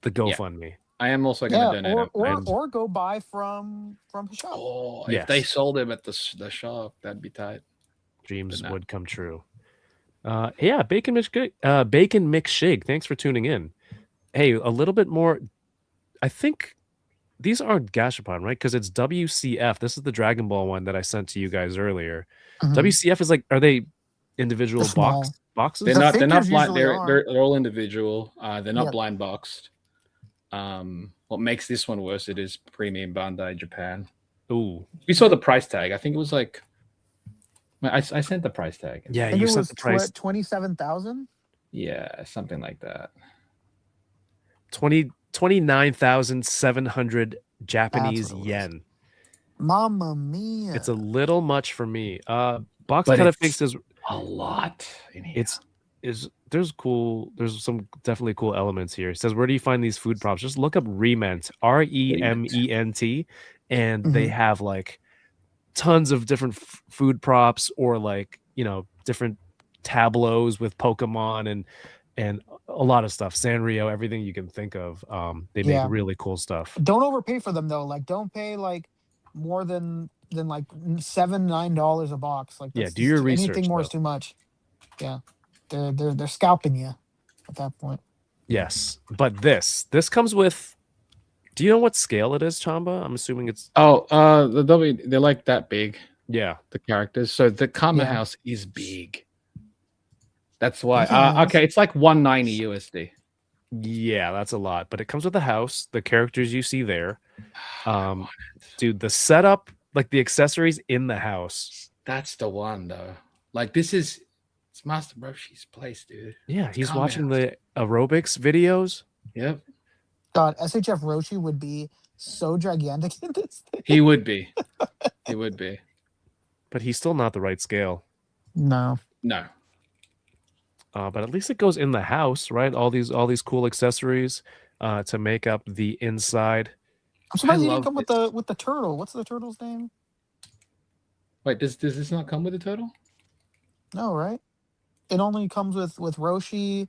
the GoFundMe. I am also gonna donate. or go buy from a shop. Oh, Yes. if they sold them at the shop, that'd be tight. Dreams would come true. Yeah, Bacon McShig. Thanks for tuning in. Hey, a little bit more. I think these aren't Gashapon, right? Because it's WCF. This is the Dragon Ball one that I sent to you guys earlier. WCF is like, are they individual boxes? They're not blind. They're They're all individual. They're not blind boxed. What makes this one worse? It is premium Bandai Japan. Ooh, we saw the price tag. I think it was like. I sent the price tag. Yeah, you sent the price. 27,000. Yeah, something like that. 29,700 Japanese yen. Mamma mia! It's a little much for me. Box kind of fixes a lot. There's some definitely cool elements here. It says, where do you find these food props? Just look up Re-ment, REMENT, and they have like tons of different food props, or like, you know, different tableaus with Pokemon and a lot of stuff. Sanrio, everything you can think of. They make really cool stuff. Don't overpay for them though. Like, don't pay like more than like $7-9 a box. Like, do your research. Anything more is too much. Yeah, they're scalping you at that point. Yes, but this comes with. Do you know what scale it is, Chamba? I'm assuming it's. They're like that big. Yeah, the characters. So the Kama house is big. That's why. Okay, it's like 190 USD. Yeah, that's a lot. But it comes with the house, the characters you see there. Dude, the setup, like the accessories in the house. That's the one though. Like it's Master Roshi's place, dude. Yeah, he's watching the aerobics videos. Yep. God, SHF Roshi would be so gigantic in this thing. He would be. He would be. But he's still not the right scale. No. But at least it goes in the house, right? All these cool accessories to make up the inside. I'm surprised he didn't come with the turtle. What's the turtle's name? Wait, does this not come with a turtle? No, right? It only comes with Roshi,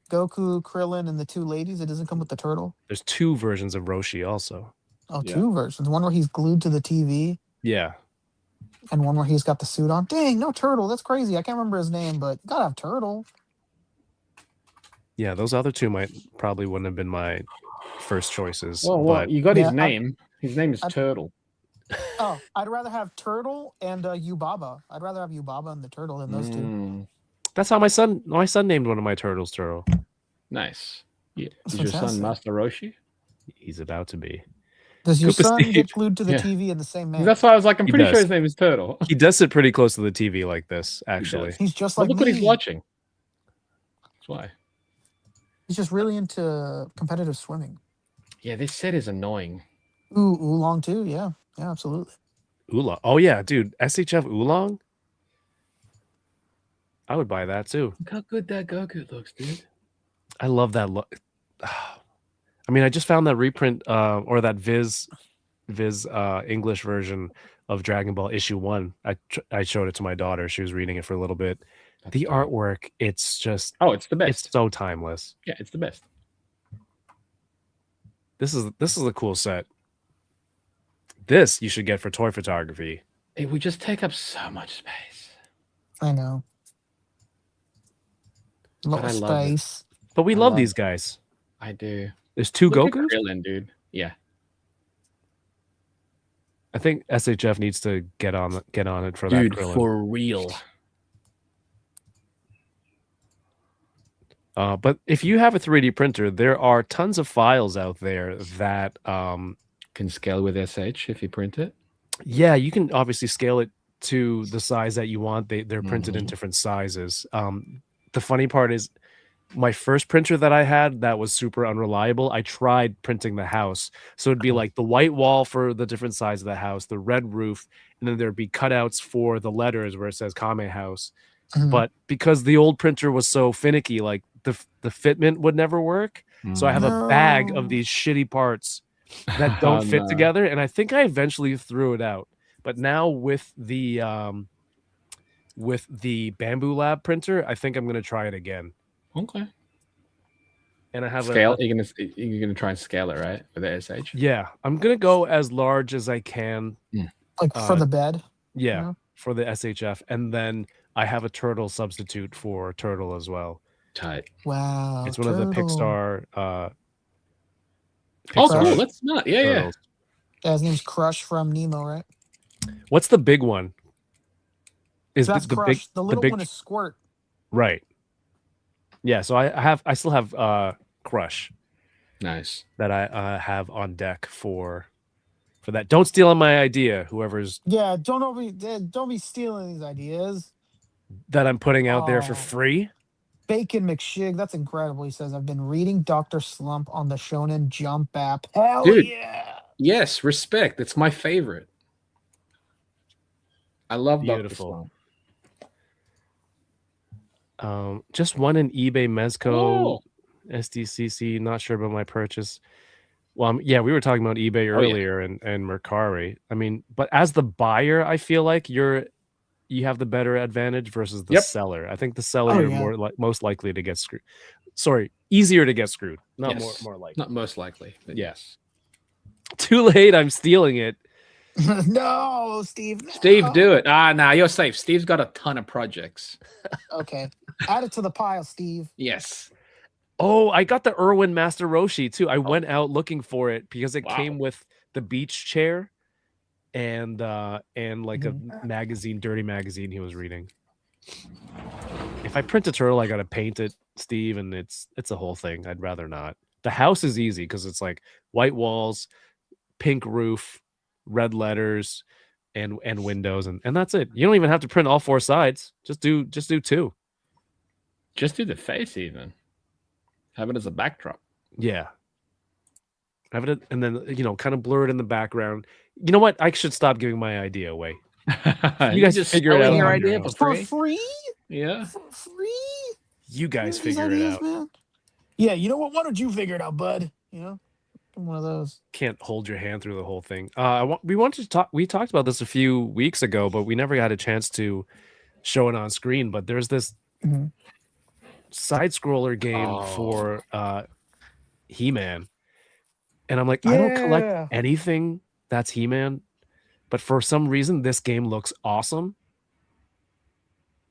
Goku, Krillin, and the 2 ladies. It doesn't come with the turtle. There's 2 versions of Roshi also. Oh, 2 versions. One where he's glued to the TV. Yeah. And one where he's got the suit on. Dang, no Turtle. That's crazy. I can't remember his name, but gotta have Turtle. Yeah, those other two probably wouldn't have been my first choices. Well, but you got his name. His name is Turtle. Oh, I'd rather have Turtle and Yubaba. I'd rather have Yubaba and the Turtle than those two. That's how my son named one of my turtles Turtle. Nice. Yeah. That's Is your son fantastic. Master Roshi? He's about to be. Does your Koopa son Steve. get glued to the TV in the same manner? That's why I was like, I'm He pretty does. sure his name is Turtle. He does sit pretty close to the TV like this, actually. He's just But like look what me. he's watching. That's why. He's just really into competitive swimming. Yeah, this set is annoying. Ooh, Oolong too. Yeah, absolutely. Oolong. Oh yeah, dude. SHF Oolong? I would buy that too. Look how good that Goku looks, dude. I love that look. I mean, I just found that reprint or that Viz English version of Dragon Ball issue 1. I showed it to my daughter. She was reading it for a little bit. The artwork, it's just it's the best. It's so timeless. Yeah, it's the best. This is a cool set. This you should get for toy photography. It would just take up so much space. I know. But I love it. Space. But we love these guys. I do. There's 2 Look at Gokus? Krillin, dude. Yeah. I think SHF needs to get on it for that Krillin. For real. But if you have a 3D printer, there are tons of files out there that can scale with SH if you print it. Yeah, you can obviously scale it to the size that you want. They're printed in different sizes. The funny part is my first printer that I had that was super unreliable. I tried printing the house. So it'd be like the white wall for the different size of the house, the red roof, and then there'd be cutouts for the letters where it says Kame House. But because the old printer was so finicky, like the fitment would never work. So I have a bag of these shitty parts that don't fit together, and I think I eventually threw it out. But now with the Bamboo Lab printer, I think I'm gonna try it again. Okay. And I have you're gonna try and scale it, right, with the SH? Yeah, I'm gonna go as large as I can. Like for the bed. Yeah, for the SHF, and then I have a turtle substitute for turtle as well. Tight. Wow. It's one of the Pixar. Oh, cool. That's not. Yeah, turtles. Yeah. His name's Crush from Nemo, right? What's the big one? That's Crush. Big, the little one is Squirt. Right. Yeah. So I still have Crush. Nice. That I have on deck for that. Don't steal on my idea, whoever's. Yeah. Don't be stealing these ideas that I'm putting out there for free. Bacon McShig, that's incredible. He says, I've been reading Dr. Slump on the Shonen Jump app. Hell Dude, yeah. Yes, respect. It's my favorite. I love Beautiful. Dr. Slump. Just one in eBay Mezco SDCC. Not sure about my purchase. Well, yeah, we were talking about eBay earlier and Mercari. I mean, but as the buyer, I feel like you have the better advantage versus the seller. I think the seller you're most likely to get screwed. Sorry, easier to get screwed. Not more likely. Not most likely. But yes. Too late. I'm stealing it. No, Steve. No. Steve, do it. Nah, you're safe. Steve's got a ton of projects. Okay. Add it to the pile, Steve. Yes. Oh, I got the Irwin Master Roshi too. I went out looking for it because it came with the beach chair. And like a magazine, dirty magazine he was reading. If I print a turtle, I gotta paint it, Steve, and it's a whole thing. I'd rather not. The house is easy because it's like white walls, pink roof, red letters, and windows, and that's it. You don't even have to print all 4 sides. Just do 2. Just do the face even. Have it as a backdrop. Yeah. Have it, and then kind of blur it in the background. You know what? I should stop giving my idea away. You guys just figure it out. Your idea for free? Yeah. For free? You guys figure it out. Man? Yeah, you know what? Why don't you figure it out, bud? You know, I'm one of those. Can't hold your hand through the whole thing. We wanted to talk. We talked about this a few weeks ago, but we never got a chance to show it on screen. But there's this side scroller game for He-Man. And I'm like, I don't collect anything that's He-Man, But for some reason, this game looks awesome.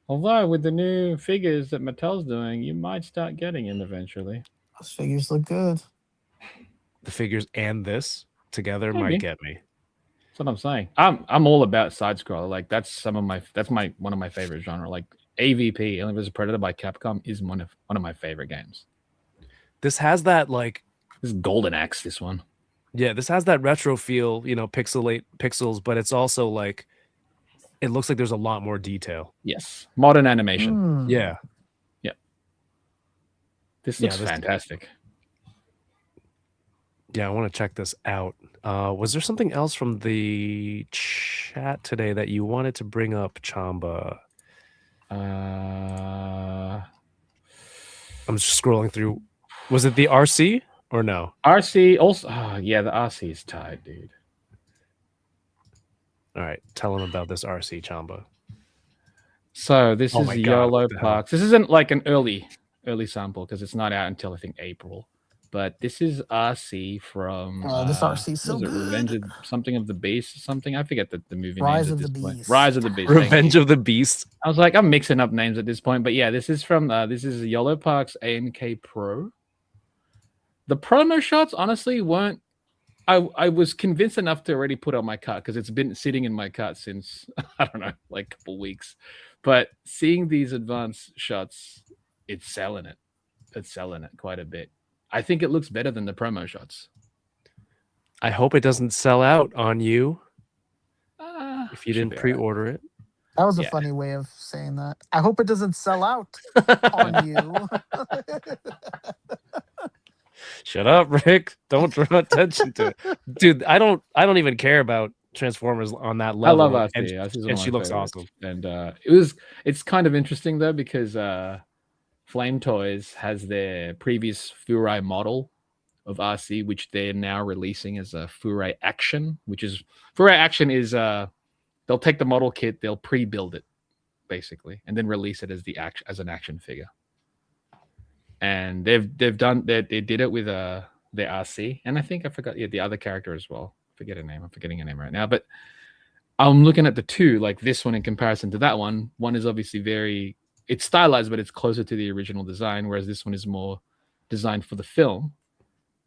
Although with the new figures that Mattel's doing, you might start getting them eventually. Those figures look good. The figures and this together might get me. That's what I'm saying. I'm all about side scroller. Like that's one of my favorite genre. Like AVP, Alien vs Predator by Capcom, is one of my favorite games. This has that like this is Golden Axe. This one, yeah, this has that retro feel. You know, pixels, but it's also like it looks like there's a lot more detail. Yes, modern animation. Yeah, yeah. This looks fantastic. Yeah, I want to check this out. Was there something else from the chat today that you wanted to bring up, Chamba? I'm just scrolling through. Was it the RC or no? RC also. Oh, yeah, the RC is tied, dude. All right, tell him about this RC, Chamba. So this is Yolo Parks. This isn't like an early sample because it's not out until I think April. But this is RC from this RC is so good. Revenge of something of the Beast or something. I forget the movie Rise names of at the this point. Beast. Rise of the Beast. Revenge of the Beast. I was like, I'm mixing up names at this point, but yeah, this is from this is Yolo Park's AMK Pro. The promo shots honestly weren't. I was convinced enough to already put on my cart because it's been sitting in my cart since I don't know, like a couple weeks. But seeing these advanced shots, it's selling it. It's selling it quite a bit. I think it looks better than the promo shots. I hope it doesn't sell out on you if you didn't pre-order it. That was a funny way of saying that. I hope it doesn't sell out on you. Shut up, Rick. Don't draw attention to it. Dude, I don't even care about Transformers on that level. I love RC. And she looks awesome. And it's kind of interesting though because Flame Toys has their previous Furai model of RC, which they're now releasing as a Furai Action, Furai Action is they'll take the model kit, they'll pre-build it basically, and then release it as an action figure. And they did it with their RC, and I think I forgot the other character as well. I'm forgetting her name right now, but I'm looking at the two, like this one in comparison to that one. One is obviously it's stylized, but it's closer to the original design, whereas this one is more designed for the film.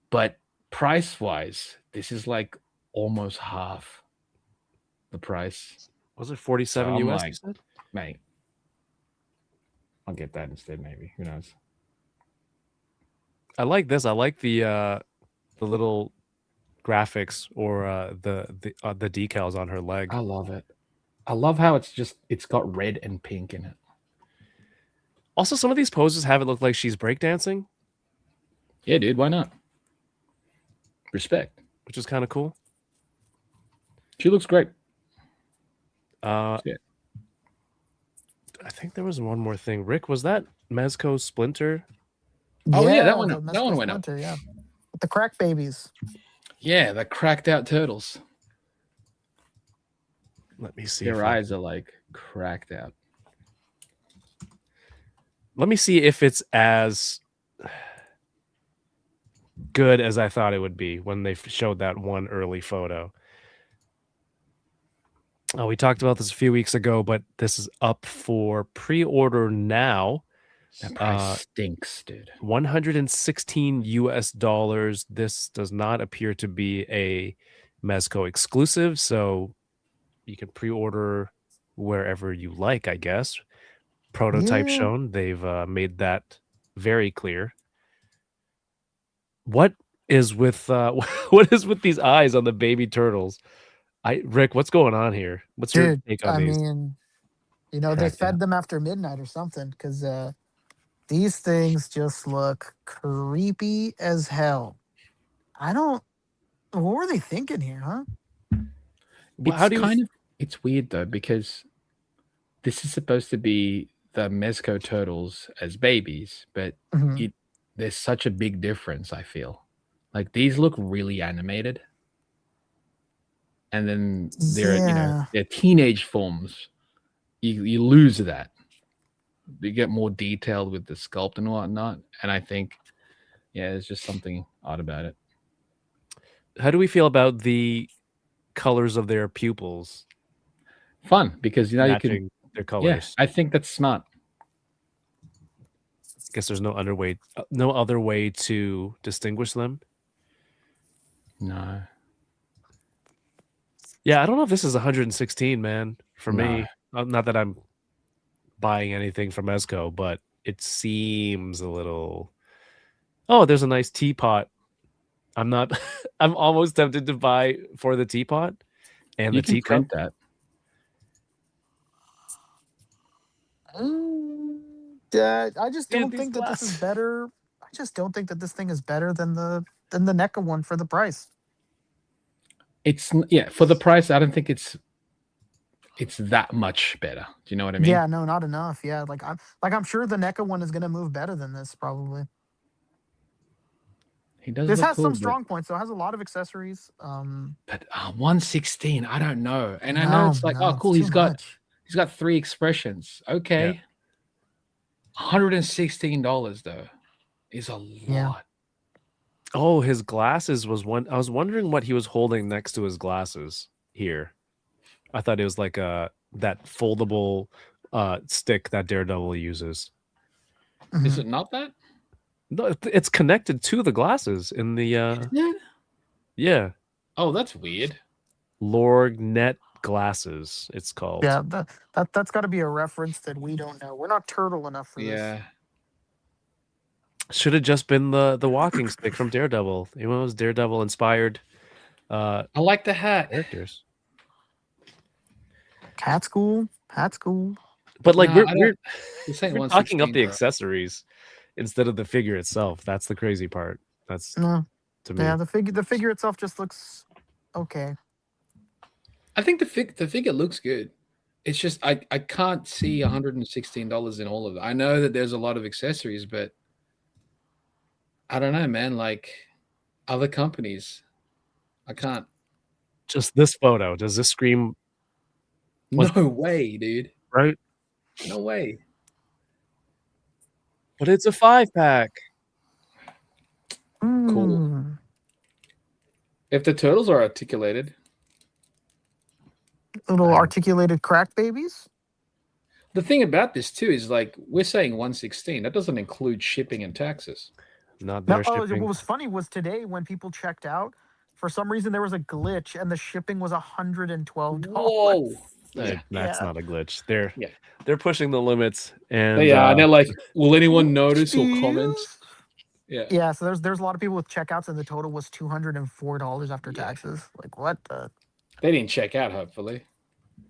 But price-wise, this is like almost half the price. Was it 47 US? Like, mate, I'll get that instead, maybe. Who knows? I like this. I like the little graphics or the decals on her leg. I love it. I love how it's got red and pink in it. Also, some of these poses have it look like she's breakdancing. Yeah, dude. Why not? Respect. Which is kind of cool. She looks great. I think there was one more thing. Rick, was that Mezco Splinter? Oh yeah, that one went up. Yeah, with the crack babies. Yeah, the cracked out turtles. Let me see. Their eyes are like cracked out. Let me see if it's as good as I thought it would be when they showed that one early photo. Oh, we talked about this a few weeks ago, but this is up for pre-order now. That price stinks, dude. $116 US. This does not appear to be a Mezco exclusive, so you can pre-order wherever you like, I guess. Prototype shown. They've made that very clear. What is with these eyes on the baby turtles? Rick, what's going on here? What's your take on these? I mean, they fed them after midnight or something because these things just look creepy as hell. What were they thinking here, huh? It's weird though because this is supposed to be the Mezco turtles as babies, but there's such a big difference. I feel like these look really animated, and then they're teenage forms. You lose that. You get more detailed with the sculpt and whatnot, and I think there's just something odd about it. How do we feel about the colors of their pupils. Fun, because you matching can their colors. Yeah, I think that's smart. Guess there's no other way to distinguish them. No. Yeah, I don't know if this is 116, man. For me, not that I'm buying anything from Esco, but it seems a little. Oh, there's a nice teapot. I'm not. I'm almost tempted to buy for the teapot and You the can teacup. print that. I just don't think that this is better. I just don't think that this thing is better than the NECA one for the price. It's for the price. I don't think it's that much better. Do you know what I mean? Yeah, no, not enough. Yeah, I'm sure the NECA one is gonna move better than this probably. This has some strong points, so it has a lot of accessories. But 116, I don't know. And I know it's like, oh, cool. He's got 3 expressions. Okay. Yeah. $116 though is a lot. Oh, his glasses was one. I was wondering what he was holding next to his glasses here. I thought it was like that foldable stick that Daredevil uses. Is it not that? No, it's connected to the glasses in the. Yeah. Oh, that's weird. Lorgnet glasses. It's called. Yeah, that's got to be a reference that we don't know. We're not turtle enough for this. Should have just been the walking stick from Daredevil. It was Daredevil inspired. I like the hat. Characters. Hat's cool. But like we're talking up the accessories instead of the figure itself. That's the crazy part. That's to me. Yeah, the figure itself just looks okay. I think the figure looks good. It's just I can't see $116 in all of it. I know that there's a lot of accessories, but I don't know, man. Like other companies, I can't. Just this photo. Does this scream? No way, dude. Right? No way. But it's a 5-pack. Cool. If the turtles are articulated. Little articulated crack babies. The thing about this too is like we're saying 116. That doesn't include shipping and taxes. Not their shipping. What was funny was today when people checked out, for some reason there was a glitch and the shipping was $112. Whoa. That's not a glitch. They're pushing the limits, and and they're like, will anyone notice or comment? Yeah. So there's a lot of people with checkouts, and the total was $204 after taxes. Like what the? They didn't check out. Hopefully,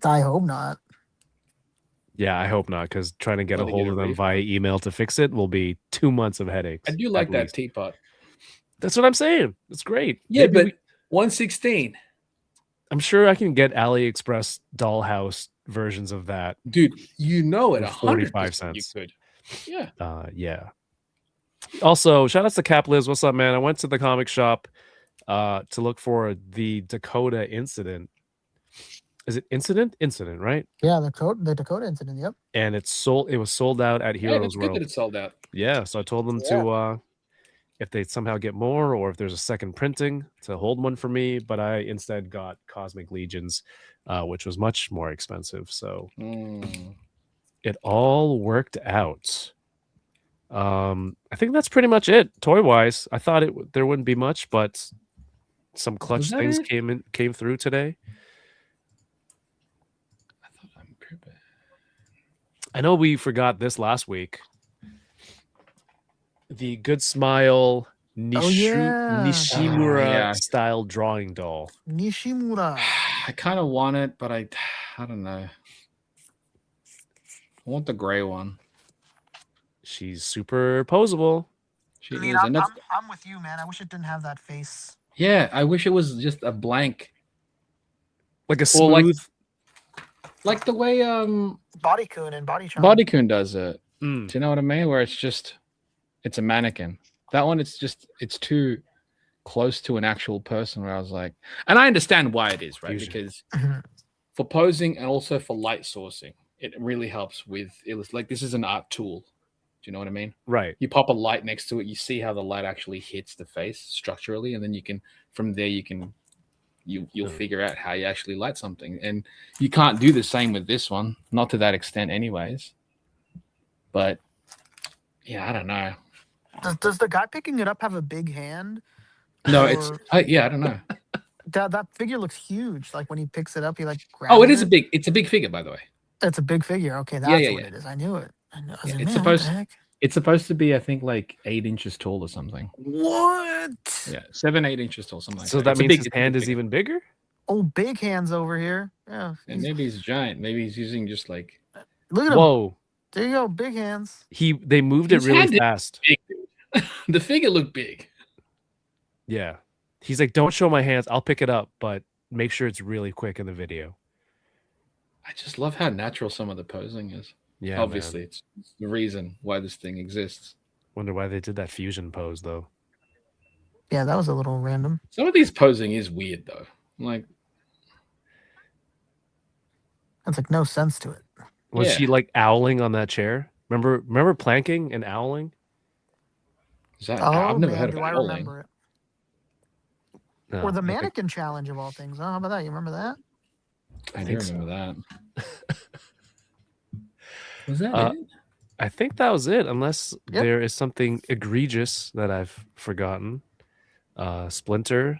I hope not. Yeah, I hope not, because trying to get a hold of them via email to fix it will be 2 months of headaches. I do like that teapot. That's what I'm saying. It's great. Yeah, but 116. I'm sure I can get AliExpress dollhouse versions of that. Dude, you know it. 45 cents. You could. Yeah. Yeah. Also, shout outs to Cap Liz. What's up, man? I went to the comic shop to look for the Dakota incident. Is it incident? Incident, right? Yeah, the Dakota incident. Yep. And it was sold out at Heroes that's World. Good that it's sold out. Yeah, so I told them to if they somehow get more, or if there's a second printing, to hold one for me. But I instead got Cosmic Legions, which was much more expensive. So it all worked out. I think that's pretty much it toy wise. I thought there wouldn't be much, but some clutch things came through today. I know we forgot this last week. The Good Smile Nishimura style drawing doll. Nishimura. I kind of want it, but I don't know. I want the gray one. She's super posable. I'm with you, man. I wish it didn't have that face. Yeah, I wish it was just a blank. Like a smooth. Like the way Bodycoon and Bodycoon does it. Do you know what I mean? Where it's a mannequin. That one, it's too close to an actual person. Where I was like, and I understand why it is, right? Because for posing and also for light sourcing, it really helps with it. Was like this is an art tool. Do you know what I mean? Right. You pop a light next to it, you see how the light actually hits the face structurally, and then from there you can you'll figure out how you actually light something. And you can't do the same with this one, not to that extent, anyways. But yeah, I don't know. Does the guy picking it up have a big hand? No, it's I don't know. That figure looks huge. Like when he picks it up, he like grabs Oh, it's a big figure, by the way. It's a big figure. Okay, that's what it is. I knew it. I know. Yeah, it's supposed to be, I think, like 8 inches tall or something. What? Yeah, 7-8 inches tall, something like so that. that means his hand is even bigger? Oh, big hands over here. Yeah. And maybe he's giant. Maybe he's using just like. Look at him. Whoa. There you go. Big hands. They moved it really fast. Big, dude. The figure looked big. Yeah. He's like, don't show my hands. I'll pick it up, but make sure it's really quick in the video. I just love how natural some of the posing is. Yeah, obviously, it's the reason why this thing exists. Wonder why they did that fusion pose, though. Yeah, that was a little random. Some of these posing is weird, though. Like, that's like no sense to it. Was she like owling on that chair? Remember planking and owling? Is that? I've never heard of owling. I remember it. No, or the mannequin challenge of all things. Oh, how about that? You remember that? I do remember that. Was that it? I think that was it, unless there is something egregious that I've forgotten. Splinter,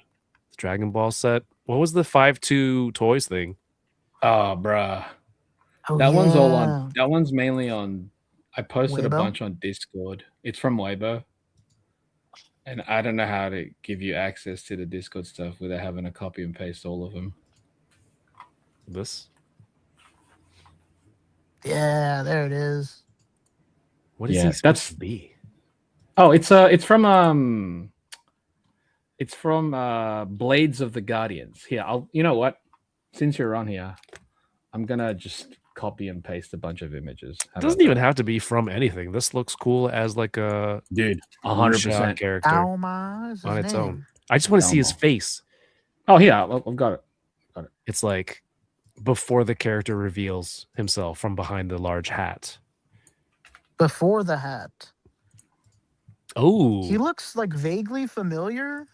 Dragon Ball set. What was the 5-2 toys thing? Oh, bruh. That one's all on. That one's mainly on. I posted a bunch on Discord. It's from Weibo. And I don't know how to give you access to the Discord stuff without having to copy and paste all of them. This? Yeah, there it is. What is he supposed to be? Oh, it's from Blades of the Guardians. Here, you know what? Since you're on here, I'm gonna just copy and paste a bunch of images. It doesn't even have to be from anything. This looks cool as like a 100% character on its own. I just want to see his face. Oh yeah, I've got it. It's like before the character reveals himself from behind the large hat. Before the hat. Oh. He looks like vaguely familiar.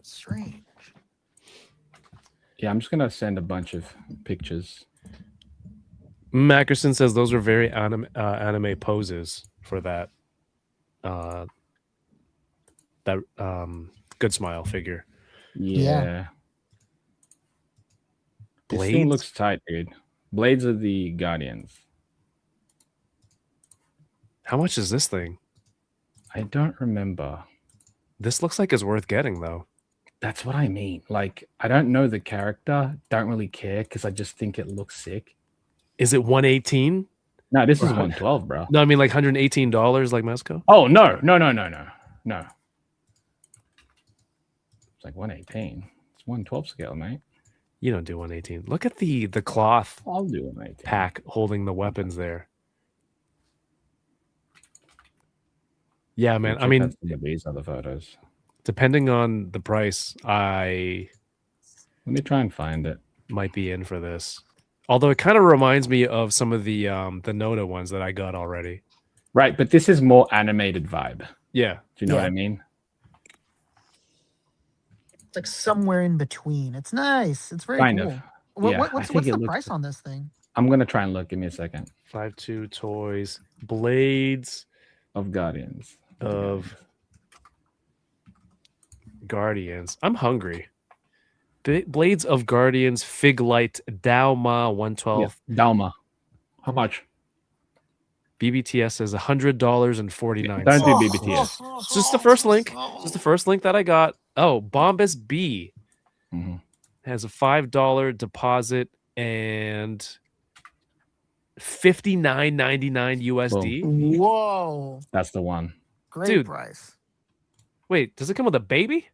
Strange. Yeah, I'm just gonna send a bunch of pictures. Mackerson says those are very anime poses for that Good Smile figure. Yeah. This thing looks tight, dude. Blades of the Guardians. How much is this thing? I don't remember. This looks like it's worth getting, though. That's what I mean. Like, I don't know the character. Don't really care because I just think it looks sick. Is it 118? No, this is 112, bro. No, I mean like $118 like Mesco? Oh, no. It's like 118. It's 112 scale, mate. You don't do 118. Look at the cloth I'll do 118. pack holding the weapons there. Yeah, man. I mean, these are the photos. Depending on the price, let me try and find it. Might be in for this. Although it kind of reminds me of some of the Noda ones that I got already. Right, but this is more animated vibe. Yeah. Do you know what I mean? It's like somewhere in between. It's nice. It's very kind cool. of. What's the price on this thing? I'm gonna try and look. Give me a second. 5-2 toys, Blades of Guardians. I'm hungry. Blades of Guardians, Fig Light, Daoma 112. Yeah, Daoma. How much? BBTS says $100.49. Don't do BBTS. It's just the first link. Just the first link that I got. Oh, Bombus B has a $5 deposit and $59.99 USD. Boom. Whoa. That's the one. Great price. Wait, does it come with a baby?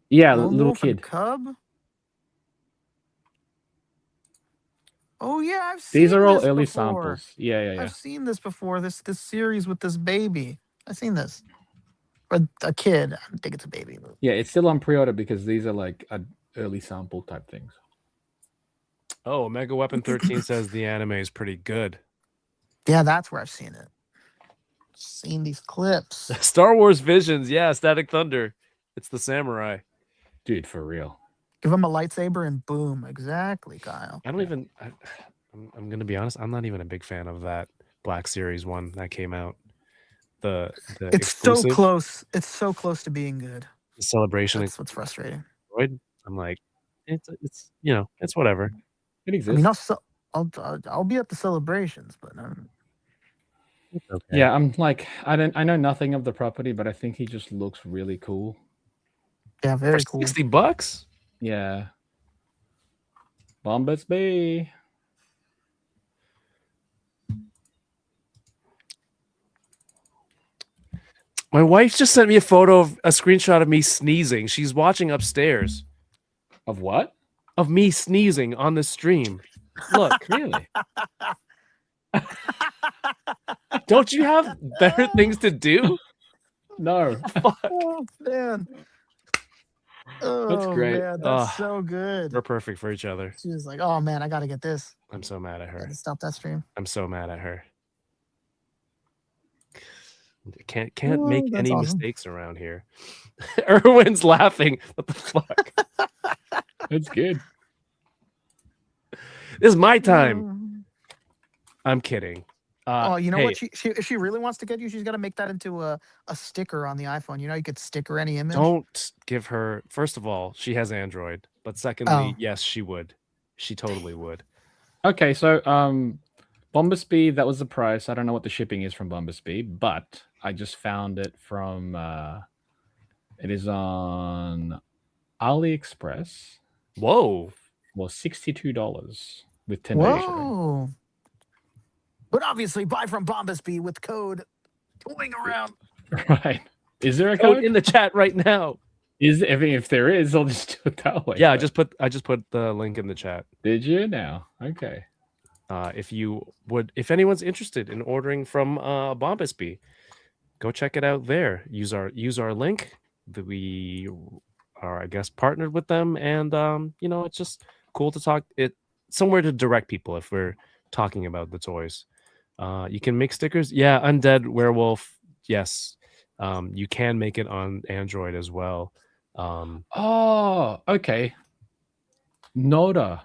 Yeah, little kid. Cub. Oh yeah, I've seen these are all this early before. samples. Yeah. I've seen this before. This series with this baby. I've seen this. Or a kid. I think it's a baby. Yeah, it's still on pre-order because these are like early sample type things. Oh, Mega Weapon 13 says the anime is pretty good. Yeah, that's where I've seen it. Seen these clips. Star Wars Visions, yeah, Static Thunder. It's the samurai. Dude, for real. Give him a lightsaber and boom. Exactly, Kyle. I don't even. I'm gonna be honest. I'm not even a big fan of that Black Series one that came out. The It's exclusive, so close. It's so close to being good. Celebration. That's what's frustrating. I'm like, it's it's whatever. It exists. I mean, I'll be at the celebrations, but Okay. Yeah, I'm like, I know nothing of the property, but I think he just looks really cool. yeah, For very cool. $60. Yeah. Bombas B. My wife just sent me a photo of a screenshot of me sneezing. She's watching upstairs. Of what? Of me sneezing on the stream. Look, Really? don't you have better things to do? No. Oh man. Oh, great. Man, that's so good. We're perfect for each other. She was like, "Oh man, I gotta get this. I'm so mad at her. Gotta stop that stream." I'm so mad at her. Can't make that's any awesome. mistakes around here. Erwin's laughing. What the fuck? That's good. This is my time. I'm kidding. Oh, you know hey, what? If she really wants to get you, she's got to make that into a sticker on the iPhone. You know, you could sticker any image. Don't give her. First of all, she has Android, but secondly, yes, she would. She totally would. Okay, so Bombasby, that was the price. I don't know what the shipping is from Bombasby, but I just found it from it is on AliExpress. Whoa. Well, $62 with 10 days shipping. Whoa. But obviously, buy from Bombasby with code going around. Right. Is there a Code code? in the chat right now. If there is, I'll just do it that way. Yeah, but... I just put the link in the chat. Did you now? Okay. If anyone's interested in ordering from Bombasby, go check it out there. Use our link. We are, I guess, partnered with them, and it's just cool to talk. It somewhere to direct people if we're talking about the toys. You can make stickers. Yeah, Undead Werewolf. Yes, you can make it on Android as well. Oh, okay. Noda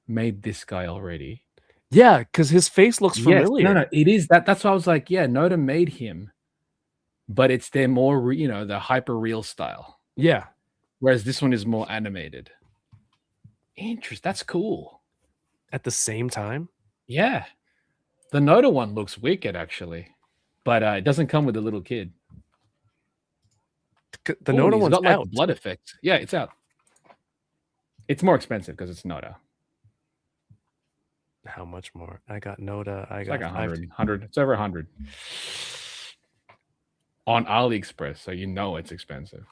made this guy already. Yeah, because his face looks familiar. Yes, no, it is that. That's why I was like, yeah, Noda made him, but it's their more, the hyper real style. Yeah. Whereas this one is more animated. Interesting. That's cool. At the same time. Yeah. The Noda one looks wicked, actually. But it doesn't come with a little kid. The Noda one's got, out. Like, blood effect. Yeah, it's out. It's more expensive because it's Noda. How much more? I got Noda. It's like 100. It's over 100. On AliExpress, so you know it's expensive.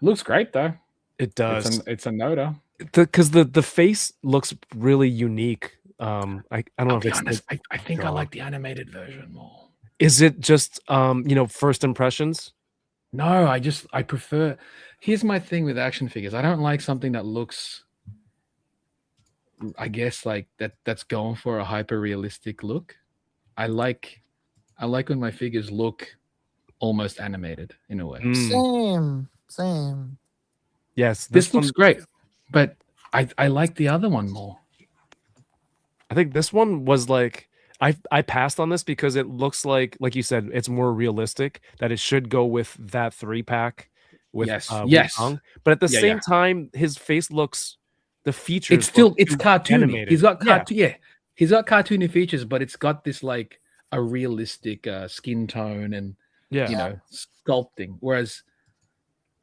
Looks great, though. It does. It's a Noda. Because the face looks really unique. I don't know if it's honest, I think I like the animated version more. Is it just first impressions? No, I prefer. Here's my thing with action figures. I don't like something that looks, I guess, like that's going for a hyper realistic look. I like when my figures look almost animated in a way. Same. Yes, this looks great, but I like the other one more. I think this one was like I passed on this because it looks like you said, it's more realistic, that it should go with that 3-pack with Wukong. But at the same time, his face looks, the features, it's cartoony. Animated. He's got he's got cartoony features, but it's got this like a realistic skin tone and sculpting. Whereas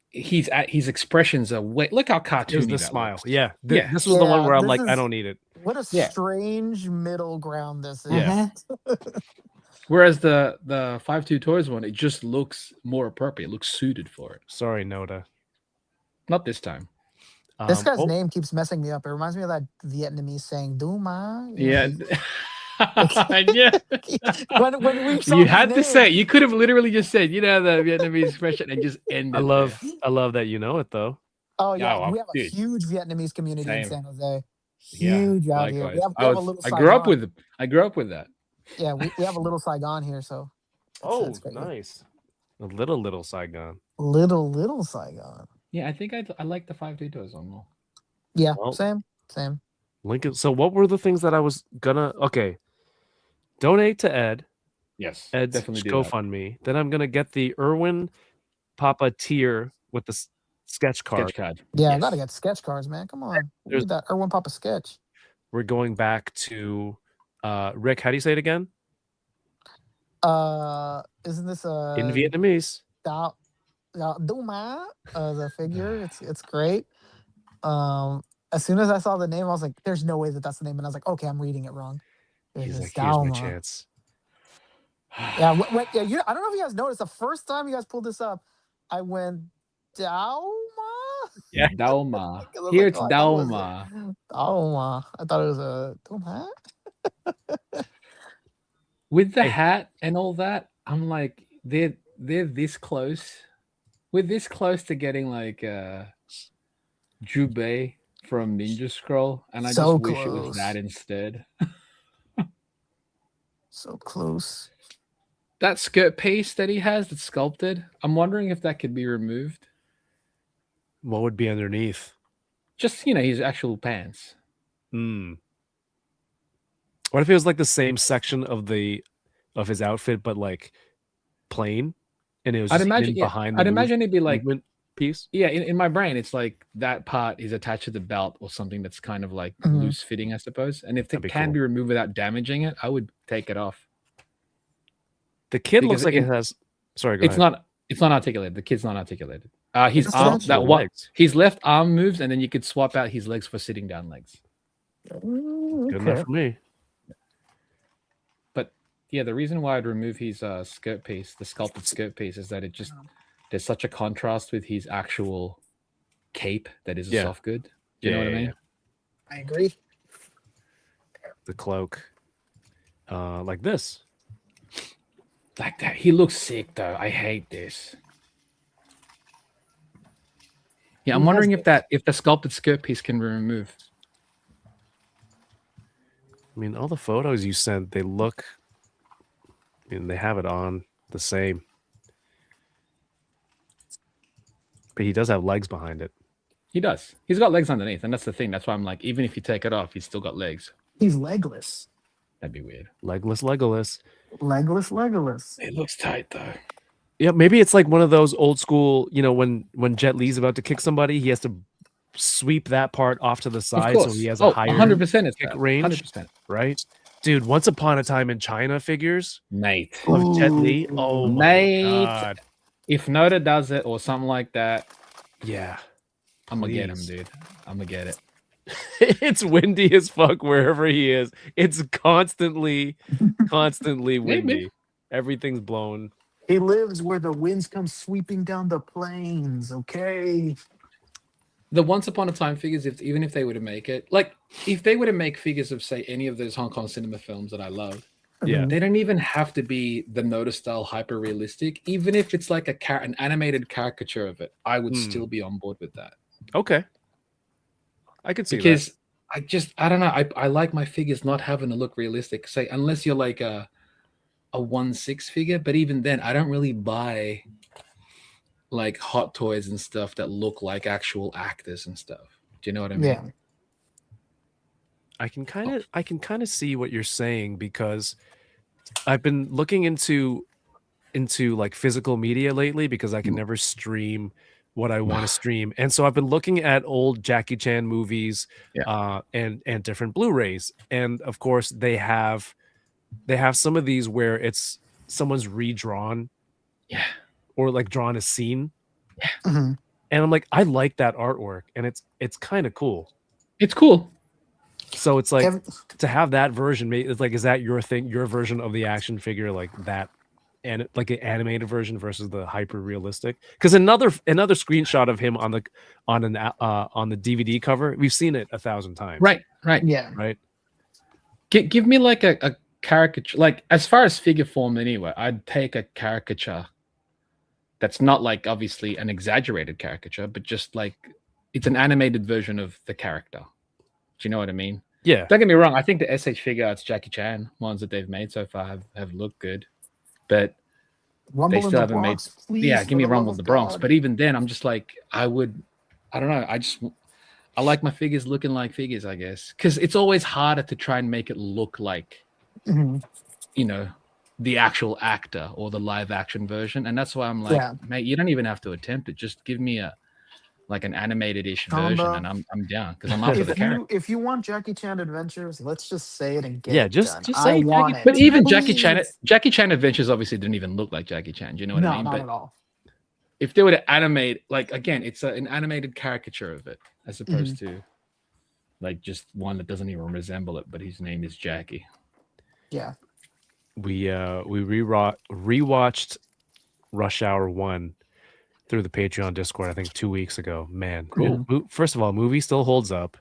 his expressions are look how cartoony the that smile. looks. This was the one where I'm like, I don't need it. What a strange middle ground this is. Yeah. Whereas the 5-2 Toys one, it just looks more appropriate. It looks suited for it. Sorry, Noda. Not this time. This guy's name keeps messing me up. It reminds me of that Vietnamese saying "Duma." Yeah. when we saw you had to say, you could have literally just said, the Vietnamese expression and just ended. I love that you know it though. Oh yeah, we have a huge Vietnamese community in San Jose. Yeah, huge out here. We have a little I grew up with that. Yeah, we have a little Saigon here, so. That's nice. A little Saigon. Little Saigon. Yeah, I think I like the 5D Dozon more. Yeah, Well, same. Link it. So what were the things that I was gonna? Okay, donate to Ed. Yes, Ed's definitely do that. GoFundMe. Then I'm gonna get the Irwin Papa tier with the sketch card. Sketch card. Yeah, I Yes. gotta get sketch cards, man. Come on, we need that Erwin Papa sketch. We're going back to Rick. How do you say it again? Isn't this In Vietnamese? Duma, the figure? It's great. As soon as I saw the name, I was like, "There's no way that that's the name," and I was like, "Okay, I'm reading it wrong." He's It's like, "Here's my Dauma. chance." Yeah, I don't know if you guys noticed. The first time you guys pulled this up, I went Dauma. Yeah, Dauma. I was Here like, it's "Oh, I thought it was Dauma. Dauma. I thought it was a Duma. With the hat and all that, I'm like, they're this close. We're this close to getting like Jubei from Ninja Scroll, and I So just wish it was close. that instead. So close. That skirt piece that he has that's sculpted, I'm wondering if that could be removed. What would be underneath? Just, his actual pants. What if it was like the same section of his outfit, but like plain, and it was just behind the I'd imagine it'd be like piece. Yeah, in my brain, it's like that part is attached to the belt or something that's kind of like loose fitting, I suppose. And if it can be removed without damaging it, I would take it off. The kid looks like it has. Sorry, go ahead. It's not articulated. The kid's not articulated. His left arm moves, and then you could swap out his legs for sitting down legs. Good enough for me. But yeah, the reason why I'd remove his skirt piece, the sculpted skirt piece, is that there's such a contrast with his actual cape that is a soft good. Do you know what I mean? I agree. The cloak, like this. Like that. He looks sick though. I hate this. Yeah, I'm wondering if the sculpted skirt piece can be removed. I mean, all the photos you sent, they look. I mean, they have it on the same. But he does have legs behind it. He does. He's got legs underneath, and that's the thing. That's why I'm like, even if you take it off, he's still got legs. He's legless. That'd be weird. Legless Legolas. Legolas. It looks tight though. Yeah, maybe it's like one of those old school, when Jet Li's about to kick somebody, he has to sweep that part off to the side so he has a higher 100% kick range. 100%. Right? Dude, Once Upon a Time in China figures. Mate. Of Jet Li. Oh, my God. If Noda does it or something like that, yeah, I'm going to get him, dude. I'm going to get it. It's windy as fuck wherever he is. It's constantly windy. Maybe. Everything's blown. He lives where the winds come sweeping down the plains, okay? The Once Upon a Time figures, even if they were to make it, like if they were to make figures of, say, any of those Hong Kong cinema films that I love, they don't even have to be the Noda style hyper realistic. Even if it's like an animated caricature of it, I would still be on board with that. Okay. I could see because that. I don't know. I like my figures not having to look realistic. Say, unless you're like a 1/6 figure, but even then, I don't really buy like Hot Toys and stuff that look like actual actors and stuff. Do you know what I mean? Yeah. I can kind of see what you're saying because I've been looking into like physical media lately because I can never stream what I want to stream. And so I've been looking at old Jackie Chan movies and different Blu-rays. And of course they have some of these where it's someone's redrawn or like drawn a scene. And I'm like, I like that artwork and it's kind of cool. It's cool. So it's like to have that version, it's like, is that your thing, your version of the action figure, like that, and like an animated version versus the hyper realistic? Because another screenshot of him on the DVD cover, we've seen it 1,000 times. Right. Yeah. Right. Give me like a caricature, like as far as figure form anyway, I'd take a caricature that's not like obviously an exaggerated caricature, but just like it's an animated version of the character. Do you know what I mean? Yeah. Don't get me wrong. I think the SH Figure Arts Jackie Chan ones that they've made so far have looked good. But Rumble they in still the haven't Bronx, made. please, Yeah, give me for the Rumble love in the of Bronx. God. But even then, I'm just like, I don't know. I like my figures looking like figures, I guess, because it's always harder to try and make it look like, Mhm. you know, the actual actor or the live action version. And that's why I'm like, Yeah. mate, you don't even have to attempt it. Just give me an animated-ish version, Chamba, and I'm down because I'm after the character. if you want Jackie Chan Adventures, let's just say it and get Yeah, it just done. just I say want Jackie. it. But even Please. Jackie Chan Adventures obviously didn't even look like Jackie Chan. Do you know what I No, mean? not But at all. if they were to animate, like again, it's an animated caricature of it, as opposed to like just one that doesn't even resemble it, but his name is Jackie. Yeah. We rewatched Rush Hour 1 through the Patreon Discord, I think 2 weeks ago. Man, Cool. First of all, movie still holds up.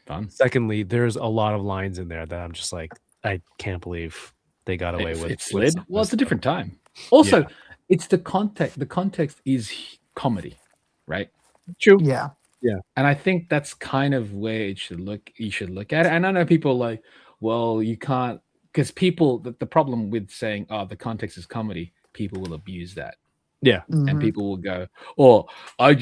Fun. Secondly, there's a lot of lines in there that I'm just like, I can't believe they got away with. It slid. With well, it's a different time. Also, Yeah. it's the context. The context is comedy, right? True. Yeah. Yeah. And I think that's kind of where it should look. You should look at it. And I know people are like, well, you can't, because people. The problem with saying, "Oh, the context is comedy," people will abuse that. Yeah. And people will go, "Oh, I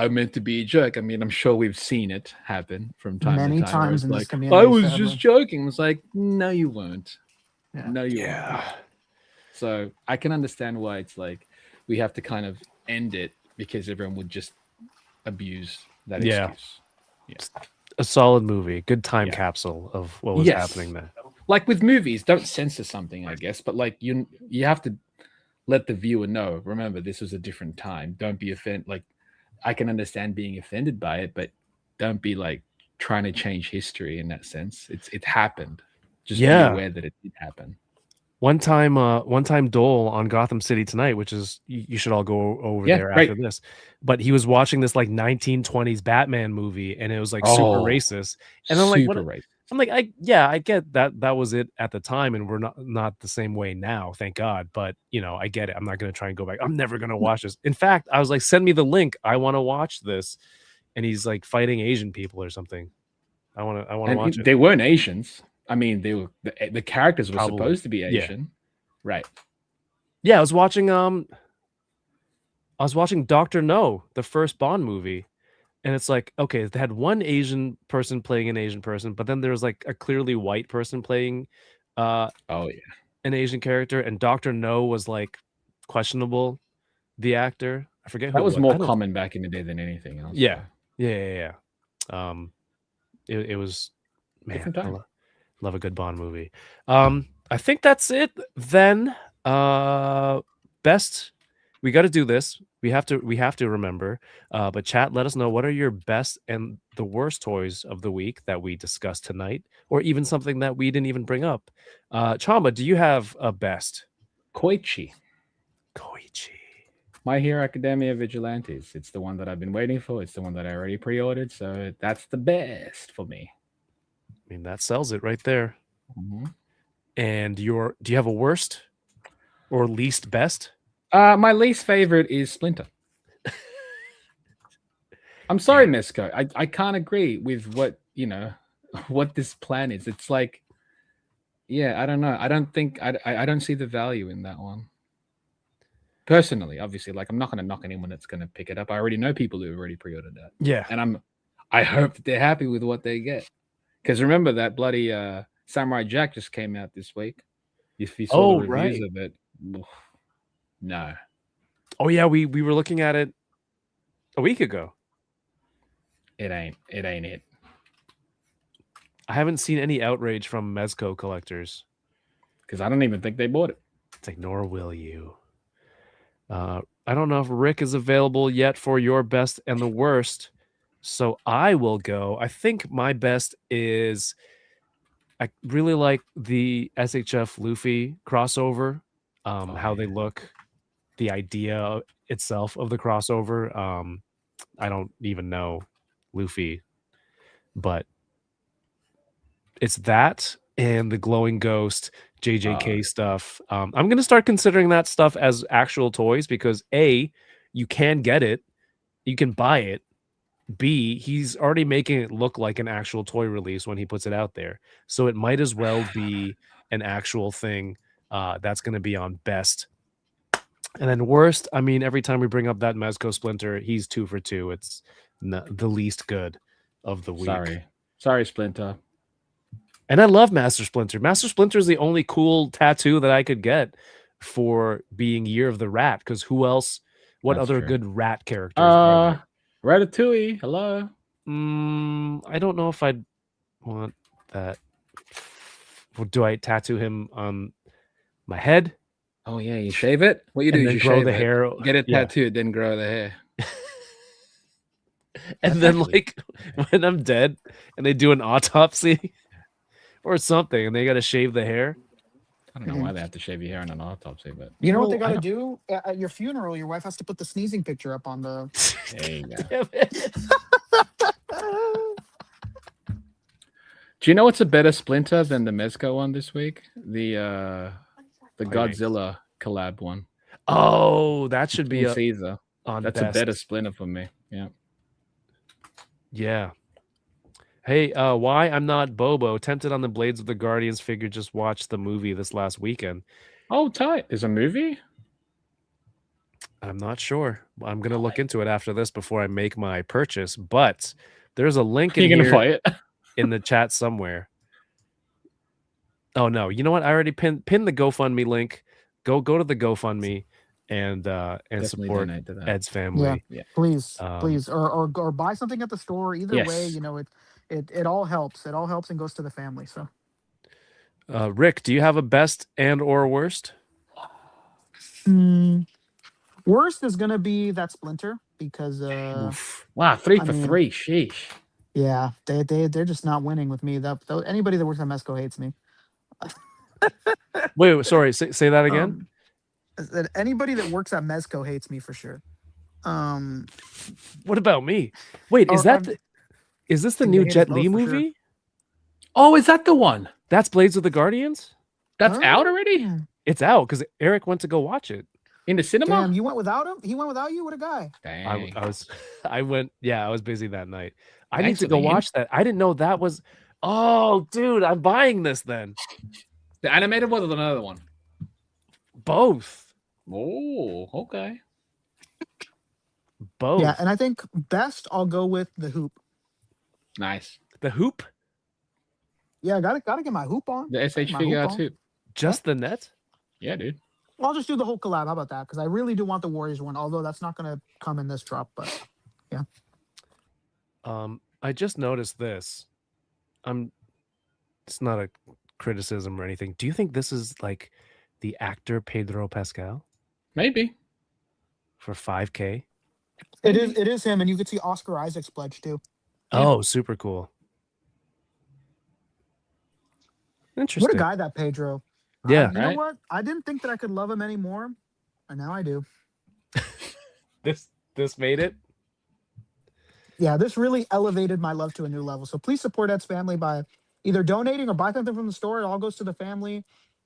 meant to be a joke." I mean, I'm sure we've seen it happen from time Many to time. times It's in this like, community, I was sadly. just joking. It's like, no, you weren't. Yeah. No, you weren't. So I can understand why it's like we have to kind of end it because everyone would just abuse that excuse. Yeah. A solid movie, good time capsule of what was happening there. Like with movies, don't censor something, I guess, but like you have to let the viewer know. Remember, this was a different time. Don't be offended. Like, I can understand being offended by it, but don't be like trying to change history in that sense. It happened. Just be aware that it did happen. One time Dole on Gotham City Tonight, which is you should all go over there after this. But he was watching this like 1920s Batman movie, and it was like super racist. And I'm like, racist. I'm like, I get that was it at the time, and we're not the same way now, thank God. But I get it. I'm not gonna try and go back. I'm never gonna watch this. In fact, I was like, send me the link. I want to watch this. And he's like fighting Asian people or something. I want to watch it. They weren't Asians. I mean, they were the characters were supposed to be Asian, Yeah. right? Yeah, I was watching Dr. No, the first Bond movie, and it's like, okay, they had one Asian person playing an Asian person, but then there was like a clearly white person playing an Asian character, and Dr. No was like questionable, the actor. I forget who that was it more common back in the day than anything else. Yeah. It was, man, different time. Love a good Bond movie. I think that's it then. Best, we got to do this. We have to remember. But chat, let us know, what are your best and the worst toys of the week that we discussed tonight, or even something that we didn't even bring up. Chamba, do you have a best? Koichi. My Hero Academia Vigilantes. It's the one that I've been waiting for. It's the one that I already pre-ordered. So that's the best for me. I mean, that sells it right there. Mm-hmm. And do you have a worst or least best? My least favorite is Splinter. I'm sorry, Nesco. I can't agree with what this plan is. It's like, I don't know. I don't think I don't see the value in that one. Personally, obviously, like I'm not going to knock anyone that's going to pick it up. I already know people who have already pre-ordered that. Yeah, and I hope that they're happy with what they get. Because remember that bloody Samurai Jack just came out this week. If you saw the reviews of it, no. Oh yeah, we were looking at it a week ago. It ain't it. I haven't seen any outrage from Mezco collectors because I don't even think they bought it. It's like, nor will you. I don't know if Rick is available yet for your best and the worst, so I will go. I think my best is, I really like the SHF Luffy crossover, how they look, the idea itself of the crossover. I don't even know Luffy, but it's that and the glowing ghost JJK stuff. I'm going to start considering that stuff as actual toys because A, you can get it, you can buy it. B, he's already making it look like an actual toy release when he puts it out there. So it might as well be an actual thing that's going to be on best. And then worst, I mean, every time we bring up that Mezco Splinter, he's 2 for 2. It's the least good of the week. Sorry, Splinter. And I love Master Splinter. Master Splinter is the only cool tattoo that I could get for being Year of the Rat. Because who else? What That's other true. good rat characters are there? Ratatouille. Hello. I don't know if I'd want that. Do I tattoo him on my head? Oh yeah, you shave it. What you do And is then you grow shave the it, hair. get it Yeah. tattooed, then grow the hair. And That's then, actually- like, when I'm dead and they do an autopsy or something and they got to shave the hair. I don't know why they have to shave your hair in an autopsy, but You know what they got to do at your funeral? Your wife has to put the sneezing picture up on the. there you go. Damn it. Do you know what's a better Splinter than the Mezco one this week? The Godzilla collab one. Oh, that should be Caesar. on That's best. a better Splinter for me. Yeah. Yeah. Hey, why I'm not Bobo? Tempted on the Blades of the Guardians figure. Just watched the movie this last weekend. Oh, tight. Is a movie? I'm not sure. I'm gonna look into it after this before I make my purchase. But there's a link in You're gonna here play it? in the chat somewhere. Oh no! You know what? I already pinned the GoFundMe link. Go to the GoFundMe and support donate to that. Ed's family. Yeah. Please, or buy something at the store. Either way, Yes. you know it all helps. It all helps and goes to the family. So, Rick, do you have a best and or worst? worst is gonna be that Splinter because Wow, 3 I for mean- 3. Sheesh. yeah, they're just not winning with me. That anybody that works at Mesco hates me. Wait, sorry. Say that again. That anybody that works at Mesco hates me for sure. What about me? Wait, is Or, that is this the think new they hate Jet us Li both for sure. movie? Oh, is that the one? That's Blades of the Guardians? That's out already? It's out because Eric went to go watch it. In the cinema? Damn, you went without him? He went without you? What a guy. Dang. I went, yeah, I was busy that night. I need Thanks to for go the watch that. I didn't know that was. Oh, dude, I'm buying this then. The animated one or another one? Both. Oh, okay. Both. Yeah, and I think best I'll go with the hoop. Nice. The hoop? Yeah, gotta get my hoop on. The SH My figure hoop out on. too. Just the net? Yeah, dude. I'll just do the whole collab. How about that? Because I really do want the Warriors one, although that's not gonna come in this drop. But yeah. I just noticed this. It's not a criticism or anything. Do you think this is like the actor Pedro Pascal Maybe. for 5K? It is him, and you could see Oscar Isaac's pledge too. Oh, super cool. Interesting. What a guy that Pedro. Yeah. You know Right? what? I didn't think that I could love him anymore, and now I do. This made it. Yeah, this really elevated my love to a new level. So please support Ed's family by either donating or buy something from the store. It all goes to the family,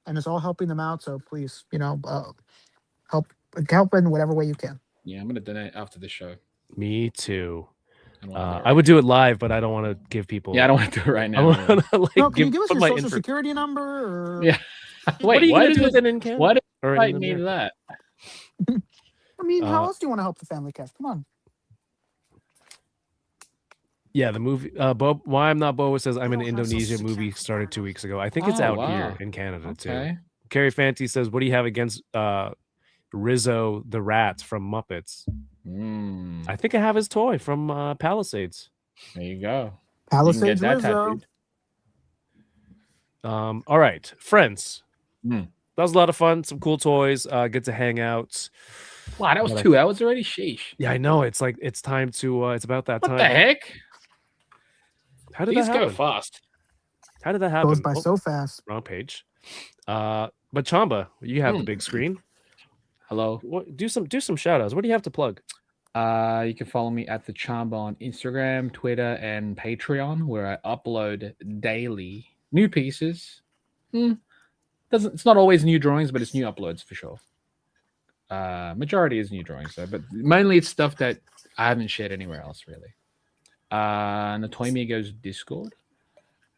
and it's all helping them out. So please, help in whatever way you can. Yeah, I'm gonna donate after the show. Me too. I don't wanna do it I would do it live, but I don't want to give people. Yeah, I don't want to do it right I now. want to like No, can you give us put your my social info- security number? Or... Yeah. What are you why gonna did do with it in Canada? Why did Or I in need America? that? I mean, how Uh, else do you want to help the family cast? Come on. Yeah, the movie. Bob, why I'm not Boba says I'm in don't have social Indonesia. Movie security started 2 weeks ago. I think it's Oh, out wow. here in Canada too. Okay. Carrie Fancy says, "What do you have against Rizzo the rat from Muppets?" Mm, I think I have his toy from Palisades. there you go. You can get Palisades that Rizzo. tattooed. All right, friends. Hmm. That was a lot of fun. Some cool toys. Get to hang out. Wow, that was But I- 2 hours already? Sheesh. Yeah, I know. It's like it's time to. It's about that What time. the heck? How did These that go happen? fast. How did that happen? Goes by Oh, so fast. wrong page. But Chamba, you have the Hmm. big screen. Hello. What? Do some shout outs. What do you have to plug? You can follow me at the Chamba on Instagram, Twitter, and Patreon, where I upload daily new pieces. It's not always new drawings, but it's new uploads for sure. Majority is new drawings though, but mainly it's stuff that I haven't shared anywhere else really. And the Toy Migos Discord.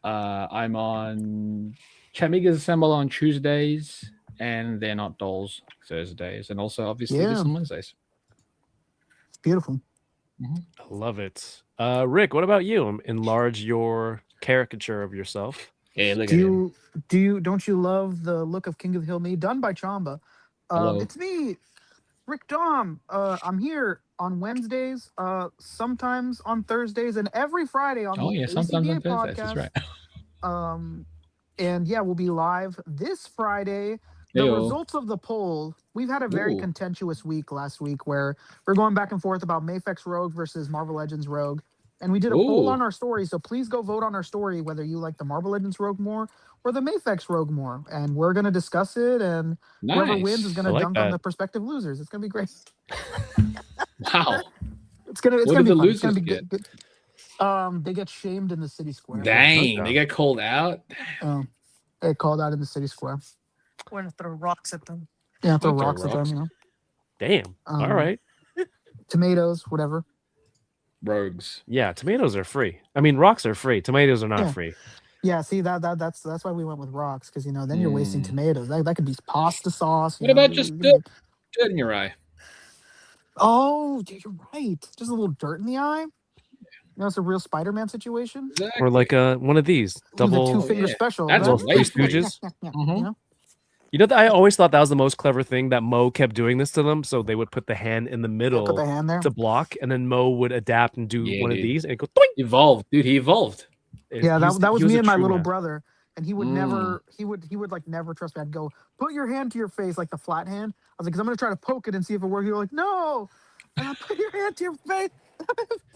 I'm on Chat Migos Assemble on Tuesdays and they're not dolls Thursdays, and also obviously there's some Wednesdays. It's beautiful. I love it. Rick, what about you? Enlarge your caricature of yourself. Yeah, look at him. Don't you love the look of King of the Hill Me done by Chamba? It's me, Rick Dom. I'm here on Wednesdays, sometimes on Thursdays, and every Friday on the sometimes on ACBA Thursdays. podcast. That's right. And yeah, we'll be live this Friday. The results of the poll. We've had a very contentious week last week where we're going back and forth about Mafex Rogue versus Marvel Legends Rogue. And we did a poll on our story, so please go vote on our story whether you like the Marvel Legends Rogue more or the Mafex Rogue more. And we're going to discuss it, and whoever wins is going to dunk on the prospective losers. It's going to be great. Wow. It's going to be fun. It's going to be good. They get shamed in the city square. Dang, they get called out. They called out in the city square. We're going to throw rocks at them. Yeah, throw rocks at them, you know. Damn. All right. Tomatoes, whatever. Rogues. Yeah, tomatoes are free. I mean, rocks are free. Tomatoes are not free. Yeah, see that's why we went with rocks, because then you're wasting tomatoes. That could be pasta sauce. What about just dirt in your eye? Oh, you're right. Just a little dirt in the eye. It's a real Spider-Man situation. Exactly. Or like one of these double two-finger special. That's Three Stooges. You know, I always thought that was the most clever thing, that Mo kept doing this to them. So they would put the hand in the middle put the hand there to block, and then Mo would adapt and do one of these, and it go doink. Evolved, dude. He evolved. That was me and my little brother, and he would never, he would like never trust me. I'd go, put your hand to your face, like the flat hand. I was like, because I'm gonna try to poke it and see if it works. You're like, no, put your hand to your face,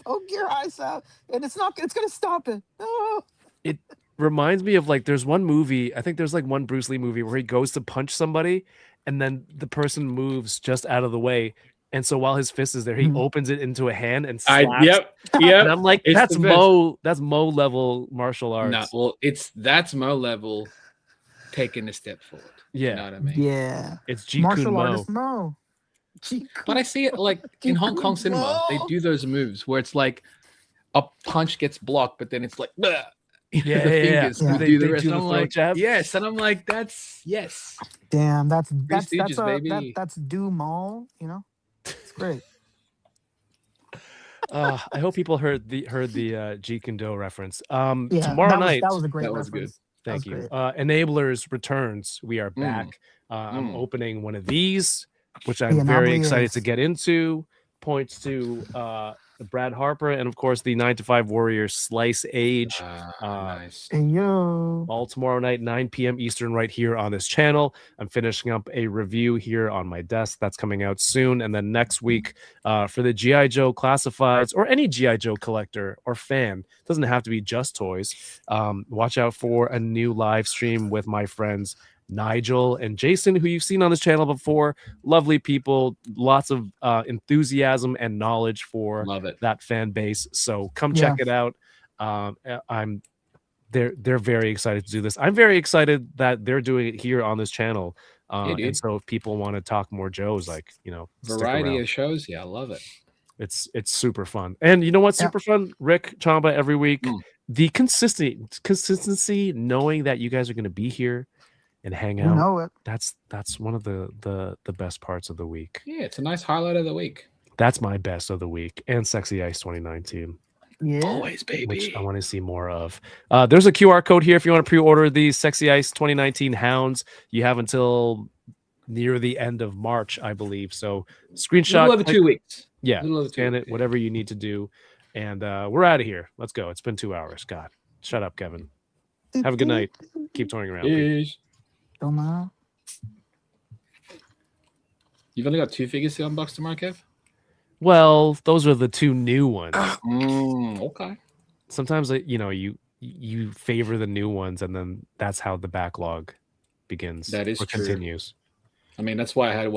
poke your eyes out, and it's gonna stop it. No. It reminds me of like, there's one movie, I think there's like one Bruce Lee movie where he goes to punch somebody, and then the person moves just out of the way. And so while his fist is there, he opens it into a hand and slaps. Yep. And I'm like, that's Mo level martial arts. No, well, that's Mo level taking a step forward. Yeah. You know what I mean? Yeah. It's Jeet martial Kune Mo. artist Mo. But I see it like in Hong Kong cinema. They do those moves where it's like a punch gets blocked, but then it's like, bleh. They do the throat jab. Yes, and I'm like, that's Damn, that's baby. that's do Mall, you know. It's great. I hope people heard the Jeet Kune Do reference. Tomorrow night. That was a great reference. Good. Thank you. Enablers returns. We are back. I'm opening one of these, which I'm very excited to get into. Points to Brad Harper, and of course the 9 to 5 Warriors Slice Age. Nice. Hey, yo. All tomorrow night, 9 p.m. Eastern, right here on this channel. I'm finishing up a review here on my desk. That's coming out soon. And then next week, for the G.I. Joe Classifieds, or any G.I. Joe collector or fan, doesn't have to be just toys, watch out for a new live stream with my friends Nigel and Jason, who you've seen on this channel before. Lovely people, lots of enthusiasm and knowledge for that fan base. So come check it out. They're very excited to do this. I'm very excited that they're doing it here on this channel. And so if people want to talk more Joes, like, you know, variety of shows. Yeah, I love it. It's super fun. And you know what's super fun? Rick, Chamba, every week, the consistency, knowing that you guys are going to be here and hang out. You know it. That's one of the best parts of the week. Yeah, it's a nice highlight of the week. That's my best of the week. And Sexy Ice 2019. Yeah. Always, baby. Which I want to see more of. There's a QR code here if you want to pre-order these Sexy Ice 2019 Hounds. You have until near the end of March, I believe. So screenshot. A little over 2 weeks. Yeah. Scan it, whatever you need to do. And we're out of here. Let's go. It's been 2 hours. God. Shut up, Kevin. Have a good night. Keep touring around. Peace. You've only got 2 figures to unbox tomorrow, Kev? Well, those are the 2 new ones. Okay. Sometimes you favor the new ones, and then that's how the backlog begins. That is or true. Continues. I mean, that's why I had